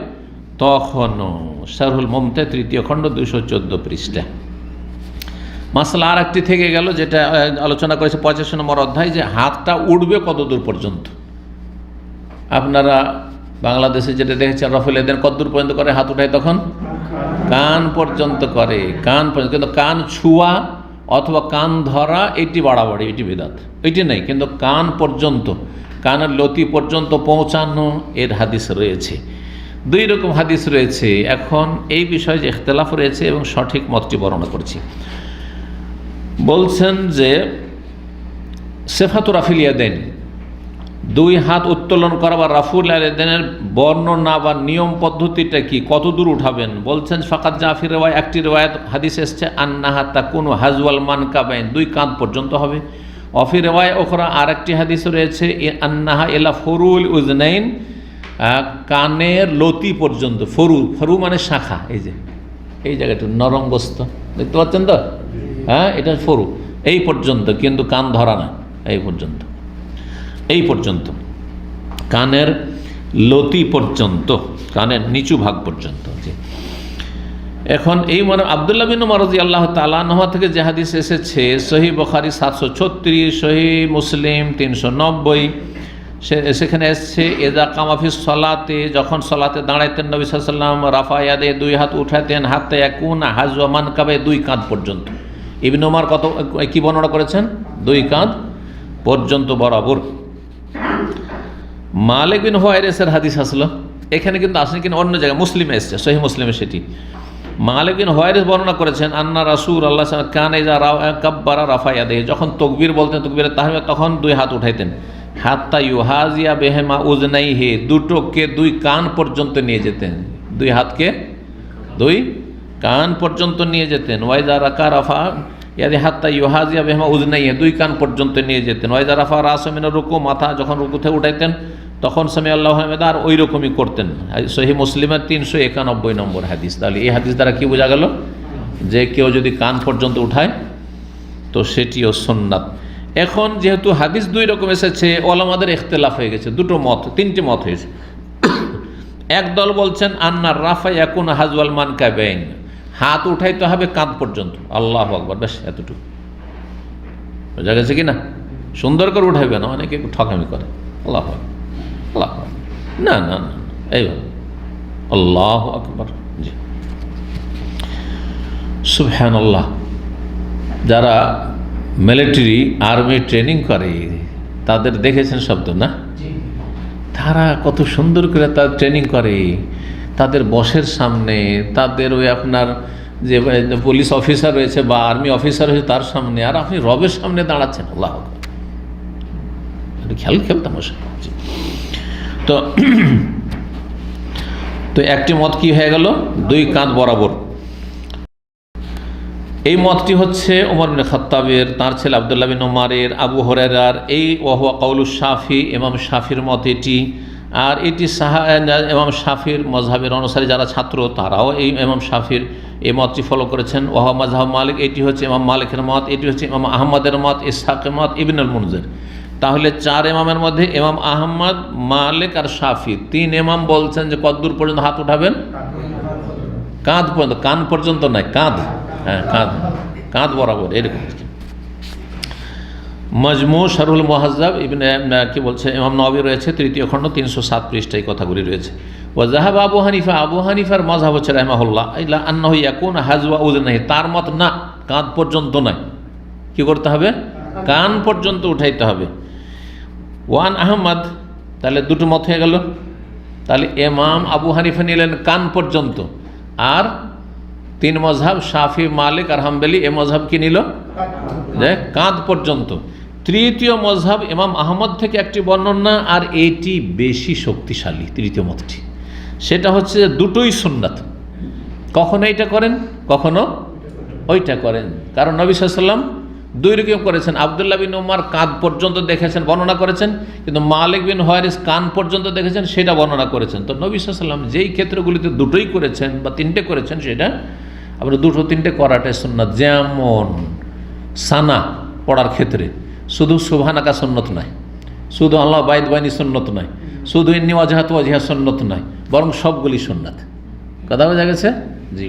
[SPEAKER 1] তখনও। শারহুল মুমতা 3য় খণ্ড 214 পৃষ্ঠা। মাসলা আর একটি থেকে গেল, যেটা আলোচনা করেছে 85 নম্বর অধ্যায়, যে হাতটা উঠবে কত দূর পর্যন্ত। আপনারা বাংলাদেশে যেটা দেখেছেন, রাফুল ইয়াদাইন কতদূর পর্যন্ত করে হাত উঠায়? তখন কান পর্যন্ত করে, কান পর্যন্ত। কিন্তু কান ছুয়া অথবা কান ধরা এটি বাড়াবাড়ি, এটি বিদআত, এটি নেই। কিন্তু কান পর্যন্ত, কানের লতি পর্যন্ত পৌঁছানো এর হাদিস রয়েছে। 2 রকম হাদিস রয়েছে। এখন এই বিষয়ে যে ইখতিলাফ রয়েছে এবং সঠিক মতটি বর্ণনা করছি। বলছেন যে সিফাতু রাফিল ইয়াদাইন, 2 হাত উত্তোলন করা বা রাফুল ইয়াদাইনের বর্ণনা বা নিয়ম পদ্ধতিটা কি, কত দূর উঠাবেন? বলছেন ফাকাত জাফির রিওয়ায়াত, একটি রিওয়ায়াত হাদিস এসেছে আন্নাহা তাকুনু হাজওয়াল মানকাবাইন, 2 কাঁধ পর্যন্ত হবে। অফি রিওয়ায়াত ওখরা, আরেকটি হাদিস রয়েছে আন্নাহা ইলা ফুরুল উযনাইন, কানের লতি পর্যন্ত। ফরু মানে শাখা, এই জায়গাটা নরম গোস্ত দেখতে পাচ্ছেন তো, হ্যাঁ, এটা ফরু, এই পর্যন্ত, কিন্তু কান ধরা না, এই পর্যন্ত কানের লতি পর্যন্ত, কানের নিচু ভাগ পর্যন্ত। এখন এই মানে আব্দুল্লাহ বিন উমর রাদিয়াল্লাহু তাআলা আনহু থেকে যে হাদিস এসেছে সহিহ বুখারী 736, সহিহ মুসলিম 390, সেখানে এসছে এজা কামাফিস সলাতে, যখন সলাতে দাঁড়াইতেন নবী সাল্লাল্লাহু আলাইহি ওয়াসাল্লাম রাফা ইয়াদে, দুই হাত উঠাতেন, হাতে ইয়াকুন হাজওয়া মানকাবে, দুই কাঁধ পর্যন্ত। ইবনে উমর কত কি বর্ণনা করেছেন? দুই কাঁধ পর্যন্ত বরাবর। মালিক বিন হুয়াইরিসের হাদিস আসলো, এখানে কিন্তু আসেনি, কিন্তু অন্য জায়গায় মুসলিমে এসছে, সহিহ মুসলিমে সেটি। মালিক বিন হুয়াইরিস বর্ণনা করেছেন আন্না রাসূলুল্লাহ সাল্লাল্লাহু আলাইহি ওয়াসাল্লাম কানা ইযা কাব্বারা রাফা ইয়াদাইহি, যখন তাকবীর বলতেন, তাকবীরের তাহমিদ, তখন দুই হাত উঠাইতেন। হাত্তা ইউহাজিয়া বিহিমা উযনাইহি, দুটোকে দুই কান পর্যন্ত নিয়ে যেতেন, দুই হাতকে দুই কান পর্যন্ত নিয়ে যেতেন। ওয়াইজা রাকা রাফা ইয়াদি হাত্তা ইউহাজিয়া বিহিমা উযনাইহি, দুই কান পর্যন্ত নিয়ে যেতেন। ওয়াইজা রাফা রাসা মিনার রুকু, মাথা যখন রুকু থেকে উঠাইতেন তখন সামি আল্লাহু হামিদা, আর ওই রকমই করতেন। সহিহ মুসলিমের 391 নম্বর হাদিস। তাহলে এই হাদিস দ্বারা কি বোঝা গেল? যে কেউ যদি কান পর্যন্ত উঠায় তো সেটিও সুন্নাত। এখন যেহেতু হাদিস দুই রকম এসেছে, ওলামাদের ইখতিলাফ হয়ে গেছে, দুটো মত, তিনটে মত হয়েছে। একদল বলছেন আন্নার রাফা ইয়াকুন হাজওয়াল মানকাবাইন, হাত উঠাইতে হবে কাঁধ পর্যন্ত। আল্লাহু আকবার, বেশ এতটুকু বোঝা গেছে কি না? সুন্দর করে উঠাইবে না, অনেকে ঠকামি করে। আল্লাহু আকবার, আল্লাহু আকবার, না না না, এইভাবে আল্লাহু আকবার। জি, সুবহানাল্লাহ। যারা মিলিটারি আর্মি ট্রেনিং করে তাদের দেখেছেন শব্দ না? তারা কত সুন্দর করে তার ট্রেনিং করে, তাদের বসের সামনে, তাদের ওই আপনার যে পুলিশ অফিসার রয়েছে বা আর্মি অফিসার রয়েছে তার সামনে, আর আপনি রবের সামনে দাঁড়াচ্ছেন। আল্লাহ খেল তামাশা। তো তো একটি মত কি হয়ে গেল? দুই কাঁধ বরাবর। এই মতটি হচ্ছে ওমর বিন খাত্তাবের, তার ছেলে আব্দুল্লাহ বিন উমরের, আবু হুরায়রার, এই ওয়াহুয়া কাউলুশ শাফি, ইমাম শাফির মত এটি। আর এটি ইমাম শাফির মযহাবের অনুসারী যারা ছাত্র তারাও এই ইমাম শাফির এই মতটি ফলো করেছেন। ওয়াহুয়া মাযহাব মালিক, এটি হচ্ছে ইমাম মালিকের মত, এটি হচ্ছে ইমাম আহমদের মত, ইসহাকের মত, ইবনুল মুনজির। তাহলে চার ইমামের মধ্যে ইমাম আহমদ, মালিক আর শাফি, তিন ইমাম বলছেন যে কতদূর পর্যন্ত হাত উঠাবেন? কাঁধ পর্যন্ত, কান পর্যন্ত নয়, কাঁধ। হ্যাঁ, কাঁধ, কাঁধ বরাবর এরকম। মজমু শারহুল মুহাজ্জাব ইবনে কি বলছে ইমাম নওয়াবী রয়েছে, তৃতীয় খণ্ড 307 পৃষ্ঠায় কথাগুলি রয়েছে। ওয়া যাহাব আবু হানিফা, আবু হানিফার মাযহাব হচ্ছে রাহিমাহুল্লাহ ইলা আন্নাহু ইয়াকুন হাজওয়া উযনাহি, তার মত না, কাঁধ পর্যন্ত নয়, কি করতে হবে? কান পর্যন্ত উঠাইতে হবে। ওয়ান আহমদ, তাহলে দুটো মত হয়ে গেল। তাহলে ইমাম আবু হানিফা নিলেন কান পর্যন্ত, আর তিন মযহাব শাফি, মালিক আর হাম্বলি এ মযহাব কি নিল? যে কাঁধ পর্যন্ত। তৃতীয় মযহাব ইমাম আহমদ থেকে একটি বর্ণনা, আর এটি বেশি শক্তিশালী তৃতীয় মতটি, সেটা হচ্ছে দুটোই সুন্নাত। কখনো এইটা করেন, কখনো ওইটা করেন। কারণ নবী সাল্লাল্লাহু আলাইহি ওয়াসাল্লাম দুই রকম করেছেন। আব্দুল্লাহ বিন উমর কাঁধ পর্যন্ত দেখেছেন, বর্ণনা করেছেন, কিন্তু মালিক বিন হুয়াইরিস কান পর্যন্ত দেখেছেন, সেটা বর্ণনা করেছেন। তো নবী সাল্লাল্লাহু আলাইহি ওয়াসাল্লাম যেই ক্ষেত্রগুলিতে দুটোই করেছেন বা তিনটে করেছেন, সেটা আমরা দুটো তিনটে করাটাই সুন্নাত। যেমন সানা পড়ার ক্ষেত্রে শুধু সুবহানাকা সুন্নত নয়, শুধু আল্লাহ বাইদ বাইনি সুন্নত নয়, শুধু ইন্নী ওয়াজহাতু ওয়াজহিয়া সুন্নত নয়, বরং সবগুলি সুন্নাত। কথা বোঝা গেছে? জি।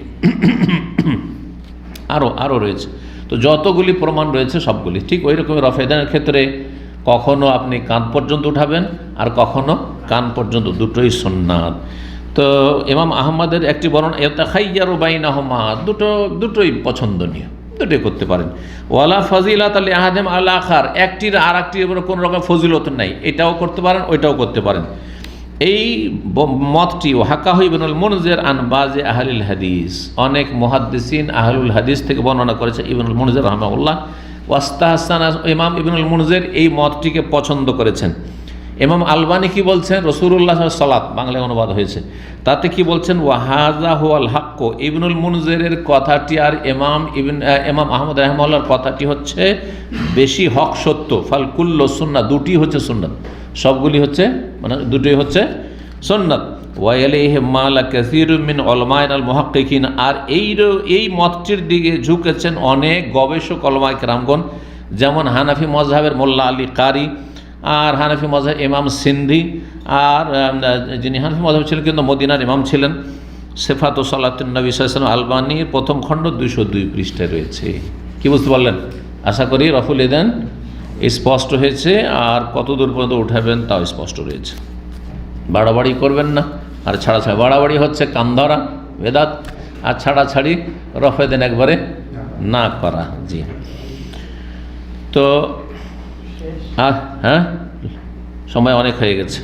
[SPEAKER 1] আরও রয়েছে। তো যতগুলি প্রমাণ রয়েছে সবগুলি ঠিক ওই রকম। রফেদানের ক্ষেত্রে কখনো আপনি কান পর্যন্ত উঠাবেন, আর কখনো কান পর্যন্ত, দুটোই সুন্নাত। তো ইমাম আহমদের একটি বর্ণনা ইয়াতাখাইয়ারু বাইনাহুমা, দুটোই পছন্দনীয়, দুটোই করতে পারেন। ওয়ালা ফাজিলাত লি আহাদিম আল আখার, একটির আর একটির উপর কোনো রকম ফজিলত নাই, এটাও করতে পারেন, ওইটাও করতে পারেন। এই মতটি হাকাহু ইবনুল মুনজির আন বাযি আহলিল হাদিস, অনেক মুহাদ্দিসিন আহলুল হাদিস থেকে বর্ণনা করেছে ইবনুল মুনজির রাহিমাহুল্লাহ। ওয়াস্তাহসানা, ইমাম ইবনুল মুনজির এই মতটিকে পছন্দ করেছেন। ইমাম আলবানী কি বলছেন? রাসূলুল্লাহ সালাত বাংলায় অনুবাদ হয়েছে, তাতে কি বলছেন? ওয়াহাজা হুয়াল হাক্ক, ইবনুল মুনজিরের কথাটি আর ইমাম আহমদ রাহিমাহুল্লাহর কথাটি হচ্ছে বেশি হক, সত্য। ফাল কুল্লু সুন্নাহ, দুটি হচ্ছে সুন্নাত, সবগুলি হচ্ছে মানে দুটোই হচ্ছে সুন্নাত। ওয়া ইলাইহি মালা কাসীরুম মিন উলামায়ে আল মুহাক্কিকিন, আর এই মতটির দিকে ঝুঁকেছেন অনেক গবেষক উলামায়ে কেরামগণ, যেমন হানাফি মযহাবের মোল্লা আলী কারি, আর হানাফি মযহাব ইমাম সিন্ধি, আর যিনি হানাফি মযহাব ছিলেন কিন্তু মদিনার ইমাম ছিলেন, সেফাত ও সালাতুন নবী সাল্লাল্লাহু আলাইহি ওয়াসাল্লাম আলবানীর প্রথম খণ্ড 202 পৃষ্ঠায় রয়েছে। কি বুঝতে পারলেন? আশা করি রফুল ইদান স্পষ্ট হয়েছে, আর কত দূর পর্যন্ত উঠাবেন তাও স্পষ্ট রয়েছে। বাড়াবাড়ি করবেন না, আর ছাড়াছাড়ি। বাড়াবাড়ি হচ্ছে কান ধরা বেদাত, আর ছাড়াছাড়ি রফেদেন একবারে না করা। জি, তো হ্যাঁ, সময় অনেক হয়ে গেছে।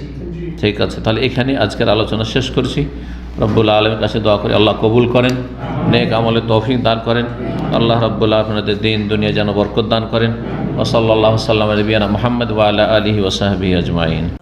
[SPEAKER 1] ঠিক আছে, তাহলে এখানে আজকের আলোচনা শেষ করছি। রব্বুল আলমের কাছে দোয়া করি আল্লাহ কবুল করেন, নেক আমলে তৌফিক দান করেন। আল্লাহ রব্বুল আপনাদের দিন দুনিয়া যেন বরকত দান করেন। ওয়া সাল্লাল্লাহু সাল্লাম আলা নবিয়িনা মুহাম্মদ ওয়া আলা আলিহি ওয়া সাহবিহি আজমাইন।